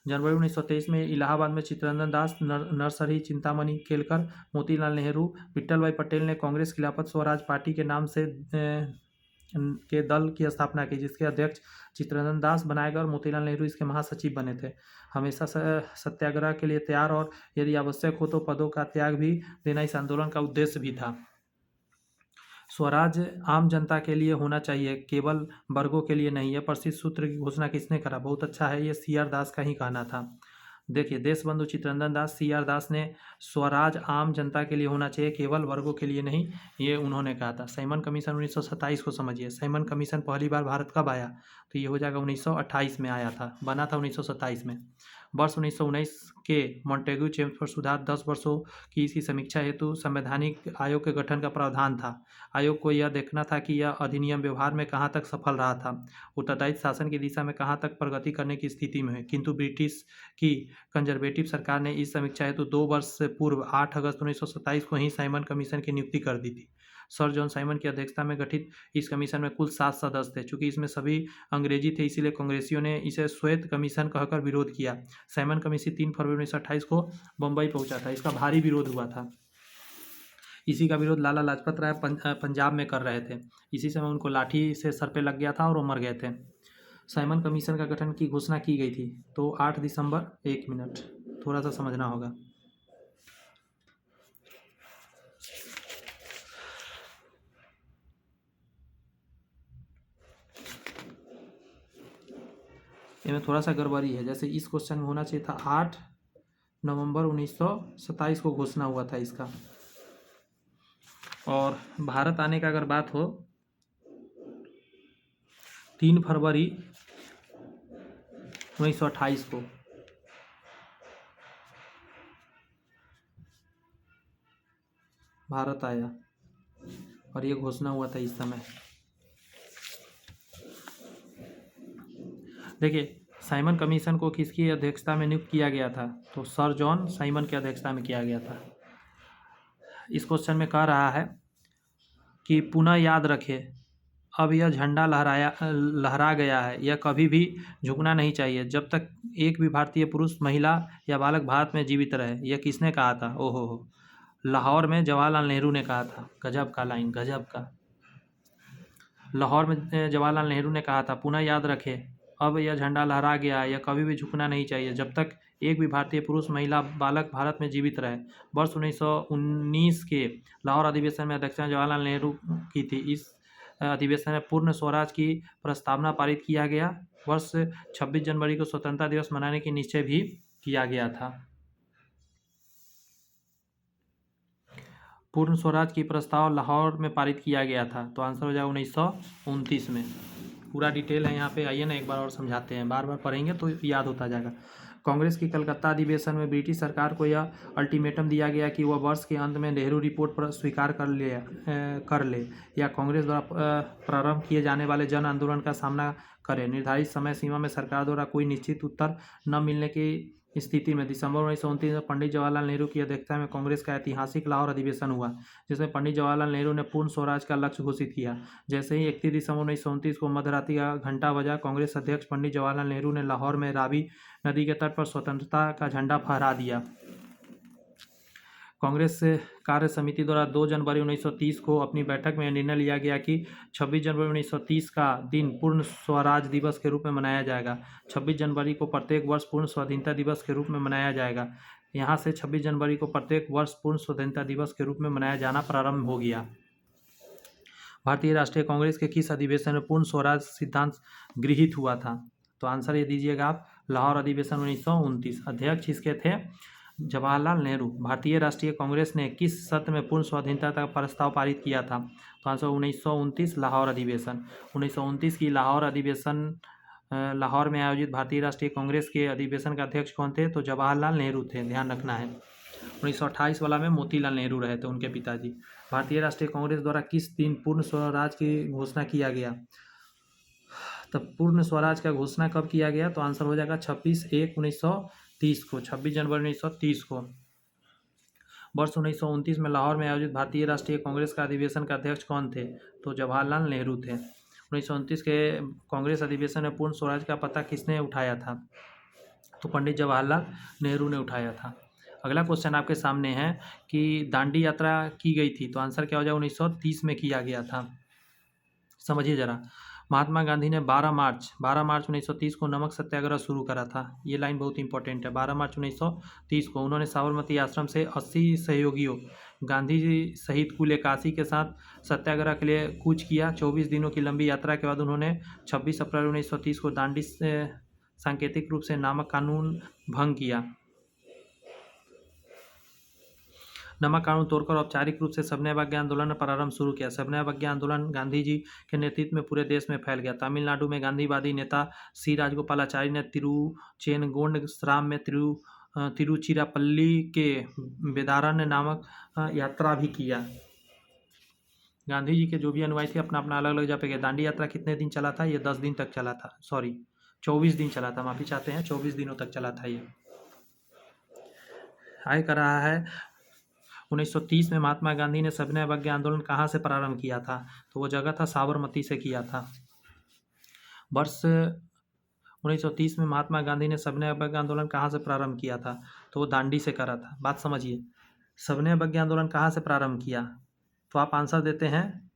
जनवरी 1923 में इलाहाबाद में चित्तरंजन दास, नरसरी, चिंतामणि केलकर, मोतीलाल नेहरू, विट्ठल भाई पटेल ने कांग्रेस खिलाफत स्वराज पार्टी के नाम से के दल की स्थापना की, जिसके अध्यक्ष चित्तरंजन दास बनाए गए और मोतीलाल नेहरू इसके महासचिव बने थे। हमेशा सत्याग्रह के लिए तैयार और यदि आवश्यक हो तो पदों का त्याग भी देना इस आंदोलन का उद्देश्य भी था। स्वराज आम जनता के लिए होना चाहिए, केवल वर्गों के लिए नहीं। यह प्रसिद्ध सूत्र की घोषणा किसने करा? बहुत अच्छा है, ये सी आर दास का ही कहना था। देखिए, देशबंधु चित्तरंजन दास, सी आर दास ने स्वराज आम जनता के लिए होना चाहिए, केवल वर्गों के लिए नहीं, ये उन्होंने कहा था। साइमन कमीशन 1927 को समझिए। साइमन कमीशन पहली बार भारत कब आया? तो ये हो जाएगा 1928 में आया था, बना था 1927 में। वर्ष 1919 के मॉन्टेग्यू चेम्स पर सुधार 10 वर्षों की इसकी समीक्षा हेतु संवैधानिक आयोग के गठन का प्रावधान था। आयोग को यह देखना था कि यह अधिनियम व्यवहार में कहाँ तक सफल रहा था, उत्तरदायित्व शासन की दिशा में कहाँ तक प्रगति करने की स्थिति में है। किंतु ब्रिटिश की कंजर्वेटिव सरकार ने इस समीक्षा हेतु 2 वर्ष से पूर्व 8 अगस्त 1927 को ही साइमन कमीशन की नियुक्ति कर दी थी। सर जॉन साइमन की अध्यक्षता में गठित इस कमीशन में कुल 7 सदस्य थे। चूंकि इसमें सभी अंग्रेजी थे, इसीलिए कांग्रेसियों ने इसे श्वेत कमीशन कहकर विरोध किया। साइमन कमीशन 3 फरवरी 1928 को बम्बई पहुंचा था। इसका भारी विरोध हुआ था। इसी का विरोध लाला लाजपत राय पंजाब में कर रहे थे। इसी समय उनको लाठी से सर पे लग गया था और वो मर गए थे। साइमन कमीशन का गठन की घोषणा की गई थी तो 8 दिसंबर, 1 मिनट थोड़ा सा समझना होगा। इसमें थोड़ा सा गड़बड़ी है, जैसे इस क्वेश्चन में होना चाहिए था 8 नवंबर 1927 को घोषणा हुआ था इसका। और भारत आने का अगर बात हो 3 फरवरी 1928 को भारत आया और ये घोषणा हुआ था इस समय। देखिए, साइमन कमीशन को किसकी अध्यक्षता में नियुक्त किया गया था? तो सर जॉन साइमन की अध्यक्षता में किया गया था। इस क्वेश्चन में कह रहा है कि पुनः याद रखें, अब यह झंडा लहरा गया है, यह कभी भी झुकना नहीं चाहिए जब तक एक भी भारतीय पुरुष, महिला या बालक भारत में जीवित रहे। यह किसने कहा था? ओहो, लाहौर में जवाहरलाल नेहरू ने कहा था। गजब का लाइन, गजब का। लाहौर में जवाहरलाल नेहरू ने कहा था, पुनः याद रखें, अब यह झंडा लहरा गया है, यह कभी भी झुकना नहीं चाहिए जब तक एक भी भारतीय पुरुष, महिला, बालक भारत में जीवित रहे। वर्ष 1919 के लाहौर अधिवेशन में अध्यक्षता जवाहरलाल नेहरू की थी। इस अधिवेशन में पूर्ण स्वराज की प्रस्तावना पारित किया गया। वर्ष 26 जनवरी को स्वतंत्रता दिवस मनाने की निश्चय भी किया गया था। पूर्ण स्वराज की प्रस्ताव लाहौर में पारित किया गया था, तो आंसर हो जाएगा 1929 में। पूरा डिटेल है यहाँ पे, आइए ना एक बार और समझाते हैं, बार बार पढ़ेंगे तो याद होता जाएगा। कांग्रेस की कलकत्ता अधिवेशन में ब्रिटिश सरकार को यह अल्टीमेटम दिया गया कि वह वर्ष के अंत में नेहरू रिपोर्ट पर स्वीकार कर ले या कांग्रेस द्वारा प्रारंभ किए जाने वाले जन आंदोलन का सामना करे। निर्धारित समय सीमा में सरकार द्वारा कोई निश्चित उत्तर न मिलने की स्थिति में दिसंबर 1929 में पंडित जवाहरलाल नेहरू की अध्यक्षता में कांग्रेस का ऐतिहासिक लाहौर अधिवेशन हुआ, जिसमें पंडित जवाहरलाल नेहरू ने पूर्ण स्वराज का लक्ष्य घोषित किया। जैसे ही 31 दिसंबर 1929 को मध्यरात्रि का घंटा बजा, कांग्रेस अध्यक्ष पंडित जवाहरलाल नेहरू ने लाहौर में रावी नदी के तट पर स्वतंत्रता का झंडा फहरा दिया। कांग्रेस कार्य समिति द्वारा 2 जनवरी 1930 को अपनी बैठक में निर्णय लिया गया कि 26 जनवरी 1930 का दिन पूर्ण स्वराज दिवस के रूप में मनाया जाएगा। 26 जनवरी को प्रत्येक वर्ष पूर्ण स्वाधीनता दिवस के रूप में मनाया जाएगा। यहाँ से 26 जनवरी को प्रत्येक वर्ष पूर्ण स्वाधीनता दिवस के रूप में मनाया जाना प्रारंभ हो गया। भारतीय राष्ट्रीय कांग्रेस के किस अधिवेशन में पूर्ण स्वराज सिद्धांत गृहीत हुआ था? तो आंसर ये दीजिएगा आप, लाहौर अधिवेशन 1929। अध्यक्ष इसके थे जवाहरलाल नेहरू। भारतीय राष्ट्रीय कांग्रेस ने किस सत्र में पूर्ण स्वाधीनता का प्रस्ताव पारित किया था? तो आंसर 1929 लाहौर अधिवेशन। 1929 की लाहौर अधिवेशन लाहौर में आयोजित भारतीय राष्ट्रीय कांग्रेस के अधिवेशन का अध्यक्ष कौन थे? तो जवाहरलाल नेहरू थे, ध्यान रखना है। 1928 वाला में मोतीलाल नेहरू रहे थे, उनके पिताजी। भारतीय राष्ट्रीय कांग्रेस द्वारा किस दिन पूर्ण स्वराज की घोषणा किया गया? तब पूर्ण स्वराज का घोषणा कब किया गया? तो आंसर हो जाएगा 26/1/1930 को, 26 जनवरी 1930 को। वर्ष 1929 में लाहौर में आयोजित भारतीय राष्ट्रीय कांग्रेस का अधिवेशन का अध्यक्ष कौन थे? तो जवाहरलाल नेहरू थे। 1929 के कांग्रेस अधिवेशन में पूर्ण स्वराज का पता किसने उठाया था? तो पंडित जवाहरलाल नेहरू ने उठाया था। अगला क्वेश्चन आपके सामने है कि दांडी यात्रा की गई थी, तो आंसर क्या हो जाएगा? 1930 में किया गया था। समझिए जरा, महात्मा गांधी ने 12 मार्च 1930 को नमक सत्याग्रह शुरू करा था। ये लाइन बहुत इंपॉर्टेंट है। 12 मार्च 1930 को उन्होंने साबरमती आश्रम से 80 सहयोगियों गांधी जी सहित कुल 81 के साथ सत्याग्रह के लिए कूच किया। 24 दिनों की लंबी यात्रा के बाद उन्होंने 26 अप्रैल 1930 को दांडी से सांकेतिक रूप से नमक कानून भंग किया। नमक कानून तोड़कर औपचारिक रूप से सविनय अवज्ञा आंदोलन प्रारंभ शुरू किया। सविनय अवज्ञा आंदोलन गांधी जी के नेतृत्व में पूरे देश में फैल गया। तमिलनाडु में गांधीवादी नेता सी राजगोपालाचारी ने तिरुचेनगोंड में तिरुचिरापल्ली के वेदारण्य नामक यात्रा भी किया। गांधी जी के जो भी अनुयायी थे अपना अपना अलग अलग जगह पे गए। दांडी यात्रा कितने दिन चला था? ये 10 दिन तक चला था, 24 दिन चला था, माफी चाहते हैं, 24 दिनों तक चला था। ये आय कर रहा है 1930 में महात्मा गांधी ने सविनय अवज्ञा आंदोलन कहाँ से प्रारंभ किया था? तो वो जगह था साबरमती से किया था। वर्ष 1930 में महात्मा गांधी ने सविनय अवज्ञा आंदोलन कहाँ से प्रारंभ किया था? तो वो दांडी से करा था। बात समझिए, सविनय अवज्ञा आंदोलन कहाँ से प्रारंभ किया? तो आप आंसर देते हैं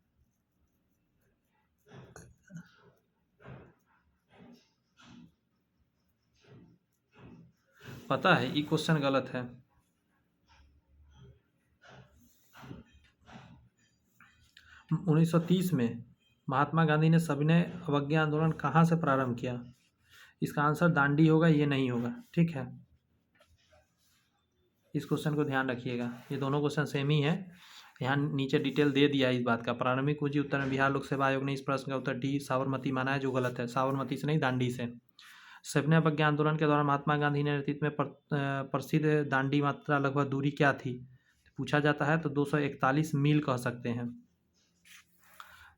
पता है ये क्वेश्चन गलत है। - 1930 में महात्मा गांधी ने सविनय अवज्ञा आंदोलन कहाँ से प्रारंभ किया? इसका आंसर दांडी होगा, ये नहीं होगा, ठीक है। इस क्वेश्चन को ध्यान रखिएगा, ये दोनों क्वेश्चन सेम ही है। यहाँ नीचे डिटेल दे दिया है इस बात का। प्रारंभिक पूंजी उत्तर में बिहार लोक सेवा आयोग ने इस प्रश्न का उत्तर डी साबरमती माना है, जो गलत है। साबरमती से नहीं, दांडी से। सविनय अवज्ञा आंदोलन के दौरान महात्मा गांधी ने नेतृत्व में प्रसिद्ध दांडी यात्रा लगभग दूरी क्या थी? पूछा जाता है तो 241 मील कह सकते हैं।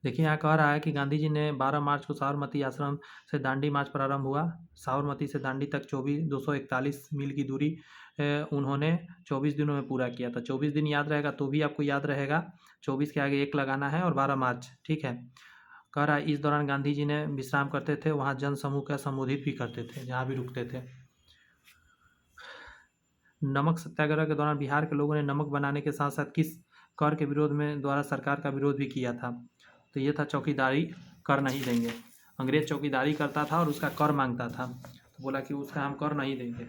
देखिए यहाँ कह रहा है कि गांधी जी ने 12 मार्च को साबरमती आश्रम से दांडी मार्च प्रारंभ हुआ। साबरमती से दांडी तक 241 मील की दूरी उन्होंने 24 दिनों में पूरा किया था। 24 दिन याद रहेगा तो भी आपको याद रहेगा, 24 के आगे 1 लगाना है और 12 मार्च, ठीक है। कह रहा है इस दौरान गांधी जी ने विश्राम करते थे, वहाँ जन समूह का संबोधित भी करते थे, जहाँ भी रुकते थे। नमक सत्याग्रह के दौरान बिहार के लोगों ने नमक बनाने के साथ साथ किस कर के विरोध में द्वारा सरकार का विरोध भी किया था? तो ये था चौकीदारी कर नहीं देंगे। अंग्रेज चौकीदारी करता था और उसका कर मांगता था, तो बोला कि उसका हम कर नहीं देंगे।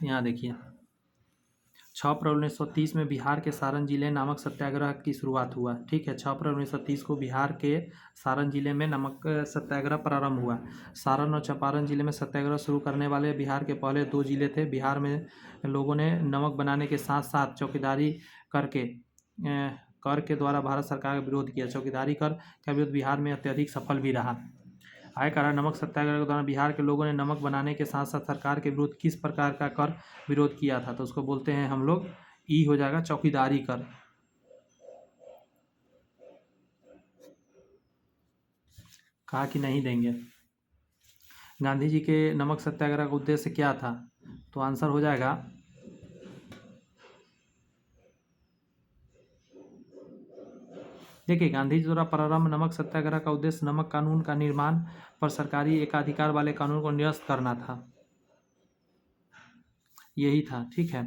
यहाँ देखिए 6 अप्रैल 1930 में बिहार के सारण जिले नमक सत्याग्रह की शुरुआत हुआ। ठीक है, 6 अप्रैल 1930 को बिहार के सारण जिले में नमक सत्याग्रह प्रारंभ हुआ। सारण और चंपारण जिले में सत्याग्रह शुरू करने वाले बिहार के पहले 2 जिले थे। बिहार में लोगों ने नमक बनाने के साथ साथ चौकीदारी कर के द्वारा भारत सरकार का विरोध किया। चौकीदारी कर का विरोध बिहार में अत्यधिक सफल भी रहा। आय काला नमक सत्याग्रह के दौरान बिहार के लोगों ने नमक बनाने के साथ साथ सरकार के विरुद्ध किस प्रकार का कर विरोध किया था, तो उसको बोलते हैं हम लोग ई हो जाएगा चौकीदारी कर। कहा कि नहीं देंगे। गांधी जी के नमक सत्याग्रह का उद्देश्य क्या था, तो आंसर हो जाएगा देखिए गांधी जी द्वारा प्रारंभ नमक सत्याग्रह का उद्देश्य नमक कानून का निर्माण पर सरकारी एकाधिकार वाले कानून को निरस्त करना था, यही था। ठीक है,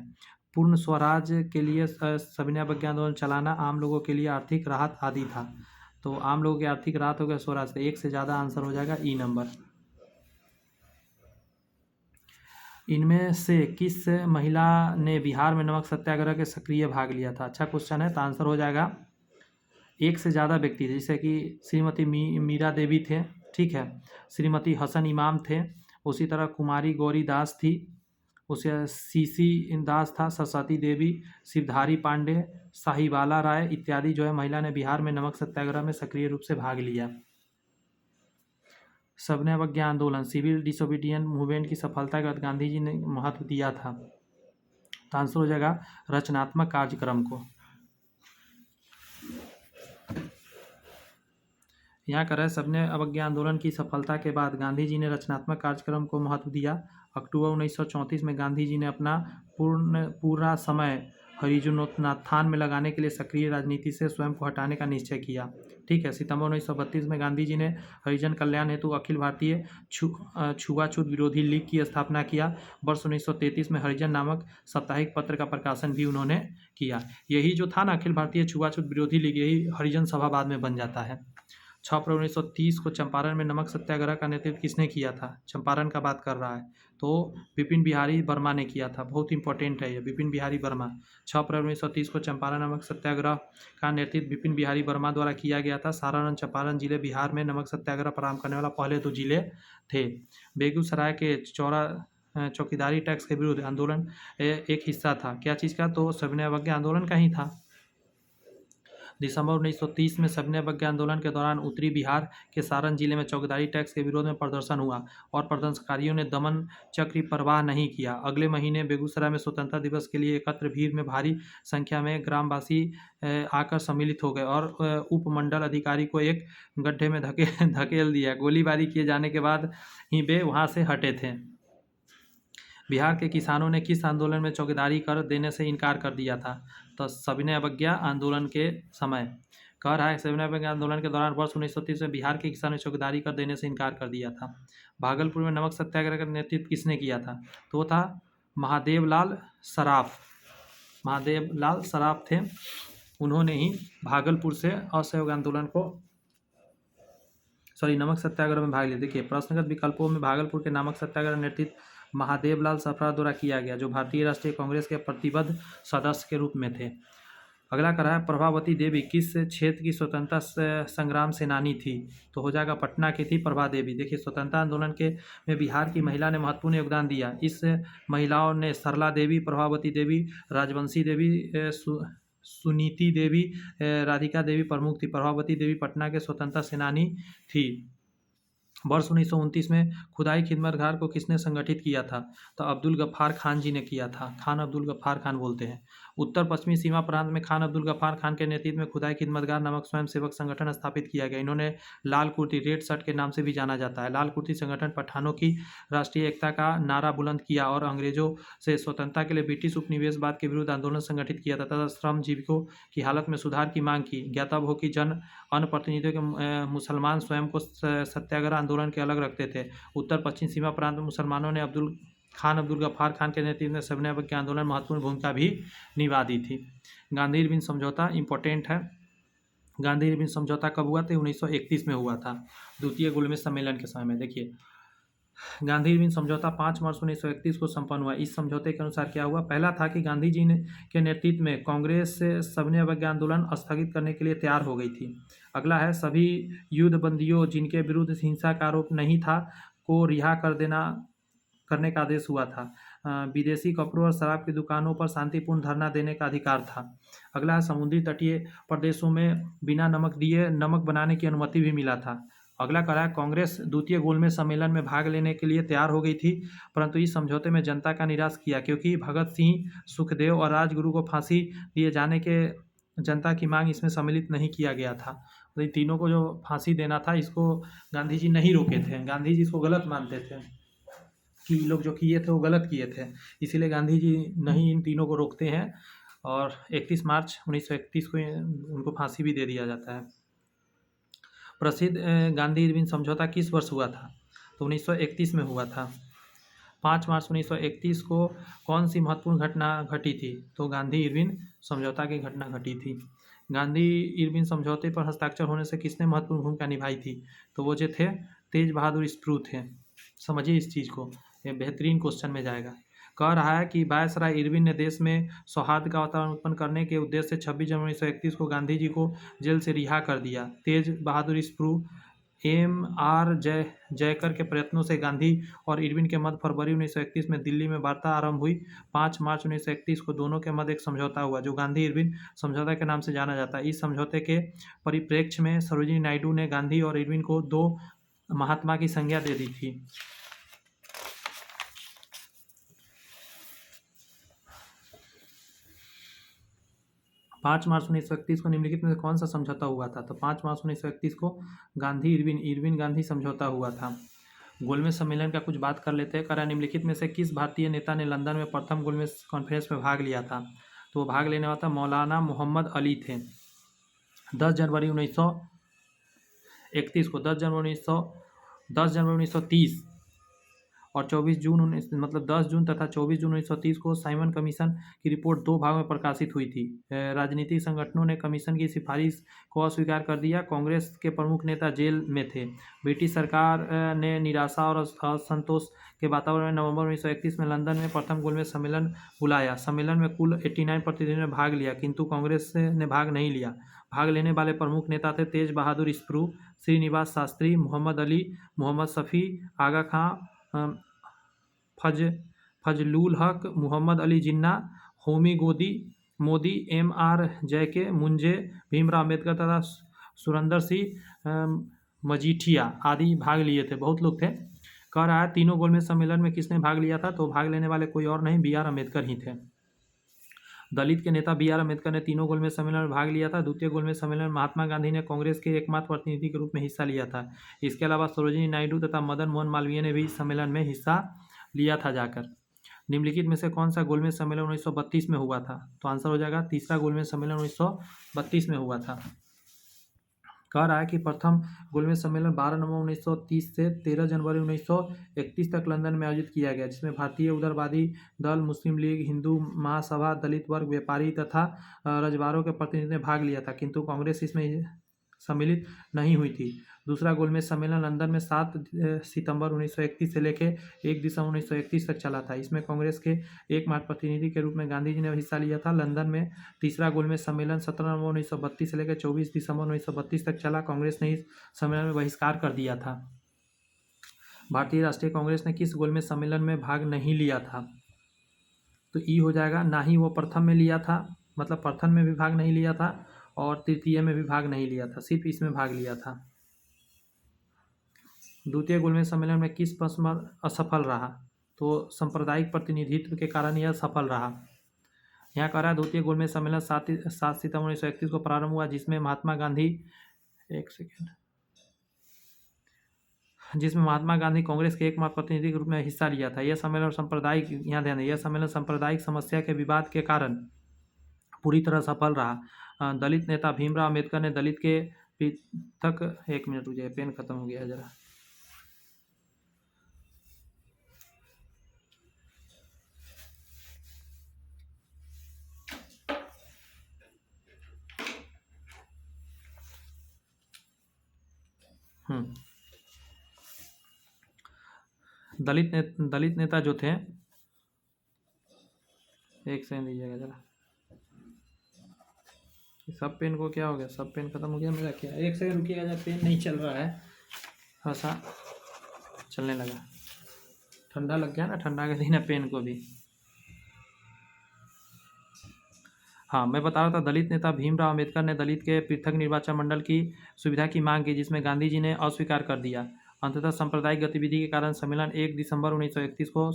पूर्ण स्वराज के लिए सविनय अवज्ञा आंदोलन चलाना, आम लोगों के लिए आर्थिक राहत आदि था। तो आम लोगों की आर्थिक राहत हो गया स्वराज से, एक से ज़्यादा आंसर हो जाएगा ई नंबर। इनमें से किस महिला ने बिहार में नमक सत्याग्रह के सक्रिय भाग लिया था? अच्छा क्वेश्चन है, तो आंसर हो जाएगा एक से ज़्यादा व्यक्ति थे, जैसे कि श्रीमती मीरा देवी थे। ठीक है, श्रीमती हसन इमाम थे, उसी तरह कुमारी गौरी दास थी, उसे सीसी दास था, सरस्वती देवी, शिवधारी पांडे, साहिबाला राय इत्यादि जो है महिला ने बिहार में नमक सत्याग्रह में सक्रिय रूप से भाग लिया। सविनय अवज्ञा आंदोलन सिविल डिसोबीडियंट मूवमेंट की सफलता के बाद गांधी जी ने महत्व दिया था, तो आंसर हो जाएगा रचनात्मक कार्यक्रम को। यहाँ कर है सविनय अवज्ञा आंदोलन की सफलता के बाद गांधी जी ने रचनात्मक कार्यक्रम को महत्व दिया। अक्टूबर 1934 में गांधी जी ने अपना पूरा समय हरिजनोत्थान में लगाने के लिए सक्रिय राजनीति से स्वयं को हटाने का निश्चय किया। ठीक है, सितंबर 1932 में गांधी जी ने हरिजन कल्याण हेतु अखिल भारतीय छुआछूत विरोधी लीग की स्थापना किया। वर्ष 1933 में हरिजन नामक साप्ताहिक पत्र का प्रकाशन भी उन्होंने किया। यही जो था ना अखिल भारतीय छुआछूत विरोधी लीग, यही हरिजन सभा बाद में बन जाता है। 6 अप्रैल 1930 को चंपारण में नमक सत्याग्रह का नेतृत्व किसने किया था? चंपारण का बात कर रहा है, तो विपिन बिहारी वर्मा ने किया था। बहुत इंपॉर्टेंट है ये, विपिन बिहारी वर्मा। 6 अप्रैल 1930 को चंपारण नमक सत्याग्रह का नेतृत्व विपिन बिहारी वर्मा द्वारा किया गया था। सारण और चंपारण जिले बिहार में नमक सत्याग्रह प्रारंभ करने वाला पहले 2 जिले थे। बेगूसराय के चौकीदारी टैक्स के विरुद्ध आंदोलन एक हिस्सा था, क्या चीज़ का? तो सविनय अवज्ञा आंदोलन का ही था। दिसंबर 1930 में सविनय अवज्ञा आंदोलन के दौरान उत्तरी बिहार के सारण जिले में चौकीदारी टैक्स के विरोध में प्रदर्शन हुआ और प्रदर्शनकारियों ने दमन चक्र की परवाह नहीं किया। अगले महीने बेगूसराय में स्वतंत्रता दिवस के लिए एकत्र भीड़ में भारी संख्या में ग्रामवासी आकर सम्मिलित हो गए और उपमंडल अधिकारी को एक गड्ढे में धकेल दिया। गोलीबारी किए जाने के बाद ही वे वहां से हटे थे। बिहार के किसानों ने किस आंदोलन में चौकीदारी कर देने से इनकार कर दिया था? तो सविनय अवज्ञा आंदोलन के समय। कह रहा है सविनय अवज्ञा आंदोलन के दौरान वर्ष 1930 में बिहार के किसानों ने चौकीदारी कर देने से इनकार कर दिया था। भागलपुर में नमक सत्याग्रह का नेतृत्व किसने किया था? तो वो था महादेवलाल सराफ। महादेवलाल सराफ थे, उन्होंने ही भागलपुर से असहयोग आंदोलन को नमक सत्याग्रह में भाग लिया। देखिए प्रश्नगत विकल्पों में भागलपुर के नमक सत्याग्रह नेतृत्व महादेवलाल सराफ द्वारा किया गया, जो भारतीय राष्ट्रीय कांग्रेस के प्रतिबद्ध सदस्य के रूप में थे। अगला कह रहा है प्रभावती देवी किस क्षेत्र की स्वतंत्रता संग्राम सेनानी थी? तो हो जाएगा पटना की थी प्रभा देवी। देखिए स्वतंत्रता आंदोलन के में बिहार की महिला ने महत्वपूर्ण योगदान दिया। इस महिलाओं ने सरला देवी, प्रभावती देवी, राजवंशी देवी, सुनीति देवी, राधिका देवी प्रमुख थी। प्रभावती देवी पटना के स्वतंत्रता सेनानी थी। वर्ष 1929 में खुदाई खिदमतगार को किसने संगठित किया था? तो अब्दुल गफ्फार खान जी ने किया था। खान अब्दुल गफ्फार खान बोलते हैं। उत्तर पश्चिमी सीमा प्रांत में खान अब्दुल गफ्फार खान के नेतृत्व में खुदाई खिदमतगार नामक स्वयंसेवक संगठन स्थापित किया गया। इन्होंने लाल कुर्ती, रेड शर्ट के नाम से भी जाना जाता है। लाल कुर्ती संगठन पठानों की राष्ट्रीय एकता का नारा बुलंद किया और अंग्रेजों से स्वतंत्रता के लिए ब्रिटिश उपनिवेशवाद के विरुद्ध आंदोलन संगठित किया तथा श्रमजीवियों की हालत में सुधार की मांग की। ज्ञातव्य हो कि जन अन्य प्रतिनिधियों के मुसलमान स्वयं को सत्याग्रह आंदोलन के अलग रखते थे। उत्तर पश्चिम सीमा प्रांत में मुसलमानों ने खान अब्दुल गफ्फार खान के नेतृत्व में सविनय अवज्ञा आंदोलन में महत्वपूर्ण भूमिका भी निभा दी थी। गांधी-इरविन समझौता इंपॉर्टेंट है। गांधी इरविन समझौता कब हुआ था? 1931 में हुआ था, द्वितीय गोलमेज सम्मेलन के समय में। देखिए, गांधी इरविन समझौता 5 मार्च 1931 को संपन्न हुआ। इस समझौते के अनुसार क्या हुआ? पहला था कि गांधी जी ने के नेतृत्व में कांग्रेस से सविनय अवज्ञा आंदोलन स्थगित करने के लिए तैयार हो गई थी। अगला है सभी युद्धबंदियों जिनके विरुद्ध हिंसा का आरोप नहीं था को रिहा करने का आदेश हुआ था। विदेशी कपड़ों और शराब की दुकानों पर शांतिपूर्ण धरना देने का अधिकार था। अगला है समुद्री तटीय प्रदेशों में बिना नमक दिए नमक बनाने की अनुमति भी मिला था। अगला कह रहा है कांग्रेस द्वितीय गोलमेज सम्मेलन में भाग लेने के लिए तैयार हो गई थी, परंतु इस समझौते में जनता का निराश किया, क्योंकि भगत सिंह, सुखदेव और राजगुरु को फांसी दिए जाने के जनता की मांग इसमें सम्मिलित नहीं किया गया था। तो इन तीनों को जो फांसी देना था, इसको गांधी जी नहीं रोके थे। गांधी जी इसको गलत मानते थे कि लोग जो किए थे वो गलत किए थे, इसीलिए गांधी जी नहीं इन तीनों को रोकते हैं और 31 मार्च 1931 को उनको फांसी भी दे दिया जाता है। प्रसिद्ध गांधी इरविन समझौता किस वर्ष हुआ था? तो 1931 में हुआ था। 5 मार्च 1931 को कौन सी महत्वपूर्ण घटना घटी थी? तो गांधी इरविन समझौता की घटना घटी थी। गांधी इरविन समझौते पर हस्ताक्षर होने से किसने महत्वपूर्ण भूमिका निभाई थी? तो वो जो थे तेज बहादुर स्प्रू थे। समझिए इस चीज़ को, ये बेहतरीन क्वेश्चन में जाएगा। कह रहा है कि वायसराय इरविन ने देश में सौहार्द का वातावरण उत्पन्न करने के उद्देश्य से 26 जनवरी 1931 को गांधी जी को जेल से रिहा कर दिया। तेज बहादुर स्प्रू M.R. जयकर के प्रयत्नों से गांधी और इरविन के मध्य फरवरी 1931 में दिल्ली में वार्ता आरंभ हुई। 5 मार्च 1931 को दोनों के मध्य एक समझौता हुआ, जो गांधी इरविन समझौता के नाम से जाना जाता है। इस समझौते के परिप्रेक्ष्य में सरोजिनी नायडू ने गांधी और इरविन को दो महात्मा की संज्ञा दे दी थी। 5 मार्च 1931 को निम्नलिखित में से कौन सा समझौता हुआ था? तो 5 मार्च 1931 को गांधी इरविन गांधी समझौता हुआ था। गोलमेज सम्मेलन का कुछ बात कर लेते हैं। करा निम्नलिखित में से किस भारतीय नेता ने लंदन में प्रथम गोलमेज कॉन्फ्रेंस में भाग लिया था? तो वो भाग लेने वाला था मौलाना मोहम्मद अली थे। 10 जनवरी 1931 को 10 जनवरी 1930 और 24 जून 10 जून तथा 24 जून 1930 को साइमन कमीशन की रिपोर्ट दो भागों में प्रकाशित हुई थी। राजनीतिक संगठनों ने कमीशन की सिफारिश को अस्वीकार कर दिया। कांग्रेस के प्रमुख नेता जेल में थे। ब्रिटिश सरकार ने निराशा और असंतोष के वातावरण में नवंबर 1931 में लंदन में प्रथम गोलमेज सम्मेलन बुलाया। सम्मेलन में कुल 89 प्रतिनिधियों ने भाग लिया, किंतु कांग्रेस ने भाग नहीं लिया। भाग लेने वाले प्रमुख नेता थे तेज बहादुर स्प्रू, श्रीनिवास शास्त्री, मोहम्मद अली, मोहम्मद शफी, आगा खां, फजलुल हक, मोहम्मद अली जिन्ना, होमी मोदी, M.R. जयके, मुंजे, भीमराव अम्बेडकर तथा सुरेंद्र सिंह मजीठिया आदि भाग लिए थे। बहुत लोग थे। कह रहा है तीनों गोलमेज सम्मेलन में किसने भाग लिया था? तो भाग लेने वाले कोई और नहीं, B.R. अम्बेडकर ही थे। दलित के नेता B.R. अम्बेडकर ने तीनों गोलमेज सम्मेलन में भाग लिया था। द्वितीय गोलमेज सम्मेलन में महात्मा गांधी ने कांग्रेस के एकमात्र प्रतिनिधि के रूप में हिस्सा लिया था। इसके अलावा सरोजिनी नायडू तथा मदन मोहन मालवीय ने भी इस सम्मेलन में हिस्सा लिया था जाकर। निम्नलिखित में से कौन सा गोलमेज सम्मेलन 1932 में हुआ था? तो आंसर हो जाएगा तीसरा गोलमेज सम्मेलन 1932 में हुआ था। कह रहा है कि प्रथम गोलमेज सम्मेलन 12 नवंबर 1930 से 13 जनवरी 1931 तक लंदन में आयोजित किया गया, जिसमें भारतीय उदारवादी दल, मुस्लिम लीग, हिंदू महासभा, दलित वर्ग, व्यापारी तथा रजवाड़ों के प्रतिनिधियों ने भाग लिया था, किंतु कांग्रेस इसमें सम्मिलित नहीं हुई थी। दूसरा गोलमेज सम्मेलन लंदन में 7 सितंबर 1931 से लेकर 1 दिसंबर 1931 तक चला था। इसमें कांग्रेस के एकमात्र प्रतिनिधि के रूप में गांधी जी ने हिस्सा लिया था। लंदन में तीसरा गोलमेज सम्मेलन 17 नवंबर 1932 से लेकर 24 दिसंबर 1932 तक चला। कांग्रेस ने इस सम्मेलन में बहिष्कार कर दिया था। भारतीय राष्ट्रीय कांग्रेस ने किस गोलमेज सम्मेलन में भाग नहीं लिया था? तो ई हो जाएगा, ना ही वो प्रथम में लिया था, मतलब प्रथम में भी भाग नहीं लिया था और तृतीय में भी भाग नहीं लिया था, सिर्फ इसमें भाग लिया था। द्वितीय गोलमेज सम्मेलन में किस प्रश्न असफल रहा? तो सांप्रदायिक प्रतिनिधित्व के कारण यह सफल रहा। यहाँ कह रहा है द्वितीय गोलमेज सम्मेलन 7 सितंबर 1931 को प्रारंभ हुआ, जिसमें महात्मा गांधी कांग्रेस के एकमात्र प्रतिनिधि के रूप में हिस्सा लिया था। यह सम्मेलन सांप्रदायिक, यहाँ ध्यान दें, यह सम्मेलन सांप्रदायिक समस्या के विवाद के कारण पूरी तरह सफल रहा। दलित नेता भीमराव अम्बेडकर ने दलित के तक, एक मिनट रुकिए, पेन खत्म हो गया जरा। दलित नेता जो थे, एक सेकंड दीजिएगा जरा, सब पेन को क्या हो गया, सब पेन खत्म हो गया मेरा क्या, एक सेकंड रुकिएगा जरा, पेन नहीं चल रहा है, थोड़ा सा चलने लगा, ठंडा लग गया ना, ठंडा के दिन है पेन को भी। हाँ, मैं बता रहा था, दलित नेता भीमराव अंबेडकर ने दलित के पृथक निर्वाचन मंडल की सुविधा की मांग की, जिसमें गांधी जी ने अस्वीकार कर दिया। अंततः सांप्रदायिक गतिविधि के कारण सम्मेलन 1 दिसंबर 1931 को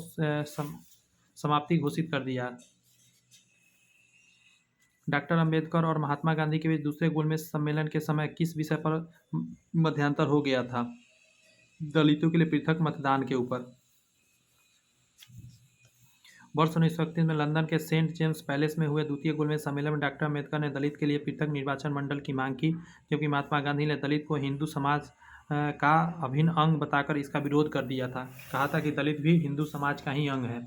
समाप्ति घोषित कर दिया। डॉक्टर अंबेडकर और महात्मा गांधी के बीच दूसरे गोलमेज सम्मेलन के समय किस विषय पर मध्यांतर हो गया था? दलितों के लिए पृथक मतदान के ऊपर। वर्ष 1931 में लंदन के सेंट जेम्स पैलेस में हुए द्वितीय गोलमेज सम्मेलन में डॉक्टर अंबेडकर ने दलित के लिए पृथक निर्वाचन मंडल की मांग की, जबकि महात्मा गांधी ने दलित को हिंदू समाज का अभिन्न अंग बताकर इसका विरोध कर दिया था। कहा था कि दलित भी हिंदू समाज का ही अंग है।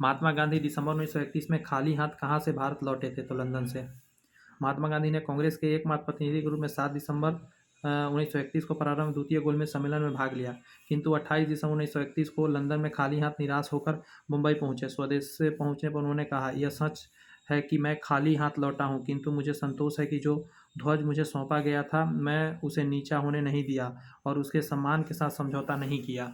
महात्मा गांधी दिसंबर 1931 में खाली हाथ कहाँ से भारत लौटे थे? तो लंदन से। महात्मा गांधी ने कांग्रेस के एकमात्र प्रतिनिधि के रूप में 7 दिसंबर 1931 को प्रारंभ द्वितीय गोलमेज सम्मेलन में भाग लिया, किंतु 28 दिसंबर 1931 को लंदन में खाली हाथ निराश होकर मुंबई पहुंचे। स्वदेश से पहुंचने पर उन्होंने कहा, यह सच है कि मैं खाली हाथ लौटा हूं, किंतु मुझे संतोष है कि जो ध्वज मुझे सौंपा गया था मैं उसे नीचा होने नहीं दिया और उसके सम्मान के साथ समझौता नहीं किया।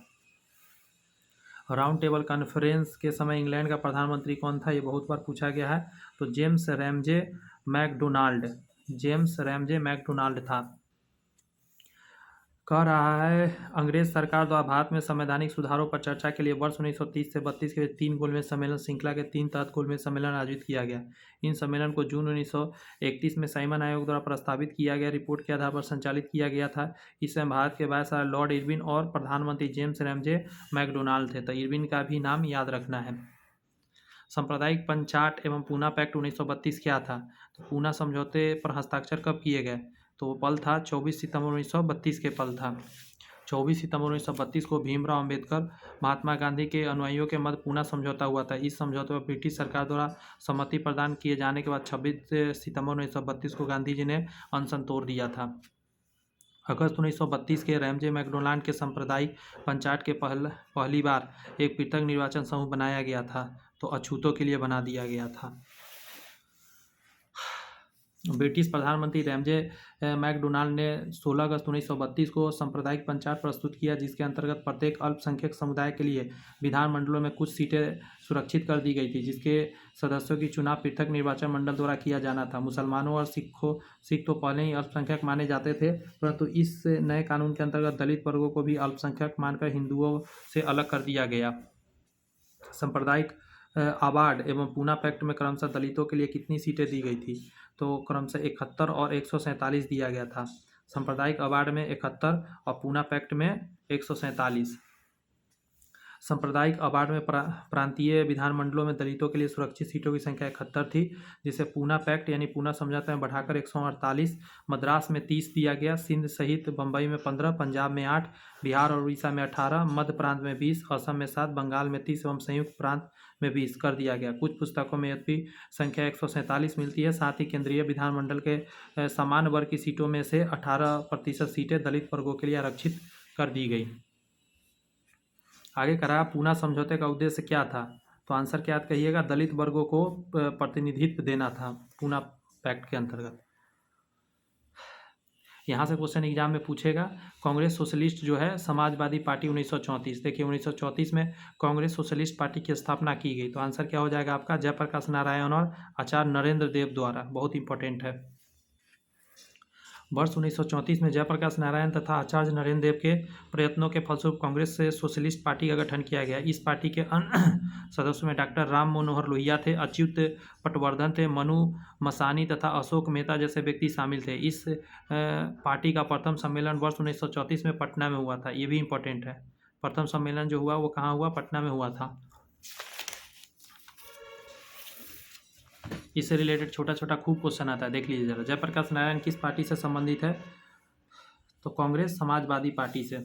राउंड टेबल कॉन्फ्रेंस के समय इंग्लैंड का प्रधानमंत्री कौन था? ये बहुत बार पूछा गया है। तो जेम्स रैमजे मैकडोनाल्ड था। कह रहा है, अंग्रेज सरकार द्वारा भारत में संवैधानिक सुधारों पर चर्चा के लिए वर्ष 1930 से 32 के 3 गोलमेज सम्मेलन श्रृंखला के 3 तहत गोलमेज सम्मेलन आयोजित किया गया। इन सम्मेलन को जून 1931 में साइमन आयोग द्वारा प्रस्तावित किया गया रिपोर्ट के आधार पर संचालित किया गया था। इस समय भारत के वायसराय लॉर्ड इरविन और प्रधानमंत्री जेम्स रैमजे मैकडोनाल्ड थे। तो इरविन का भी नाम याद रखना है। सांप्रदायिक पंचाट एवं पूना पैक्ट 1932 क्या था? तो पूना समझौते पर हस्ताक्षर कब किए गए? तो वो पल था 24 सितंबर 1932 के पल था। 24 सितंबर 1932 को भीमराव अंबेडकर महात्मा गांधी के अनुयायियों के मध्य पूना समझौता हुआ था। इस समझौते पर ब्रिटिश सरकार द्वारा सहमति प्रदान किए जाने के बाद 26 सितंबर 1932 को गांधी जी ने अनशन तोड़ दिया था। अगस्त 1932 के रैमजे मैकडोनाल्ड के सांप्रदायिक पंचायत के पहली बार एक पृथक निर्वाचन समूह बनाया गया था, तो अछूतों के लिए बना दिया गया था। ब्रिटिश प्रधानमंत्री रैमजे मैकडोनाल्ड ने 16 अगस्त 1932 को सांप्रदायिक पंचायत प्रस्तुत किया, जिसके अंतर्गत प्रत्येक अल्पसंख्यक समुदाय के लिए विधानमंडलों में कुछ सीटें सुरक्षित कर दी गई थी, जिसके सदस्यों की चुनाव पृथक निर्वाचन मंडल द्वारा किया जाना था। मुसलमानों और सिख तो पहले ही अल्पसंख्यक माने जाते थे, परंतु इस नए कानून के अंतर्गत दलित वर्गों को भी अल्पसंख्यक मानकर हिंदुओं से अलग कर दिया गया। सांप्रदायिक अवार्ड एवं पूना पैक्ट में क्रमशः दलितों के लिए कितनी सीटें दी गई थी? तो क्रमशः 71 और 147 दिया गया था। सांप्रदायिक अवार्ड में 71 और पूना पैक्ट में 147। सांप्रदायिक अवार्ड में प्रांतीय विधानमंडलों में दलितों के लिए सुरक्षित सीटों की संख्या 71 थी, जिसे पूना पैक्ट यानी पूना समझौते में बढ़ाकर 148, मद्रास में 30 दिया गया, सिंध सहित बम्बई में 15, पंजाब में 8, बिहार और उड़ीसा में 18, मध्य प्रांत में 20, असम में 7, बंगाल में 30 एवं संयुक्त प्रांत में 20 कर दिया गया। कुछ पुस्तकों में यद्यपि संख्या 147 मिलती है। साथ ही केंद्रीय विधानमंडल के सामान्य वर्ग की सीटों में से 18% सीटें दलित वर्गों के लिए आरक्षित कर दी गई। आगे करा, पूना समझौते का उद्देश्य क्या था? तो आंसर क्या कहिएगा? दलित वर्गों को प्रतिनिधित्व देना था पूना पैक्ट के अंतर्गत। यहाँ से क्वेश्चन एग्जाम में पूछेगा, कांग्रेस सोशलिस्ट जो है समाजवादी पार्टी 1934। देखिए 1934 में कांग्रेस सोशलिस्ट पार्टी की स्थापना की गई। तो आंसर क्या हो जाएगा आपका? जयप्रकाश नारायण और आचार्य नरेंद्र देव द्वारा। बहुत इंपॉर्टेंट है। वर्ष 1934 में जयप्रकाश नारायण तथा आचार्य नरेंद्र देव के प्रयत्नों के फलस्वरूप कांग्रेस से सोशलिस्ट पार्टी का गठन किया गया। इस पार्टी के अन्य सदस्यों में डॉक्टर राम मनोहर लोहिया थे, अच्युत पटवर्धन थे, मनु मसानी तथा अशोक मेहता जैसे व्यक्ति शामिल थे। इस पार्टी का प्रथम सम्मेलन वर्ष 1934 में पटना में हुआ था। ये भी इंपॉर्टेंट है। प्रथम सम्मेलन जो हुआ वो कहाँ हुआ? पटना में हुआ था। इससे रिलेटेड छोटा छोटा खूब क्वेश्चन आता है, देख लीजिए जरा। जयप्रकाश नारायण किस पार्टी से संबंधित है? तो कांग्रेस समाजवादी पार्टी से।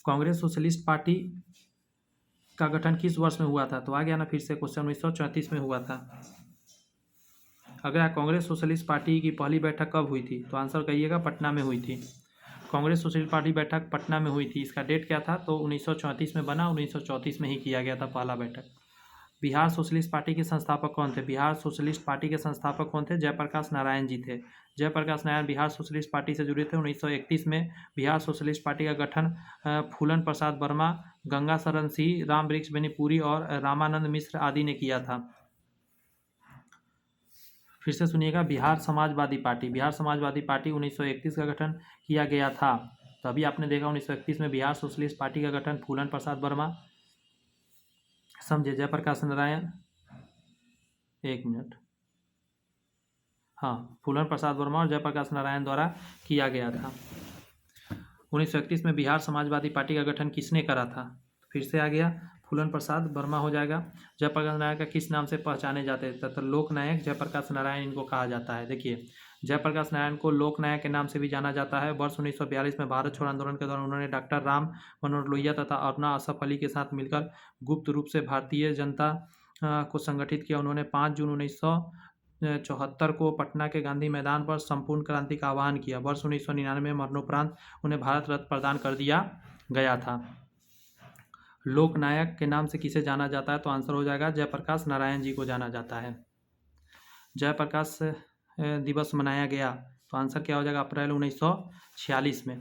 कांग्रेस सोशलिस्ट पार्टी का गठन किस वर्ष में हुआ था? तो आ गया ना फिर से क्वेश्चन, 1934 में हुआ था। अगर कांग्रेस सोशलिस्ट पार्टी की पहली बैठक कब हुई थी? तो आंसर कहिएगा, पटना में हुई थी। कांग्रेस सोशलिस्ट पार्टी बैठक पटना में हुई थी, इसका डेट क्या था? तो 1934 में बना, 1934 में ही किया गया था पहला बैठक। बिहार सोशलिस्ट पार्टी के संस्थापक कौन थे? बिहार सोशलिस्ट पार्टी के संस्थापक कौन थे? जयप्रकाश नारायण जी थे। जयप्रकाश नारायण बिहार सोशलिस्ट पार्टी से जुड़े थे। 1931 में बिहार सोशलिस्ट पार्टी का गठन फूलन प्रसाद वर्मा, गंगा शरण सिंह, राम वृक्ष बेनीपुरी और रामानंद मिश्र आदि ने किया था। फिर से सुनिएगा, बिहार समाजवादी पार्टी 1931 का गठन किया गया था। तो अभी आपने देखा 1931 में बिहार सोशलिस्ट पार्टी का गठन फूलन प्रसाद वर्मा, समझे, जयप्रकाश नारायण, एक मिनट, हाँ, फूलन प्रसाद वर्मा और जयप्रकाश नारायण द्वारा किया गया था। 1931 में बिहार समाजवादी पार्टी का गठन किसने करा था? फिर से आ गया, फूलन प्रसाद वर्मा हो जाएगा। जयप्रकाश नारायण का किस नाम से पहचाने जाते थे? तो लोकनायक जयप्रकाश नारायण इनको कहा जाता है। देखिए, जयप्रकाश नारायण को लोकनायक के नाम से भी जाना जाता है। वर्ष 1942 में भारत छोड़ो आंदोलन के दौरान उन्होंने डॉक्टर राम मनोहर लोहिया तथा अरुणा असफ अली के साथ मिलकर गुप्त रूप से भारतीय जनता को संगठित किया। उन्होंने 5 जून 1974 को पटना के गांधी मैदान पर संपूर्ण क्रांति का आह्वान किया। वर्ष 1999 में मरणोपरांत उन्हें भारत रत्न प्रदान कर दिया गया था। लोकनायक के नाम से किसे जाना जाता है? तो आंसर हो जाएगा जयप्रकाश नारायण जी को जाना जाता है। जयप्रकाश दिवस मनाया गया, तो आंसर क्या हो जाएगा? अप्रैल 1946 में।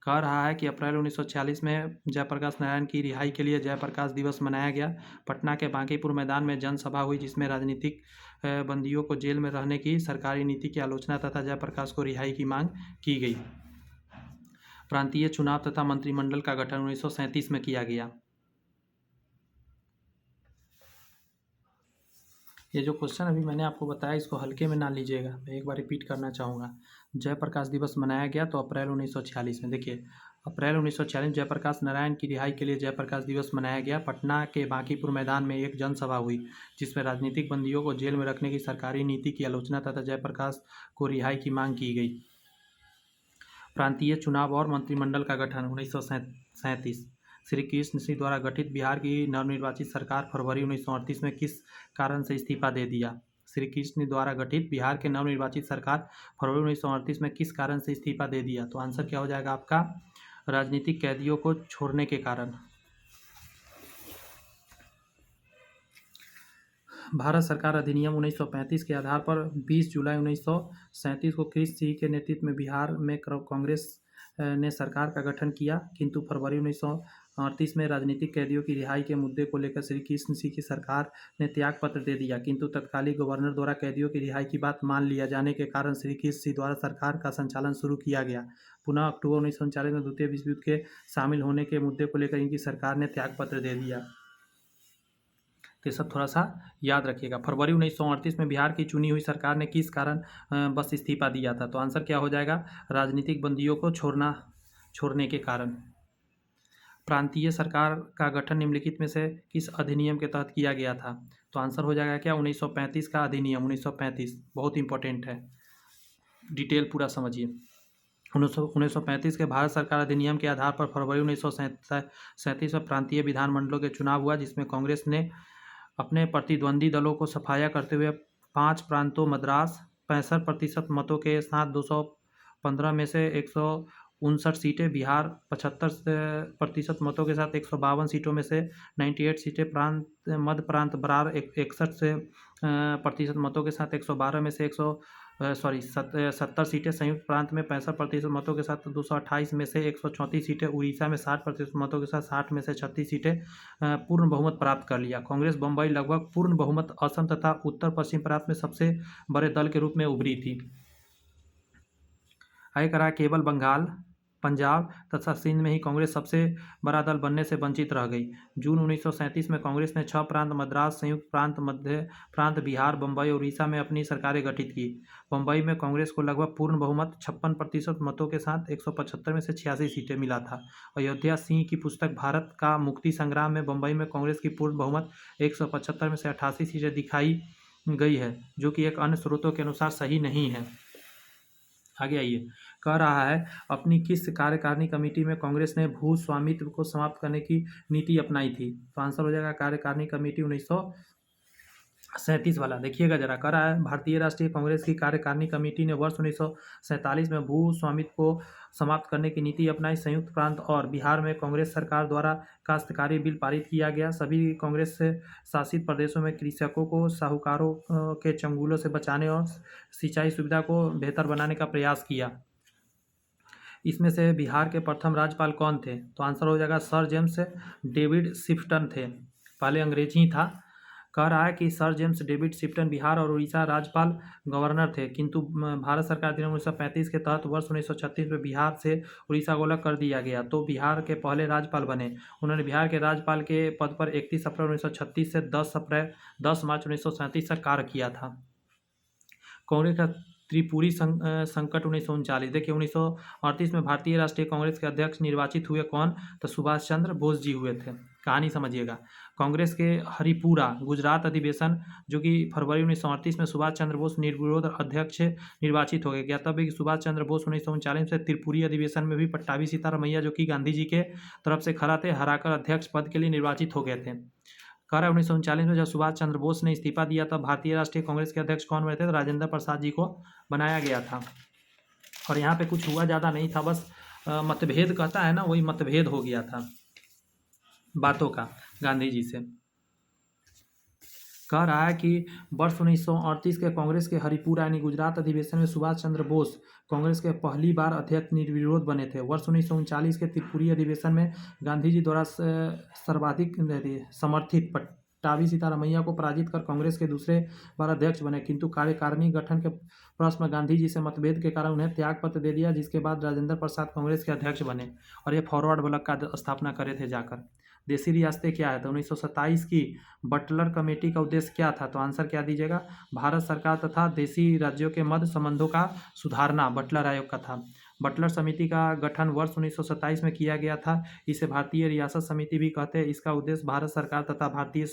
कह रहा है कि अप्रैल 1946 में जयप्रकाश नारायण की रिहाई के लिए जयप्रकाश दिवस मनाया गया। पटना के बांकीपुर मैदान में जनसभा हुई जिसमें राजनीतिक बंदियों को जेल में रहने की सरकारी नीति की आलोचना तथा जयप्रकाश को रिहाई की मांग की गई। प्रांतीय चुनाव तथा मंत्रिमंडल का गठन 1937 में किया गया। ये जो क्वेश्चन अभी मैंने आपको बताया इसको हल्के में ना लीजिएगा, मैं एक बार रिपीट करना चाहूँगा। जयप्रकाश दिवस मनाया गया तो अप्रैल 1946 में। देखिए, अप्रैल 1946 जयप्रकाश नारायण की रिहाई के लिए जयप्रकाश दिवस मनाया गया। पटना के बांकीपुर मैदान में एक जनसभा हुई जिसमें राजनीतिक बंदियों को जेल में रखने की सरकारी नीति की आलोचना तथा जयप्रकाश को रिहाई की मांग की गई। प्रांतीय चुनाव और मंत्रिमंडल का गठन 1937। श्री कृष्ण सिंह द्वारा गठित बिहार की नवनिर्वाचित सरकार फरवरी 1938 में किस कारण से इस्तीफा दे दिया? श्री कृष्ण द्वारा गठित बिहार के नवनिर्वाचित सरकार फरवरी 1938 में किस कारण से इस्तीफा दे दिया? तो आंसर क्या हो जाएगा आपका? राजनीतिक कैदियों को छोड़ने के कारण। भारत सरकार अधिनियम 1935 के आधार पर 20 जुलाई 1937 को कृष्ण सिंह के नेतृत्व में बिहार में कांग्रेस ने सरकार का गठन किया, किंतु फरवरी 1938 में राजनीतिक कैदियों की रिहाई के मुद्दे को लेकर श्री कृष्ण सिंह की सरकार ने त्यागपत्र दे दिया, किंतु तत्कालीन गवर्नर द्वारा कैदियों की रिहाई की बात मान लिया जाने के कारण श्री कृष्ण सिंह द्वारा सरकार का संचालन शुरू किया गया। पुनः अक्टूबर 1939 में द्वितीय विश्व युद्ध के शामिल होने के मुद्दे को लेकर इनकी सरकार ने त्यागपत्र दे दिया। तो ये सब थोड़ा सा याद रखिएगा। फरवरी 1938 में बिहार की चुनी हुई सरकार ने किस कारण बस इस्तीफा दिया था? तो आंसर क्या हो जाएगा? राजनीतिक बंदियों को छोड़ने के कारण। प्रांतीय सरकार का गठन निम्नलिखित में से किस अधिनियम के तहत किया गया था? तो आंसर हो जाएगा क्या? 1935 का अधिनियम। 1935 बहुत इंपॉर्टेंट है, डिटेल पूरा समझिए। 1935 के भारत सरकार अधिनियम के आधार पर फरवरी 1937 में प्रांतीय विधानमंडलों के चुनाव हुआ जिसमें कांग्रेस ने अपने प्रतिद्वंदी दलों को सफाया करते हुए 5 प्रांतों मद्रास 65% मतों के साथ 215 में से 159 सीटें, बिहार 75% मतों के साथ 152 सीटों में से 98 सीटें, मध्य प्रांत बरार 61% मतों के साथ 112 में से 70 सीटें, संयुक्त प्रांत में 65% मतों के साथ 228 में से 134 सीटें, उड़ीसा में 60% मतों के साथ 60 में से 36 सीटें पूर्ण बहुमत प्राप्त कर लिया। कांग्रेस बम्बई लगभग पूर्ण बहुमत असम तथा उत्तर पश्चिम प्रांत में सबसे बड़े दल के रूप में उभरी थी। आगे करा केवल बंगाल, पंजाब तथा सिंध में ही कांग्रेस सबसे बड़ा दल बनने से वंचित रह गई। जून 1937 में कांग्रेस ने 6 प्रांत मद्रास, संयुक्त प्रांत, मध्य प्रांत, बिहार, बम्बई और उड़ीसा में अपनी सरकारें गठित की। बम्बई में कांग्रेस को लगभग पूर्ण बहुमत 56% मतों के साथ 175 में से 86 सीटें मिला था। अयोध्या सिंह की पुस्तक भारत का मुक्ति संग्राम में बम्बई में कांग्रेस की पूर्ण बहुमत 175 में से 88 सीटें दिखाई गई है, जो कि एक अन्य स्रोतों के अनुसार सही नहीं है। आगे आइए, कह रहा है अपनी किस कार्यकारिणी कमेटी में कांग्रेस ने भू स्वामित्व को समाप्त करने की नीति अपनाई थी? तो आंसर हो जाएगा कार्यकारिणी कमेटी 1937 वाला। देखिएगा जरा, कह रहा है भारतीय राष्ट्रीय कांग्रेस की कार्यकारिणी कमेटी ने वर्ष 1947 में भू स्वामित्व को समाप्त करने की नीति अपनाई। संयुक्त प्रांत और बिहार में कांग्रेस सरकार द्वारा काश्तकारी बिल पारित किया गया। सभी कांग्रेस से शासित प्रदेशों में कृषकों को साहूकारों के चंगुलों से बचाने और सिंचाई सुविधा को बेहतर बनाने का प्रयास किया। इसमें से बिहार के प्रथम राज्यपाल कौन थे? तो आंसर हो जाएगा सर जेम्स डेविड शिफ्टन थे। पहले अंग्रेजी था। कह रहा है कि सर जेम्स डेविड शिफ्टन बिहार और उड़ीसा राज्यपाल गवर्नर थे, किंतु भारत सरकार अधिनियम 1935 के तहत वर्ष 1936 में बिहार से उड़ीसा को अलग कर दिया गया, तो बिहार के पहले राज्यपाल बने। उन्होंने बिहार के राज्यपाल के पद पर 31 अप्रैल 1936 से 10 मार्च 1937 तक कार्य किया था। कांग्रेस का त्रिपुरी संकट 1939। देखिए 1938 में भारतीय राष्ट्रीय कांग्रेस के अध्यक्ष निर्वाचित हुए कौन? तो सुभाष चंद्र बोस जी हुए थे। कहानी समझिएगा। कांग्रेस के हरिपुरा गुजरात अधिवेशन जो कि फरवरी 1938 में सुभाष चंद्र बोस निर्विरोध अध्यक्ष निर्वाचित हो गया। तब कि सुभाष चंद्र बोस 1939 से त्रिपुरी अधिवेशन में भी पट्टाभी सीतारमैया जो कि गांधी जी के तरफ से खड़ा थे, हराकर अध्यक्ष पद के लिए निर्वाचित हो गए थे। कह रहा है 1939 में जब सुभाष चंद्र बोस ने इस्तीफा दिया तब भारतीय राष्ट्रीय कांग्रेस के अध्यक्ष कौन बने थे? तो राजेंद्र प्रसाद जी को बनाया गया था। और यहाँ पे कुछ हुआ ज़्यादा नहीं था, बस मतभेद कहता है ना, वही मतभेद हो गया था बातों का गांधी जी से। कह रहा है कि वर्ष 1938 के कांग्रेस के हरिपुरा यानी गुजरात अधिवेशन में सुभाष चंद्र बोस कांग्रेस के पहली बार अध्यक्ष निर्विरोध बने थे। वर्ष 1939 के त्रिपुरी अधिवेशन में गांधी जी द्वारा सर्वाधिक समर्थित पट्टाभी सीतारमैया को पराजित कर कांग्रेस के दूसरे बार अध्यक्ष बने, किंतु कार्यकारिणी गठन के प्रश्न में गांधी जी से मतभेद के कारण उन्हें त्यागपत्र दे दिया, जिसके बाद राजेंद्र प्रसाद कांग्रेस के अध्यक्ष बने और ये फॉरवर्ड ब्लॉक का स्थापना करे थे जाकर। देशी रियासतें क्या है? तो 1927 की बटलर कमेटी का उद्देश्य क्या था? तो आंसर क्या दीजिएगा? भारत सरकार तथा देशी राज्यों के मध्य संबंधों का सुधारना बटलर आयोग का था। बटलर समिति का गठन वर्ष 1927 में किया गया था। इसे भारतीय रियासत समिति भी कहते हैं। इसका उद्देश्य भारत सरकार तथा भारतीय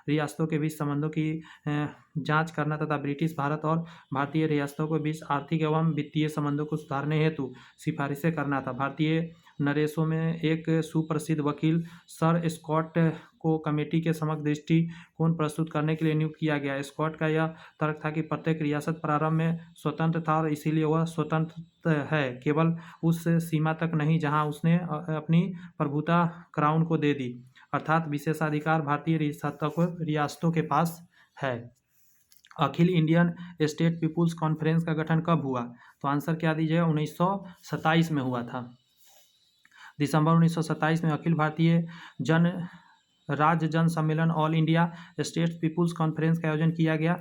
रियासतों के बीच संबंधों की जांच करना तथा ब्रिटिश भारत और भारतीय रियासतों के बीच आर्थिक एवं वित्तीय संबंधों को सुधारने हेतु सिफारिशें करना था। भारतीय नरेशों में एक सुप्रसिद्ध वकील सर स्कॉट को कमेटी के समक्ष दृष्टिकोण प्रस्तुत करने के लिए नियुक्त किया गया। स्कॉट का यह तर्क था कि प्रत्येक रियासत प्रारंभ में स्वतंत्र था और इसीलिए वह स्वतंत्र है, केवल उस सीमा तक नहीं जहां उसने अपनी प्रभुता क्राउन को दे दी, अर्थात विशेषाधिकार भारतीय रियासतों के पास है। अखिल इंडियन स्टेट पीपुल्स कॉन्फ्रेंस का गठन कब हुआ? तो आंसर क्या दीजिएगा? 1927 में हुआ था। दिसंबर 1927 में अखिल भारतीय राज्य जन सम्मेलन All India States People's Conference का आयोजन किया गया।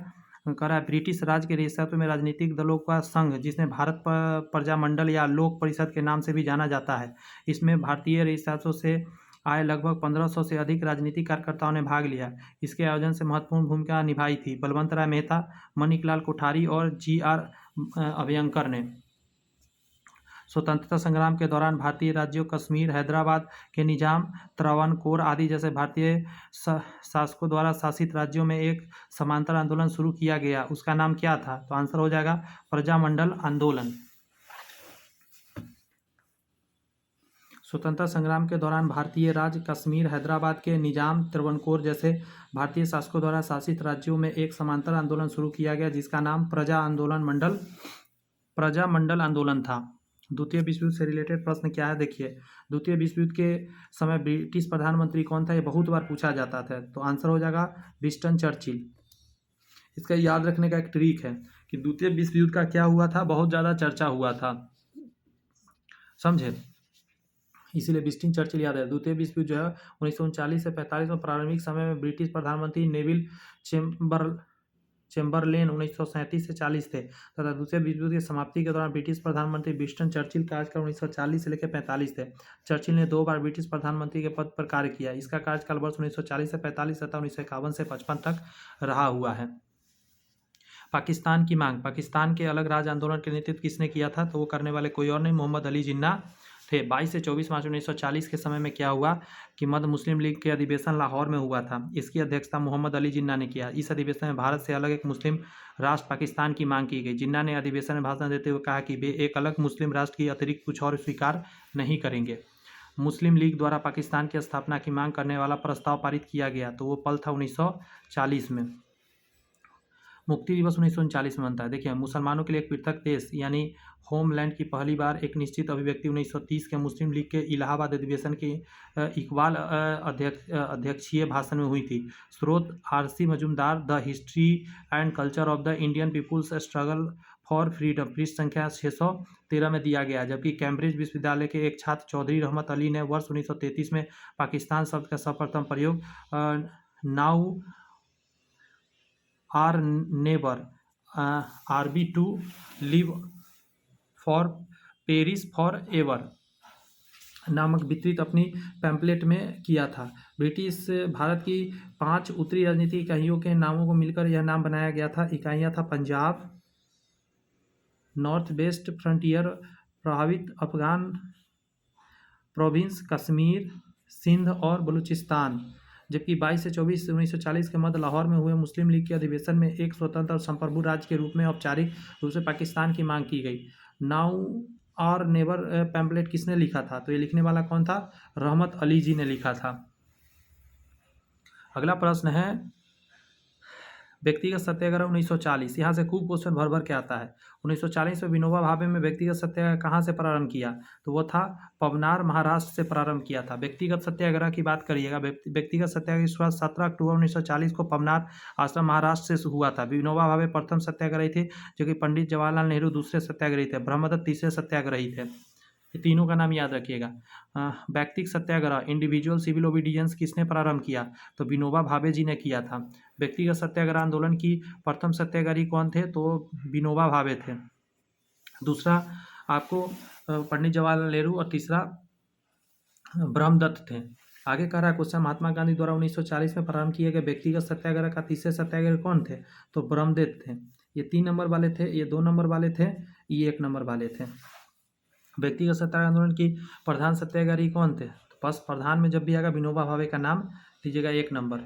करा ब्रिटिश राज के रियासतों में राजनीतिक दलों का संघ, जिसमें भारत प्रजामंडल या लोक परिषद के नाम से भी जाना जाता है, इसमें भारतीय रियासतों से आए लगभग 1500 से अधिक राजनीतिक कार्यकर्ताओं ने भाग लिया। इसके आयोजन से महत्वपूर्ण भूमिका निभाई थी बलवंत राय मेहता, माणिकलाल कोठारी और GR अभयंकर ने। स्वतंत्रता संग्राम के दौरान भारतीय राज्यों कश्मीर, हैदराबाद के निजाम, त्रावणकोर आदि जैसे भारतीय शासकों द्वारा शासित राज्यों में एक समांतर आंदोलन शुरू किया गया। उसका नाम क्या था? तो आंसर हो जाएगा प्रजामंडल आंदोलन। स्वतंत्रता संग्राम के दौरान भारतीय राज्य कश्मीर, हैदराबाद के निजाम, त्रावणकोर जैसे भारतीय शासकों द्वारा शासित राज्यों में एक समांतर आंदोलन शुरू किया गया, जिसका नाम प्रजामंडल आंदोलन था। द्वितीय विश्व युद्ध से रिलेटेड प्रश्न क्या है? देखिए, द्वितीय विश्व युद्ध के समय ब्रिटिश प्रधानमंत्री कौन था? ये बहुत बार पूछा जाता था। तो आंसर हो जाएगा विंस्टन चर्चिल। इसका याद रखने का एक ट्रिक है कि द्वितीय विश्व युद्ध का क्या हुआ था, बहुत ज़्यादा चर्चा हुआ था, समझे, इसीलिए विंस्टन चर्चिल याद है। द्वितीय विश्व युद्ध जो है 1939 से 45 में प्रारंभिक समय में ब्रिटिश प्रधानमंत्री नेविल चेम्बरलेन 1937 से 40 थे तथा दूसरे विश्व युद्ध की समाप्ति के दौरान ब्रिटिश प्रधानमंत्री विंस्टन चर्चिल कार्यकाल 1940 से लेकर 45 थे। चर्चिल ने 2 बार ब्रिटिश प्रधानमंत्री के पद पर कार्य किया। इसका कार्यकाल वर्ष 1940 से 45 तथा 1951 से 55 तक रहा हुआ है। पाकिस्तान की मांग, पाकिस्तान के अलग राज्य आंदोलन के नेतृत्व किसने किया था? तो वो करने वाले कोई और नहीं, मोहम्मद अली जिन्ना थे। 22 से 24 मार्च 1940 के समय में क्या हुआ कि मध्य मुस्लिम लीग के अधिवेशन लाहौर में हुआ था। इसकी अध्यक्षता मोहम्मद अली जिन्ना ने किया। इस अधिवेशन में भारत से अलग एक मुस्लिम राष्ट्र पाकिस्तान की मांग की गई। जिन्ना ने अधिवेशन में भाषण देते हुए कहा कि वे एक अलग मुस्लिम राष्ट्र की अतिरिक्त कुछ और स्वीकार नहीं करेंगे। मुस्लिम लीग द्वारा पाकिस्तान की स्थापना की मांग करने वाला प्रस्ताव पारित किया गया, तो वो पल था 1940 में। मुक्ति दिवस 1939 में बनता है। देखिए, मुसलमानों के लिए एक पृथक देश यानी होमलैंड की पहली बार एक निश्चित अभिव्यक्ति 1930 के मुस्लिम लीग के इलाहाबाद अधिवेशन के इकबाल अध्यक्षीय भाषण में हुई थी। स्रोत RC Majumdar, the history and culture of the Indian people's struggle for freedom, पृष्ठ संख्या 613 में दिया गया। जबकि कैम्ब्रिज विश्वविद्यालय के एक छात्र चौधरी रहमत अली ने वर्ष 1933 में पाकिस्तान शब्द का सर्वप्रथम प्रयोग नाउ आर नेबर आरबी to live for Paris forever नामक वितरित अपनी पैम्पलेट में किया था। ब्रिटिश भारत की 5 उत्तरी राजनीतिक इकाइयों के नामों को मिलकर यह नाम बनाया गया था। इकाइयाँ था पंजाब, नॉर्थ वेस्ट फ्रंटियर प्रभावित अफगान प्रोविंस, कश्मीर, सिंध और बलूचिस्तान। जबकि 22 से 24 1940 के मध्य लाहौर में हुए मुस्लिम लीग के अधिवेशन में एक स्वतंत्र और संप्रभु राज्य के रूप में औपचारिक रूप से पाकिस्तान की मांग की गई। नाउ और नेवर पैम्पलेट किसने लिखा था? तो ये लिखने वाला कौन था? रहमत अली जी ने लिखा था। अगला प्रश्न है व्यक्तिगत सत्याग्रह 1940। यहाँ से खूब क्वेश्चन भर भर के आता है। 1940 में विनोबा भावे में व्यक्तिगत सत्याग्रह कहाँ से प्रारंभ किया? तो वो था पवनार, महाराष्ट्र से प्रारंभ किया था। व्यक्तिगत सत्याग्रह की बात करिएगा, व्यक्तिगत सत्याग्रह की शुरुआत 17 अक्टूबर 1940 को पवनार आश्रम महाराष्ट्र से हुआ था। विनोबा भावे प्रथम सत्याग्रही थे, जो कि पंडित जवाहरलाल नेहरू दूसरे सत्याग्रही थे, ब्रह्मदत्त तीसरे सत्याग्रही थे। ये तीनों का नाम याद रखिएगा। व्यक्तिगत सत्याग्रह इंडिविजुअल सिविल ओबीडियंस किसने प्रारंभ किया? तो विनोबा भावे जी ने किया था। व्यक्तिगत सत्याग्रह आंदोलन की प्रथम सत्याग्रही कौन थे? तो विनोबा भावे थे। दूसरा आपको पंडित जवाहरलाल नेहरू और तीसरा ब्रह्मदत्त थे। आगे कह रहा है क्वेश्चन, महात्मा गांधी द्वारा 1940 में प्रारंभ किए गए व्यक्तिगत सत्याग्रह का तीसरे सत्याग्रही कौन थे? तो ब्रह्मदत्त थे। ये 3 नंबर वाले थे, ये 2 नंबर वाले थे, ये 1 नंबर वाले थे। व्यक्तिगत सत्याग्रह आंदोलन की प्रधान सत्याग्रही कौन थे? तो बस प्रधान में जब भी आएगा विनोबा भावे का नाम लीजिएगा 1 नंबर।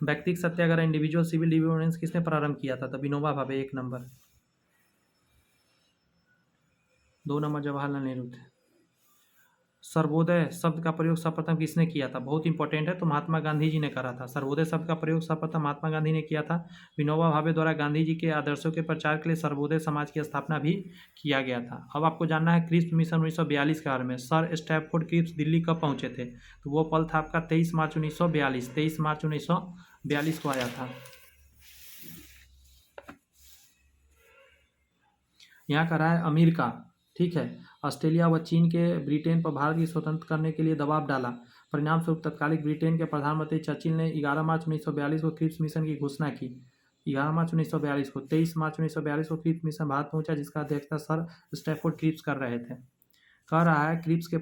व्यक्तिगत सत्याग्रह इंडिविजुअल सिविल डिसोबीडियंस किसने प्रारंभ किया था? तो विनोबा भावे 1 नंबर। 2 नंबर जवाहरलाल नेहरू थे। सर्वोदय शब्द का प्रयोग सर्वप्रथम किसने किया था? बहुत इंपॉर्टेंट है, तो महात्मा गांधी जी ने करा था। सर्वोदय शब्द का प्रयोग सर्वप्रथम महात्मा गांधी ने किया था। विनोबा भावे द्वारा गांधी जी के आदर्शों के प्रचार के लिए सर्वोदय समाज की स्थापना भी किया गया था। अब आपको जानना है क्रिप्स मिशन 1942 के बारे में। सर स्टैफोर्ड क्रिप्स दिल्ली कब पहुंचे थे? तो वो पल था आपका 23 मार्च 1942। 23 मार्च 1942 को आया था। यहाँ का रहा है अमेरिका, ठीक है। ऑस्ट्रेलिया व चीन के ब्रिटेन पर भारत की स्वतंत्र करने के लिए दबाव डाला। परिणाम स्वरूप तत्कालिक ब्रिटेन के प्रधानमंत्री चर्चिल ने 11 मार्च 1942 को क्रिप्स मिशन की घोषणा की। 11 मार्च 1942 को 23 मार्च 1942 को क्रिप्स मिशन भारत पहुंचा, जिसका अध्यक्षता सर स्टैफोर्ड क्रिप्स कर रहे थे। कह रहा है क्रिप्स के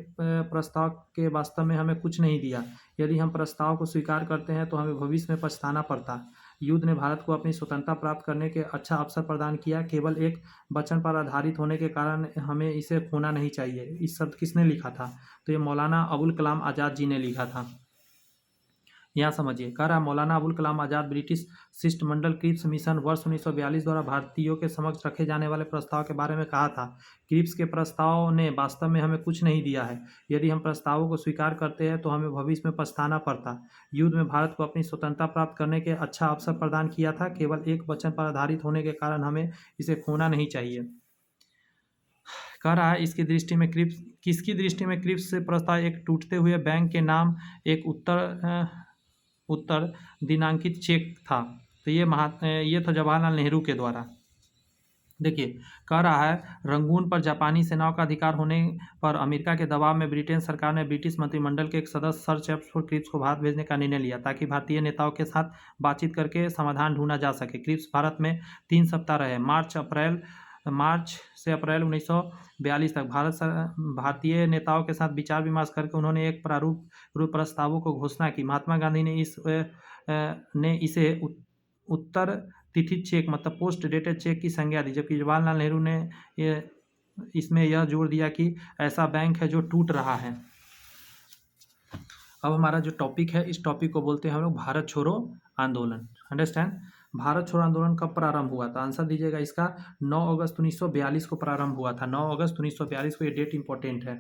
प्रस्ताव के वास्तव में हमें कुछ नहीं दिया। यदि हम प्रस्ताव को स्वीकार करते हैं तो हमें भविष्य में पछताना पड़ता। युद्ध ने भारत को अपनी स्वतंत्रता प्राप्त करने के अच्छा अवसर प्रदान किया। केवल एक वचन पर आधारित होने के कारण हमें इसे खोना नहीं चाहिए। इस शब्द किसने लिखा था? तो ये मौलाना अबुल कलाम आज़ाद जी ने लिखा था। यहाँ समझिए, कह रहा मौलाना अबुल कलाम आज़ाद ब्रिटिश शिष्टमंडल क्रिप्स मिशन वर्ष 1942 द्वारा भारतीयों के समक्ष रखे जाने वाले प्रस्ताव के बारे में कहा था। क्रिप्स के प्रस्ताव ने वास्तव में हमें कुछ नहीं दिया है। यदि हम प्रस्तावों को स्वीकार करते हैं तो हमें भविष्य में पछताना पड़ता। युद्ध में भारत को अपनी स्वतंत्रता प्राप्त करने के अच्छा अवसर प्रदान किया था। केवल एक वचन पर आधारित होने के कारण हमें इसे खोना नहीं चाहिए। कह रहा है इसकी दृष्टि में क्रिप्स, किसकी दृष्टि में क्रिप्स से प्रस्ताव एक टूटते हुए बैंक के नाम एक उत्तर दिनांकित चेक था। तो ये था जवाहरलाल नेहरू के द्वारा। देखिए, कह रहा है रंगून पर जापानी सेनाओं का अधिकार होने पर अमेरिका के दबाव में ब्रिटेन सरकार ने ब्रिटिश मंत्रिमंडल के एक सदस्य सर स्टैफोर्ड क्रिप्स को भारत भेजने का निर्णय लिया, ताकि भारतीय नेताओं के साथ बातचीत करके समाधान ढूंढा जा सके। क्रिप्स भारत में 3 सप्ताह रहे, मार्च से अप्रैल 1942 तक। भारतीय नेताओं के साथ विचार विमर्श करके उन्होंने एक प्रारूप प्रस्तावों को घोषणा की। महात्मा गांधी ने इसे उत्तर तिथित चेक मतलब पोस्ट डेटेड चेक की संज्ञा दी, जबकि जवाहरलाल नेहरू ने इसमें यह जोर दिया कि ऐसा बैंक है जो टूट रहा है। अब हमारा जो टॉपिक है, इस टॉपिक को बोलते हैं हम लोग भारत छोड़ो आंदोलन। अंडरस्टैंड? भारत छोड़ो आंदोलन कब प्रारंभ हुआ था? आंसर दीजिएगा इसका 9 अगस्त 1942 को प्रारंभ हुआ था। 9 अगस्त 1942 को, ये डेट इंपॉर्टेंट है।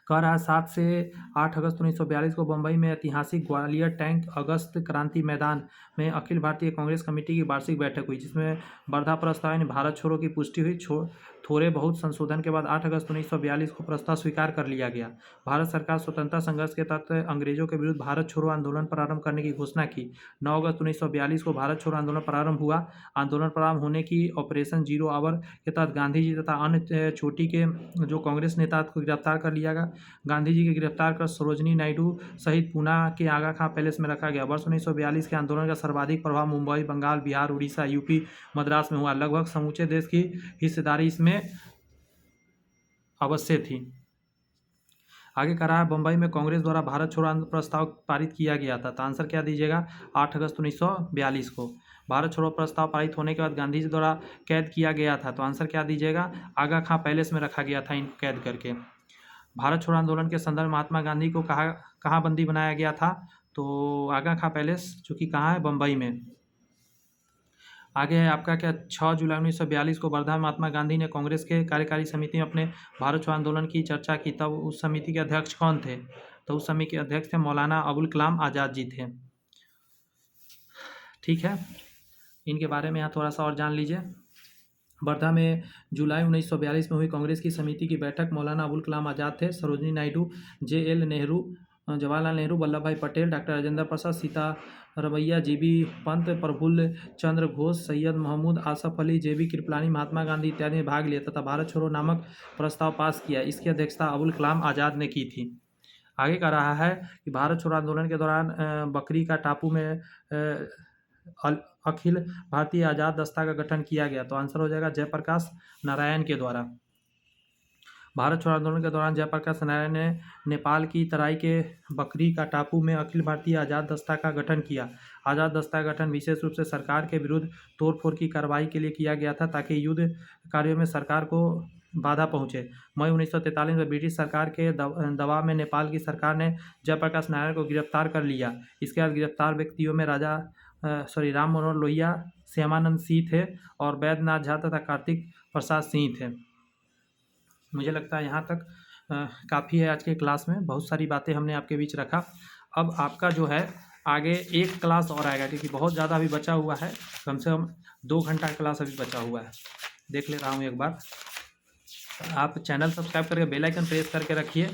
कह रहा है 7 से 8 अगस्त 1942 को बम्बई में ऐतिहासिक ग्वालियर टैंक अगस्त क्रांति मैदान में अखिल भारतीय कांग्रेस कमेटी की वार्षिक बैठक हुई, जिसमें वर्धा प्रस्ताव यानी भारत छोड़ो की पुष्टि हुई। थोड़े बहुत संशोधन के बाद 8 अगस्त 1942 को प्रस्ताव स्वीकार कर लिया गया। भारत सरकार स्वतंत्रता संघर्ष के तहत अंग्रेजों के विरुद्ध भारत छोड़ो आंदोलन प्रारंभ करने की घोषणा की। 9 अगस्त 1942 को भारत छोड़ो आंदोलन प्रारंभ हुआ। आंदोलन प्रारंभ होने की ऑपरेशन जीरो आवर के तहत गांधी जी तथा अन्य चोटी के जो कांग्रेस नेता को गिरफ्तार कर लिया गया। गांधी जी के गिरफ्तार कर सरोजनी नायडू सहित पूना के आगा खां पैलेस में रखा गया। वर्ष 1942 के आंदोलन का सर्वाधिक प्रभाव मुंबई, बंगाल, बिहार, उड़ीसा, यूपी, मद्रास में हुआ। लगभग समूचे देश की हिस्सेदारी इसमें अवश्य थी। आगे कह रहा है बम्बई में कांग्रेस द्वारा भारत छोड़ो प्रस्ताव पारित किया गया था। तो आंसर क्या दीजिएगा? 8 अगस्त 1942 को। भारत छोड़ो प्रस्ताव पारित होने के बाद गांधी जी द्वारा कैद किया गया था। तो आंसर क्या दीजिएगा? आगा खां पैलेस में रखा गया था इनको कैद करके। भारत छोड़ो आंदोलन के संदर्भ महात्मा गांधी को कहाँ बंदी बनाया गया था? तो आगा खां पैलेस, जो कि कहाँ है? बम्बई में। आगे है आपका क्या 6 जुलाई 1942 को वर्धा में महात्मा गांधी ने कांग्रेस के कार्यकारी समिति में अपने भारत छोड़ो आंदोलन की चर्चा की। तब उस समिति के अध्यक्ष कौन थे? तो उस समिति के अध्यक्ष थे मौलाना अबुल कलाम आज़ाद जी थे। ठीक है, इनके बारे में यहाँ थोड़ा सा और जान लीजिए। वर्धा में जुलाई 1942 में हुई कांग्रेस की समिति की बैठक मौलाना अबुल कलाम आज़ाद थे, सरोजनी नायडू, JL नेहरू, जवाहरलाल नेहरू, वल्लभ भाई पटेल, डॉक्टर राजेंद्र प्रसाद, सीता रमैया, JB पंत, प्रफुल्ल चंद्र घोष, सैयद महमूद आसफ अली, JB कृपलानी, महात्मा गांधी इत्यादि ने भाग लिया तथा भारत छोड़ो नामक प्रस्ताव पास किया। इसकी अध्यक्षता अबुल कलाम आज़ाद ने की थी। आगे कह रहा है कि भारत छोड़ो आंदोलन के दौरान बकरी का टापू में अखिल भारतीय आज़ाद दस्ता का गठन किया गया। तो आंसर हो जाएगा जयप्रकाश नारायण के द्वारा। भारत छोड़ो आंदोलन के दौरान जयप्रकाश नारायण ने नेपाल की तराई के बकरी का टापू में अखिल भारतीय आज़ाद दस्ता का गठन किया। आज़ाद दस्ता का गठन विशेष रूप से सरकार के विरुद्ध तोड़फोड़ की कार्रवाई के लिए किया गया था, ताकि युद्ध कार्यों में सरकार को बाधा पहुंचे। मई 1943 में ब्रिटिश सरकार के दबाव में नेपाल की सरकार ने जयप्रकाश नारायण को गिरफ्तार कर लिया। इसके बाद गिरफ्तार व्यक्तियों में राम मनोहर लोहिया, श्यामानंद सिंह थे और वैद्यनाथ झा तथा कार्तिक प्रसाद सिंह थे। मुझे लगता है यहाँ तक काफ़ी है आज के क्लास में। बहुत सारी बातें हमने आपके बीच रखा। अब आपका जो है आगे एक क्लास और आएगा, क्योंकि बहुत ज़्यादा अभी बचा हुआ है। कम से कम 2 घंटा का क्लास अभी बचा हुआ है। देख ले रहा हूँ एक बार। आप चैनल सब्सक्राइब करके बेल आइकन प्रेस करके रखिए,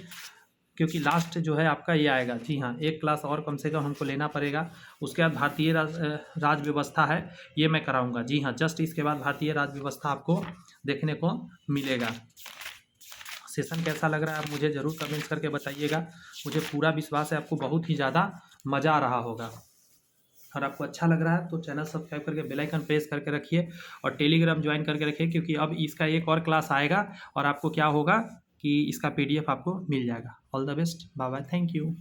क्योंकि लास्ट जो है आपका ये आएगा। जी हाँ, एक क्लास और कम से कम हमको लेना पड़ेगा। उसके बाद भारतीय राज व्यवस्था है, ये मैं कराऊंगा। जी हाँ, जस्ट इसके बाद भारतीय राज व्यवस्था आपको देखने को मिलेगा। सेशन कैसा लग रहा है आप मुझे ज़रूर कमेंट्स करके बताइएगा। मुझे पूरा विश्वास है आपको बहुत ही ज़्यादा मज़ा आ रहा होगा। और आपको अच्छा लग रहा है तो चैनल सब्सक्राइब करके बेल आइकन प्रेस करके रखिए और टेलीग्राम ज्वाइन करके रखिए, क्योंकि अब इसका एक और क्लास आएगा और आपको क्या होगा कि इसका PDF आपको मिल जाएगा। All the best, bye bye, thank you.